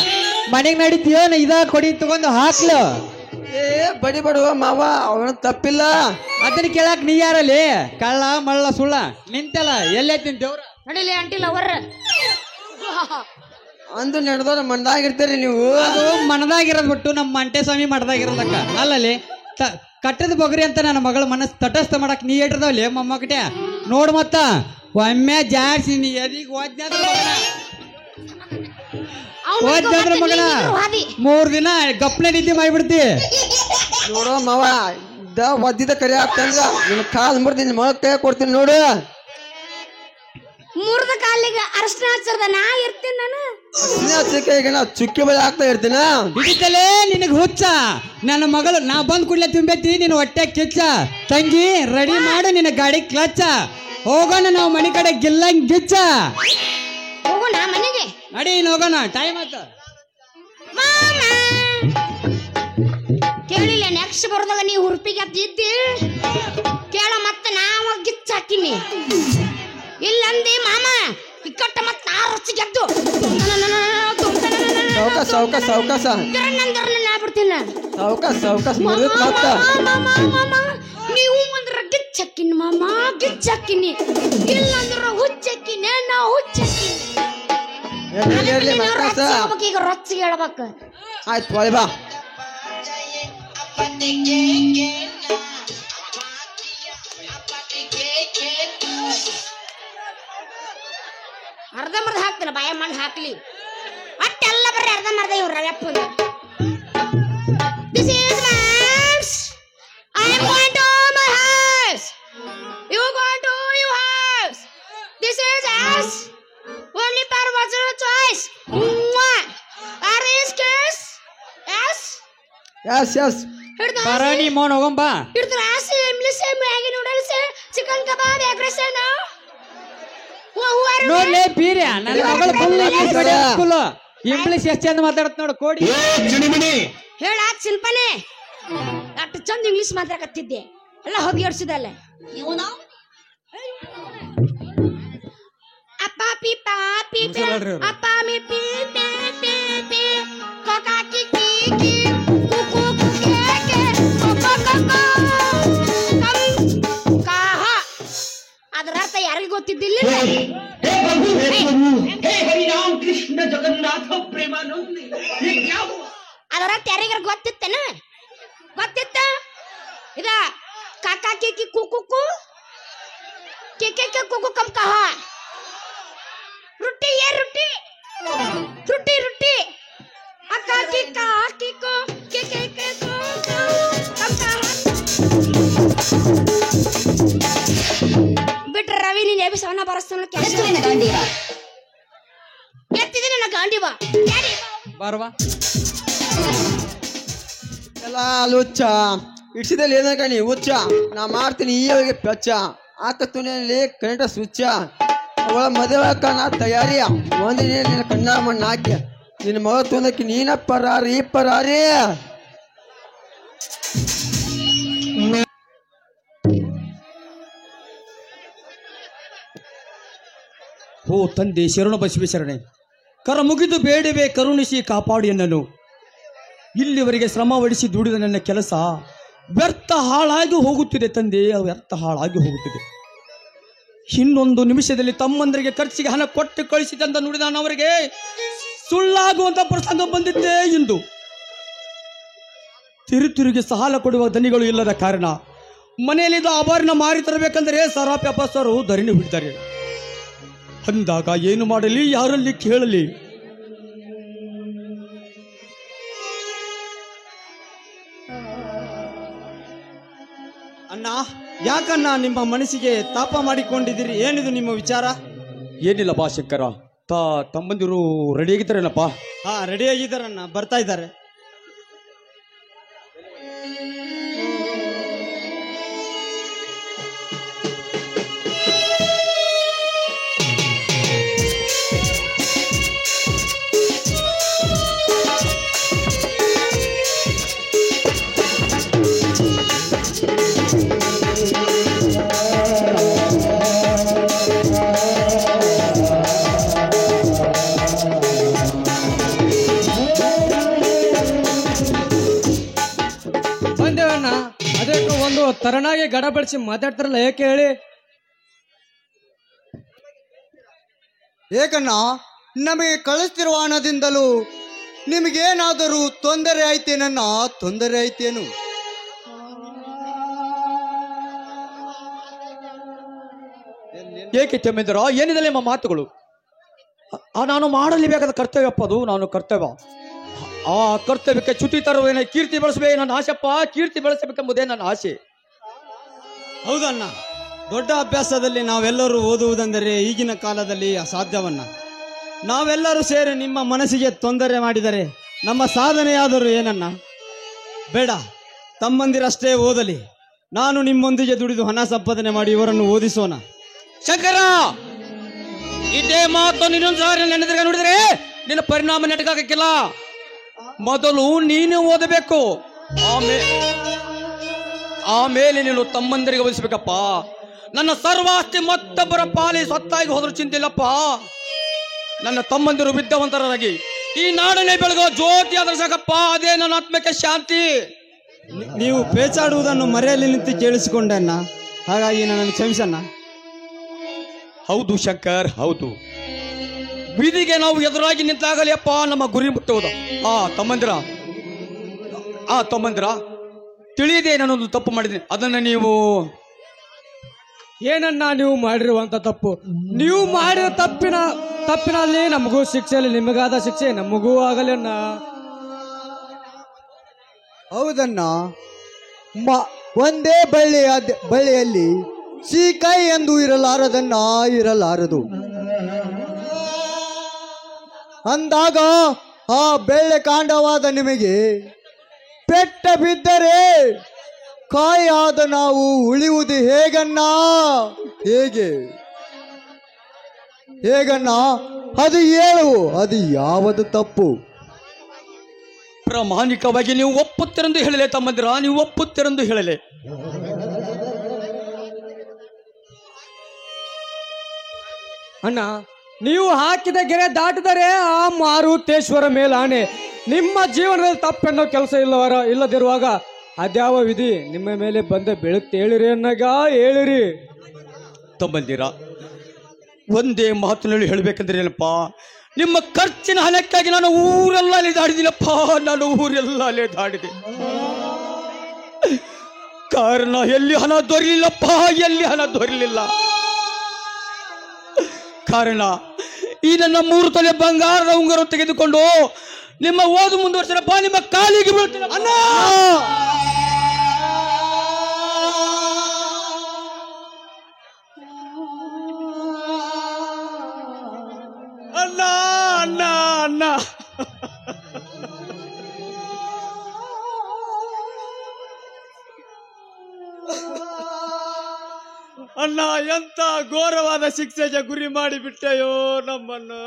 ಮನೆಗ್ ನಡೀತೀಯೋ ಇದ ಕೊಡಿ ತಗೊಂಡು ಹಾಕ್ಲು ಬಡಿ ಬಡುವ ಮಾವ, ಅವನ ತಪ್ಪಿಲ್ಲ. ಅದನ್ನ ಕೇಳಕ್ ನೀ ಯಾರಲ್ಲಿ ಕಳ್ಳ ಮಳ್ಳ ಸುಳ್ಳ ನಿಂತಲ್ಲ ಎಲ್ಲೈತಿನ್ ದೇವ್ರ ನಡಿಲಿ ಅಂಟಿಲ್ಲ ಅವರ ಅಂದು ನಡೆದವ್ರ ಮಂಡಾಗಿರ್ತೀರಿ ನೀವು. ಅದು ಮನದಾಗಿರೋದ್ ಬಿಟ್ಟು ನಮ್ಮ ಮಂಟೆ ಸ್ವಾಮಿ ಮಠದಾಗಿರೋದಕ್ಕ ಅಲ್ಲಲ್ಲಿ ಕಟ್ಟದ ಬೊಗರಿ ಅಂತ ನನ್ನ ಮಗಳ ಮನಸ್ಸು ತಟಸ್ಥ ಮಾಡಕ್ ನೀ ಇಟ್ಟಿದಾವಲ್ಲಿ ಮೊಮ್ಮಗಟೆ ನೋಡು ಮತ್ತ ಒಮ್ಮೆ ಜಾಡ್ಸಿ ನೀ ಎದಿಗ್ ಓದ್ನಾದ್ರ ಮಗನ 3 ದಿನ ಗಪ್ನೆ ನಿದ್ದೆ ಮಾಡಿಬಿಡ್ತಿ. ನೋಡೋ ಮಾವ, ಒದ್ದಿದ ಕರಿ ಆಗ್ತಂದ್ರ ನಿನ್ ಕಾಲ್ ಮುರ್ದು ನಿನ್ ಮಗ ಕೈ ಕೊಡ್ತೀನಿ ನೋಡು. ಮುರ್ದ ಕಾಲಿಗೆ ಅರಶಿನ ಹಚ್ಚರ್ದ ನಾ ಇರ್ತೀನಿ ನಾನು. ಈಗ ನಾ ಚುಕ್ಕಿ ಬಳಿ ಆಗ್ತಾ ಇರ್ತೀನ. ಹಿಡಿತಲೇ ನಿನಗ್ ಹುಚ್ಚ ನನ್ನ ಮಗಳು ನಾ ಬಂದ್ ಕೂಡ್ಲೆ ತುಂಬೈತಿ ನೀನು ಹೊಟ್ಟೆ ಕಿಚ್ಚ. ತಂಗಿ ರೆಡಿ ಮಾಡು ನಿನ್ನ ಗಾಡಿ ಕ್ಲಚ್ಚ ಹೋಗೋಣ ನಾವು ಮನೆ ಕಡೆ ಗಿಲ್ಲಂಗ್ ಗಿಚ್ಚ. ಹೋಗೋಣ ಮನೆಗೆ ನಡಿ ಹೋಗೋಣ ಟೈಮ್ ಆಯ್ತ. ಕೇಳಿಲ್ಲ ನೆಕ್ಸ್ಟ್ ಬರೋದಾಗ ನೀ ಹುರುಪಿಗೆ ಹತ್ತಿದ್ದಿ ಕೇಳ ಮತ್ತೆ ನಾವ ಗಿಚ್ಚ ಹಾಕಿನಿ ಇಲ್ಲಂದಿ ಮಾಮ ಇಕ್ಕಟ್ಟ ಮತ್ತ ನಾ ರೊಚ್ಚಿ ಗೆದ್ದು ಸಾವಕಾಶ ಸಾವಕಾಶ ಸಾವಕಾಶ ಬಿಡ್ತೀನಿ ಸಾವಕಾಶ ಮತ್ತ ನೀವು ಅಂದ್ರ ಗಿಚ್ಚಕ್ಕಿನಿ ಮಾಮ ಗಿಚ್ಚಕ್ಕಿನಿ ಇಲ್ಲಂದ್ರ ಹುಚ್ಚಕ್ಕಿನಿ ನಾ ಹುಚ್ಚಕ್ಕಿನಿ. ಈಗ ರೊಚ್ಚಿಗೆ ಹೇಳ್ಬೇಕು. ಆಯ್ತು ಒಳ್ಳೆ ಬಾ. ಅರ್ಧಂಬರ್ಧ ಹಾಕ್ತಿಲ್ಲ ಬಾಯ ಮಣ್ಣು ಹಾಕ್ಲಿ ಅಟ್ಟೆಲ್ಲ ಬರ್ರಿ ಅರ್ಧಂಬರ್ಧ ಇವ್ರ ರವ್ಯಪ್ಪ This is my house. I am going to my house. You going to your house. This is house. Only for what's your choice. Are these kids? Yes. Yes yes ಬರಣಿ ಮೋನ್ ಹೋಗಂಬಾ. ಹಿಡಿದು ರಾಸಿ English Maggi noodles chicken kebab egg rice ನೋಡ್ಲೇ ಬೀರ್ಯ ನನ್ನ ಮಗಳು full school English ಎಷ್ಟು ಚಂದ ಮಾತಾಡತ್ ನೋಡು ಕೋಡಿ. ಹೇಳ ಶಿಲ್ಪನೆ ಅಷ್ಟು ಚಂದ ಇಂಗ್ಲಿಷ್ ಮಾತಾಡಕತ್ತಿದ್ದೆ ಎಲ್ಲ ಹೋಗಿ ಎಡ್ಸಿದಲ್ಲ ಅಪ್ಪ ಪಿ ಪಾಪಿ ಅಪ್ಪ ಮಿ ಪಿ ಪಿ ಪಿ ಪಿ ಕೋಕಾ ಕಿ ಕಿ ಕಿ ಕುಕು ಕುಕೆ ಕೆ ಕೋಕೋ ಕೋಕೋ ಕಂ ಕಾಹ ಅದರ ಅರ್ಥ ಯಾರಿಗೂ ಗೊತ್ತಿದ್ದಿಲ್ಲ. ಅದರ ಅರ್ಥ ಯಾರಿಗಾರ ಗೊತ್ತಿತ್ತೇನ ಗೊತ್ತಿತ್ತ ಇದ ಕಾಕಾ ಕೇಕಿ ಕುಕು ಕೇಕೆ ಕುಕು ಕಂ ಕಹ ರೊಟ್ಟಿ ಏ ರೊಟ್ಟಿ ರೊಟ್ಟಿ ರೊಟ್ಟಿ ಅಕ್ಕ ಕಿಕ್ಕ ಕಿಕ್ಕೋ ಕೇಕೆ ಕೋ ಕಂ ಕಹ ಬಿಟ್ರೆ ರವಿ ನೀನು ಎಬಿ ಸವನ ಬರಸ್ತಾನ ಎತ್ತಿದ್ದೀನಿ ನನ್ನ ಗಾಂಡಿವ ಬಾರವಾ ಎಲ್ಲ ಲುಚ್ಚ ಇಡ್ಸಿದಲ್ಲಿ ಏನ ಕಣಿ ಹುಚ್ಚ ನಾ ಮಾಡ್ತೀನಿ ಈ ಒಳಗೆ ಪೆಚ್ಚ ಆಕತ್ತುನಲ್ಲಿ ಕರೆಂಟ ಸ್ವಿಚ್ಚ ಅವಳ ಮದುವೆ ನಾ ತಯಾರಿಯ ಒಂದಿನ ನಿನ್ನ ಕಣ್ಣ ಮಣ್ಣು ಹಾಕಿ ನಿನ್ನ ಮಗ ತೊಂದಕ್ಕೆ ನೀನ ಪರಾರಿ ಪರಾರಿ. ಓ ತಂದೆ ಶರಣ ಬಸವೇಶ್ವರನೇ, ಕರ ಮುಗಿದು ಬೇಡವೇ ಕರುಣಿಸಿ ಕಾಪಾಡಿ ಎನ್ನನು. ಇಲ್ಲಿವರೆಗೆ ಶ್ರಮ ವಡಿಸಿ ದುಡಿದ ನನ್ನ ಕೆಲಸ ವ್ಯರ್ಥ ಹಾಳಾಗಿ ಹೋಗುತ್ತಿದೆ ತಂದೆ, ವ್ಯರ್ಥ ಹಾಳಾಗಿ ಹೋಗುತ್ತಿದೆ. ಇನ್ನೊಂದು ನಿಮಿಷದಲ್ಲಿ ತಮ್ಮಂದರಿಗೆ ಖರ್ಚಿಗೆ ಹಣ ಕೊಟ್ಟು ಕಳಿಸಿದೆ ಅಂತ ನುಡಿದ ನಾನು ಅವರಿಗೆ ಸುಳ್ಳಾಗುವಂತ ಪ್ರಸಂಗ ಬಂದಿದ್ದೇ ಇಂದು. ತಿರುತಿರುಗಿ ಸಾಲ ಕೊಡುವ ದನಿಗಳು ಇಲ್ಲದ ಕಾರಣ ಮನೆಯಲ್ಲಿದ್ದ ಆಭರಣ ಮಾರಿ ತರಬೇಕಂದ್ರೆ ಸರಾಪಿ ಅಪಸ್ಸರು ಧರಣಿ ಬಿಡ್ತಾರೆ. ಅಂದಾಗ ಏನು ಮಾಡಲಿ, ಯಾರಲ್ಲಿ ಕೇಳಲಿ? ಅಣ್ಣ, ಯಾಕಣ್ಣ ನಿಮ್ಮ ಮನಸ್ಸಿಗೆ ತಾಪ ಮಾಡಿಕೊಂಡಿದ್ದೀರಿ? ಏನಿದು ನಿಮ್ಮ ವಿಚಾರ? ಏನಿಲ್ಲ ಬಾ ಶಂಕರ, ತಮ್ಮಂದಿರು ರೆಡಿ ಆಗಿದ್ದಾರೇನಪ್ಪ? ಹಾ, ರೆಡಿ ಆಗಿದ್ದಾರಣ್ಣ, ಬರ್ತಾ ಇದ್ದಾರೆ. ಬಂದೇವಣ್ಣ, ಅದಕ್ಕೆ ಒಂದು ತರನಾಗಿ ಗಡಬಡಿಸಿ ಮಾತಾಡ್ತಾರಲ್ಲ, ಏಕೆ ಹೇಳಿ? ಏಕಣ್ಣ, ನಮಗೆ ಕಳಿಸ್ತಿರುವ ಹಣದಿಂದಲೂ ನಿಮಗೇನಾದರೂ ತೊಂದರೆ ಆಯ್ತೇನನ್ನ? ತೊಂದರೆ ಆಯ್ತೇನು? ಏಕೆ ತಮ್ಮಿಂದರ, ಏನಿದೆ ನಿಮ್ಮ ಮಾತುಗಳು? ನಾನು ಮಾಡಲೇಬೇಕಾದ ಕರ್ತವ್ಯಪ್ಪ, ಅದು ನಾನು ಕರ್ತವ್ಯ. ಆ ಕರ್ತವ್ಯಕ್ಕೆ ಚ್ಯುತಿ ತರುವೇನೆ, ಕೀರ್ತಿ ಬೆಳೆಸಬೇಕು ನನ್ನ ಆಸೆಪ್ಪ, ಕೀರ್ತಿ ಬೆಳೆಸಬೇಕೆಂಬುದೇ ನನ್ನ ಆಸೆ. ಹೌದಣ್ಣ, ದೊಡ್ಡ ಅಭ್ಯಾಸದಲ್ಲಿ ನಾವೆಲ್ಲರೂ ಓದುವುದೆಂದರೆ ಈಗಿನ ಕಾಲದಲ್ಲಿ ಅಸಾಧ್ಯವನ್ನ. ನಾವೆಲ್ಲರೂ ಸೇರಿ ನಿಮ್ಮ ಮನಸ್ಸಿಗೆ ತೊಂದರೆ ಮಾಡಿದರೆ ನಮ್ಮ ಸಾಧನೆಯಾದರೂ ಏನನ್ನ? ಬೇಡ, ತಮ್ಮಂದಿರಷ್ಟೇ ಓದಲಿ. ನಾನು ನಿಮ್ಮೊಂದಿಗೆ ದುಡಿದು ಹಣ ಸಂಪಾದನೆ ಮಾಡಿ ಇವರನ್ನು ಓದಿಸೋಣ. ಶಂಕರ, ಇದೇ ಮಾತು ನೀನೊಂದು ಸಾರಿ ನೆನೆದ್ರೆ ನೋಡಿದ್ರೆ ನಿನ್ನ ಪರಿಣಾಮ ನೆಟ್ಕಾಗಕ್ಕಿಲ್ಲ. ಮೊದಲು ನೀನು ಓದಬೇಕು, ಆಮೇಲೆ ನೀನು ತಮ್ಮಂದರಿಗೆ ವಹಿಸ್ಬೇಕಪ್ಪ. ನನ್ನ ಸರ್ವಾಸ್ತಿ ಮತ್ತೊಬ್ಬರ ಪಾಲಿ ಸ್ವತ್ತಾಗಿ ಹೋದ್ರೂ ಚಿಂತಿಲ್ಲಪ್ಪ. ನನ್ನ ತಮ್ಮಂದಿರು ವಿದ್ಯಾವಂತರಾಗಿ ಈ ನಾಡನ್ನೇ ಬೆಳೆದು ಜ್ಯೋತಿ ಆದ್ರೆ ಸಾಕಪ್ಪ, ಅದೇ ನನ್ನ ಆತ್ಮಕ್ಕೆ ಶಾಂತಿ. ನೀವು ಪೇಚಾಡುವುದನ್ನು ಮರೆಯಲ್ಲಿ ನಿಂತು ಕೇಳಿಸಿಕೊಂಡಣ್ಣ, ಹಾಗಾಗಿ ನನ್ನನ್ನು ಕ್ಷಮಿಸಣ್ಣ. ಹೌದು ಶಂಕರ್, ಹೌದು. ಬೀದಿಗೆ ನಾವು ಎದುರಾಗಿ ನಿಂತಾಗಲಿ ಅಪ್ಪ ನಮ್ಮ ಗುರಿ ಮುಟ್ಟುವುದು. ತಮ್ಮಂದಿರ ತಿಳಿಯದೆ ನಾನೊಂದು ತಪ್ಪು ಮಾಡಿದ್ದೀನಿ, ಅದನ್ನ ನೀವು ಏನನ್ನ ನೀವು ಮಾಡಿರುವಂತ ತಪ್ಪು? ನೀವು ಮಾಡಿದ ತಪ್ಪಿನಲ್ಲಿ ನಮಗೂ ಶಿಕ್ಷೆಯಲ್ಲಿ ನಿಮಗಾದ ಶಿಕ್ಷೆ ನಮಗೂ ಆಗಲನ್ನ. ಹೌದಣ್ಣ, ಒಂದೇ ಬಳ್ಳಿಯಲ್ಲಿ ಸೀಕಾಯಿ ಎಂದು ಇರಲಾರದನ್ನ ಇರಲಾರದು. ಅಂದಾಗ ಆ ಬೆಳ್ಳೆ ಕಾಂಡವಾದ ನಿಮಗೆ ಪೆಟ್ಟ ಬಿದ್ದರೆ ಕಾಯಾದ ನಾವು ಉಳಿಯುವುದು ಹೇಗಣ್ಣ? ಹೇಗಣ್ಣ? ಅದು ಹೇಳು, ಅದು ಯಾವುದು ತಪ್ಪು? ಪ್ರಾಮಾಣಿಕವಾಗಿ ನೀವು ಒಪ್ಪುತ್ತಿರೆಂದು ಹೇಳಲೆ ತಮ್ಮಂದಿರ, ನೀವು ಒಪ್ಪುತ್ತಿರೆಂದು ಹೇಳಲೆ. ಅಣ್ಣ, ನೀವು ಹಾಕಿದ ಗೆರೆ ದಾಟಿದರೆ ಆ ಮಾರುತೇಶ್ವರ ಮೇಲಾಣೆ ನಿಮ್ಮ ಜೀವನದಲ್ಲಿ ತಪ್ಪೆನ್ನೋ ಕೆಲಸ ಇಲ್ಲದಿರುವಾಗ ಅದ್ಯಾವ ವಿಧಿ ನಿಮ್ಮ ಮೇಲೆ ಬಂದ ಬೆಳುತ್ತೆ? ಹೇಳಿರಿ ಅನ್ನಗ, ಹೇಳಿರಿ ತಮ್ಮಂದಿರ. ಒಂದೇ ಮಾತಿನಲ್ಲಿ ಹೇಳಬೇಕಂದ್ರೆ ಏನಪ್ಪ, ನಿಮ್ಮ ಖರ್ಚಿನ ಹಣಕ್ಕಾಗಿ ನಾನು ಊರೆಲ್ಲ ಅಲೆದಾಡಿದ್ದೀನಪ್ಪ, ನಾನು ಊರೆಲ್ಲ ಅಲೆದಾಡಿದೆ. ಕಾರಣ ಎಲ್ಲಿ ಹಣ ದೊರೆಯಲಿಲ್ಲಪ್ಪ, ಎಲ್ಲಿ ಹಣ ದೊರೆಯಲಿಲ್ಲ. ಕಾರಣ ಈ ನನ್ನ 3 ತೊಲೆ ಬಂಗಾರದ ಉಂಗುರ ತೆಗೆದುಕೊಂಡು ನಿಮ್ಮ ಓದು ಮುಂದುವರಿಸಲಪ್ಪ, ನಿಮ್ಮ ಕಾಲಿಗೆ ಬೀಳ್ತೀನಿ ಅಣ್ಣ. ಅಣ್ಣ ಅಣ್ಣ ಅಣ್ಣ ಅಣ್ಣ, ಎಂತ ಘೋರವಾದ ಶಿಕ್ಷೆಗೆ ಗುರಿ ಮಾಡಿಬಿಟ್ಟೆಯೋ ನಮ್ಮನ್ನು.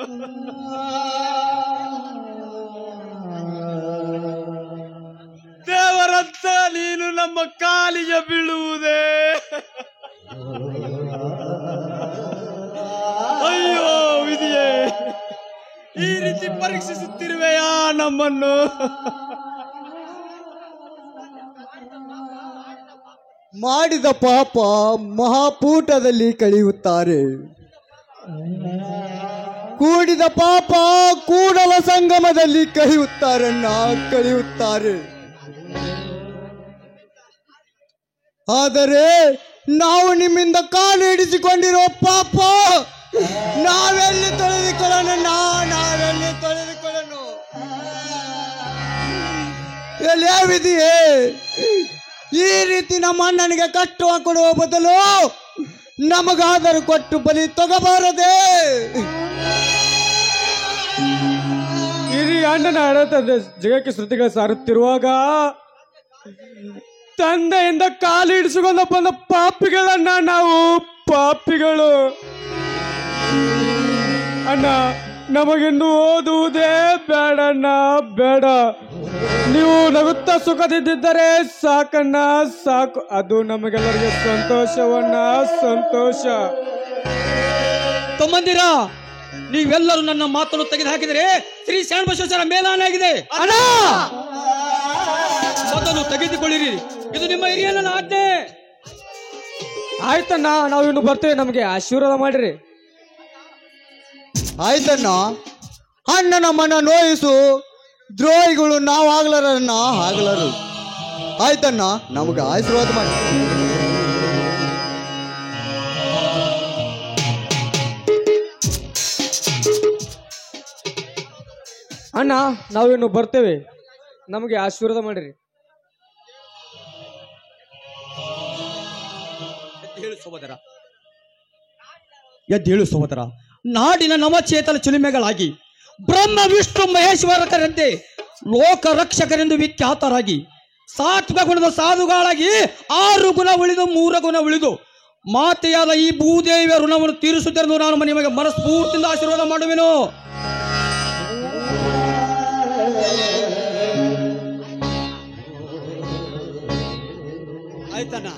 ದೇವರಂತ ನೀನು ನಮ್ಮ ಕಾಲಿಗೆ ಬೀಳುವುದೇ? ಅಯ್ಯೋ ವಿಧಿಯೇ, ಈ ರೀತಿ ಪರೀಕ್ಷಿಸುತ್ತಿರುವೆಯಾ ನಮ್ಮನ್ನು? ಮಾಡಿದ ಪಾಪ ಮಹಾಪೂಟದಲ್ಲಿ ಕಳೆಯುತ್ತಾರೆ. ಕೂಡಿದ ಪಾಪ ಕೂಡಲ ಸಂಗಮದಲ್ಲಿ ಕಳೆಯುತ್ತಾರೆ. ಆದರೆ ನಾವು ನಿಮ್ಮಿಂದ ಕಾಲು ಹಿಡಿಸಿಕೊಂಡಿರೋ ಪಾಪ ನಾವೆಲ್ಲಿ ತೊಳೆದುಕೊಳ್ಳೋಣ? ಎಲ್ಲಿ ವಿಧಿಯೇ, ಈ ರೀತಿ ನಮ್ಮ ಅಣ್ಣನಿಗೆ ಕಷ್ಟ ಕೊಡುವ ಬದಲು ನಮಗಾದರೂ ಕೊಟ್ಟು ಬಲಿ ತಗೋಬಾರದೆ. ಹಿರಿಯ ಅಣ್ಣನ ತಂದೆ ಜಗಕ್ಕೆ ಶ್ರುತಿಗಳು ಸಾರುತ್ತಿರುವಾಗ ತಂದೆಯಿಂದ ಕಾಲು ಹಿಡಿಸಿಕೊಂಡು ಬಂದ ಪಾಪಿಗಳನ್ನ ನಾವು ಪಾಪಿಗಳು. ಅಣ್ಣ, ನಮಗಿನ್ನು ಓದುವುದೇ ಬೇಡಣ್ಣ, ಬೇಡ. ನೀವು ನಗುತ್ತಾ ಸುಖದಿದ್ದರೆ ಸಾಕಣ್ಣ, ಸಾಕು. ಅದು ನಮಗೆಲ್ಲರಿಗೆ ಸಂತೋಷ. ತಮ್ಮಂದಿರ, ನೀವೆಲ್ಲರೂ ನನ್ನ ಮಾತನ್ನು ತೆಗೆದು ಹಾಕಿದರೆ ಶ್ರೀ ಶರಣಬಸವೇಶ್ವರ ಮೇಲಾನೆ ಆಗಿದೆ. ಮೊದಲು ತೆಗೆದುಕೊಳ್ಳಿರಿ, ಇದು ನಿಮ್ಮ ಹಿರಿಯನ ಆಜ್ಞೆ. ಆಯ್ತಣ್ಣ, ನಾವು ಇನ್ನು ಬರ್ತೇವೆ, ನಮಗೆ ಆಶೀರ್ವಾದ ಮಾಡಿರಿ. ಆಯ್ತಣ್ಣ, ಅಣ್ಣನ ಮನ ನೋಯಿಸು ದ್ರೋಹಿಗಳು ನಾವು ಆಗ್ಲರು. ಆಯ್ತಣ್ಣ, ನಮಗೆ ಆಶೀರ್ವಾದ ಮಾಡಿ. ಅಣ್ಣ, ನಾವಿನ್ನು ಬರ್ತೇವೆ, ನಮಗೆ ಆಶೀರ್ವಾದ ಮಾಡಿರಿ. ಎದ್ದೇಳು ಸಹೋದರ. ನಾಡಿನ ನವಚೇತನ ಚಿಲುಮೆಗಳಾಗಿ ಬ್ರಹ್ಮ ವಿಷ್ಣು ಮಹೇಶ್ವರಕರಂತೆ ಲೋಕ ರಕ್ಷಕರೆಂದು ವಿಖ್ಯಾತರಾಗಿ ಸಾತ್ವಿಕ ಗುಣದ ಸಾಧುಗಳಾಗಿ 6 ಗುಣ ಉಳಿದು 3 ಗುಣ ಉಳಿದು ಮಾತೆಯಾದ ಈ ಭೂದೇವಿಯ ಋಣವನ್ನು ತೀರಿಸುತ್ತಿರುವುದು ನಾನು ನಿಮಗೆ ಮನಸ್ಫೂರ್ತಿಯಿಂದ ಆಶೀರ್ವಾದ ಮಾಡುವೆನು. ಆಯ್ತಣ್ಣ,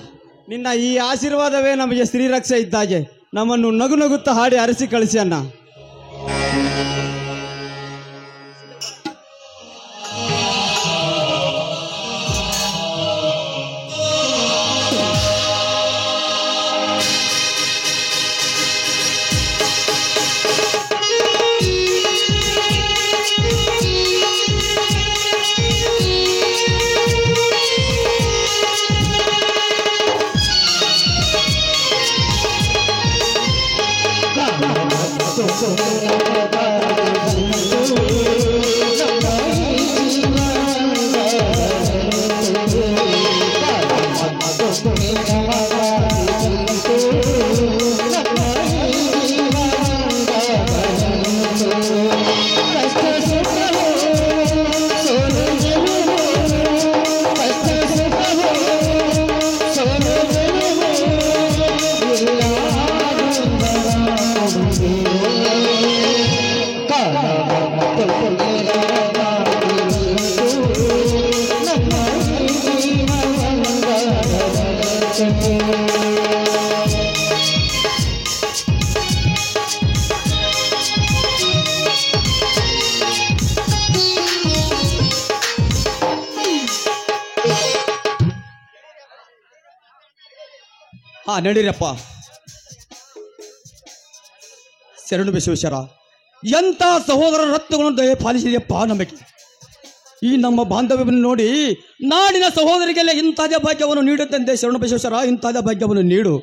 ನಿನ್ನ ಈ ಆಶೀರ್ವಾದವೇ ನಮಗೆ ಶ್ರೀರಕ್ಷೆ ಇದ್ದಾಗೆ. ನಮ್ಮನ್ನು ನಗು ನಗುತ್ತಾ ಹಾಡಿ ಅರಸಿ ಕಳಿಸಿ ಅಣ್ಣ. ನಡೀರಪ್ಪ. ಶರಣು ಬಸವೇಶ್ವರ, ಎಂಥ ಸಹೋದರ ರತ್ನಗಳನ್ನು ದಯ ಪಾಲಿಸಿದೆಯಪ್ಪ ನಮಗೆ. ಈ ನಮ್ಮ ಬಾಂಧವ್ಯವನ್ನು ನೋಡಿ ನಾಡಿನ ಸಹೋದರಿಗೆಲ್ಲ ಇಂಥದೇ ಭಾಗ್ಯವನ್ನು ನೀಡುತ್ತಂತೆ. ಶರಣು ಬಸವೇಶ್ವರ, ಇಂಥದೇ ಭಾಗ್ಯವನ್ನು ನೀಡು.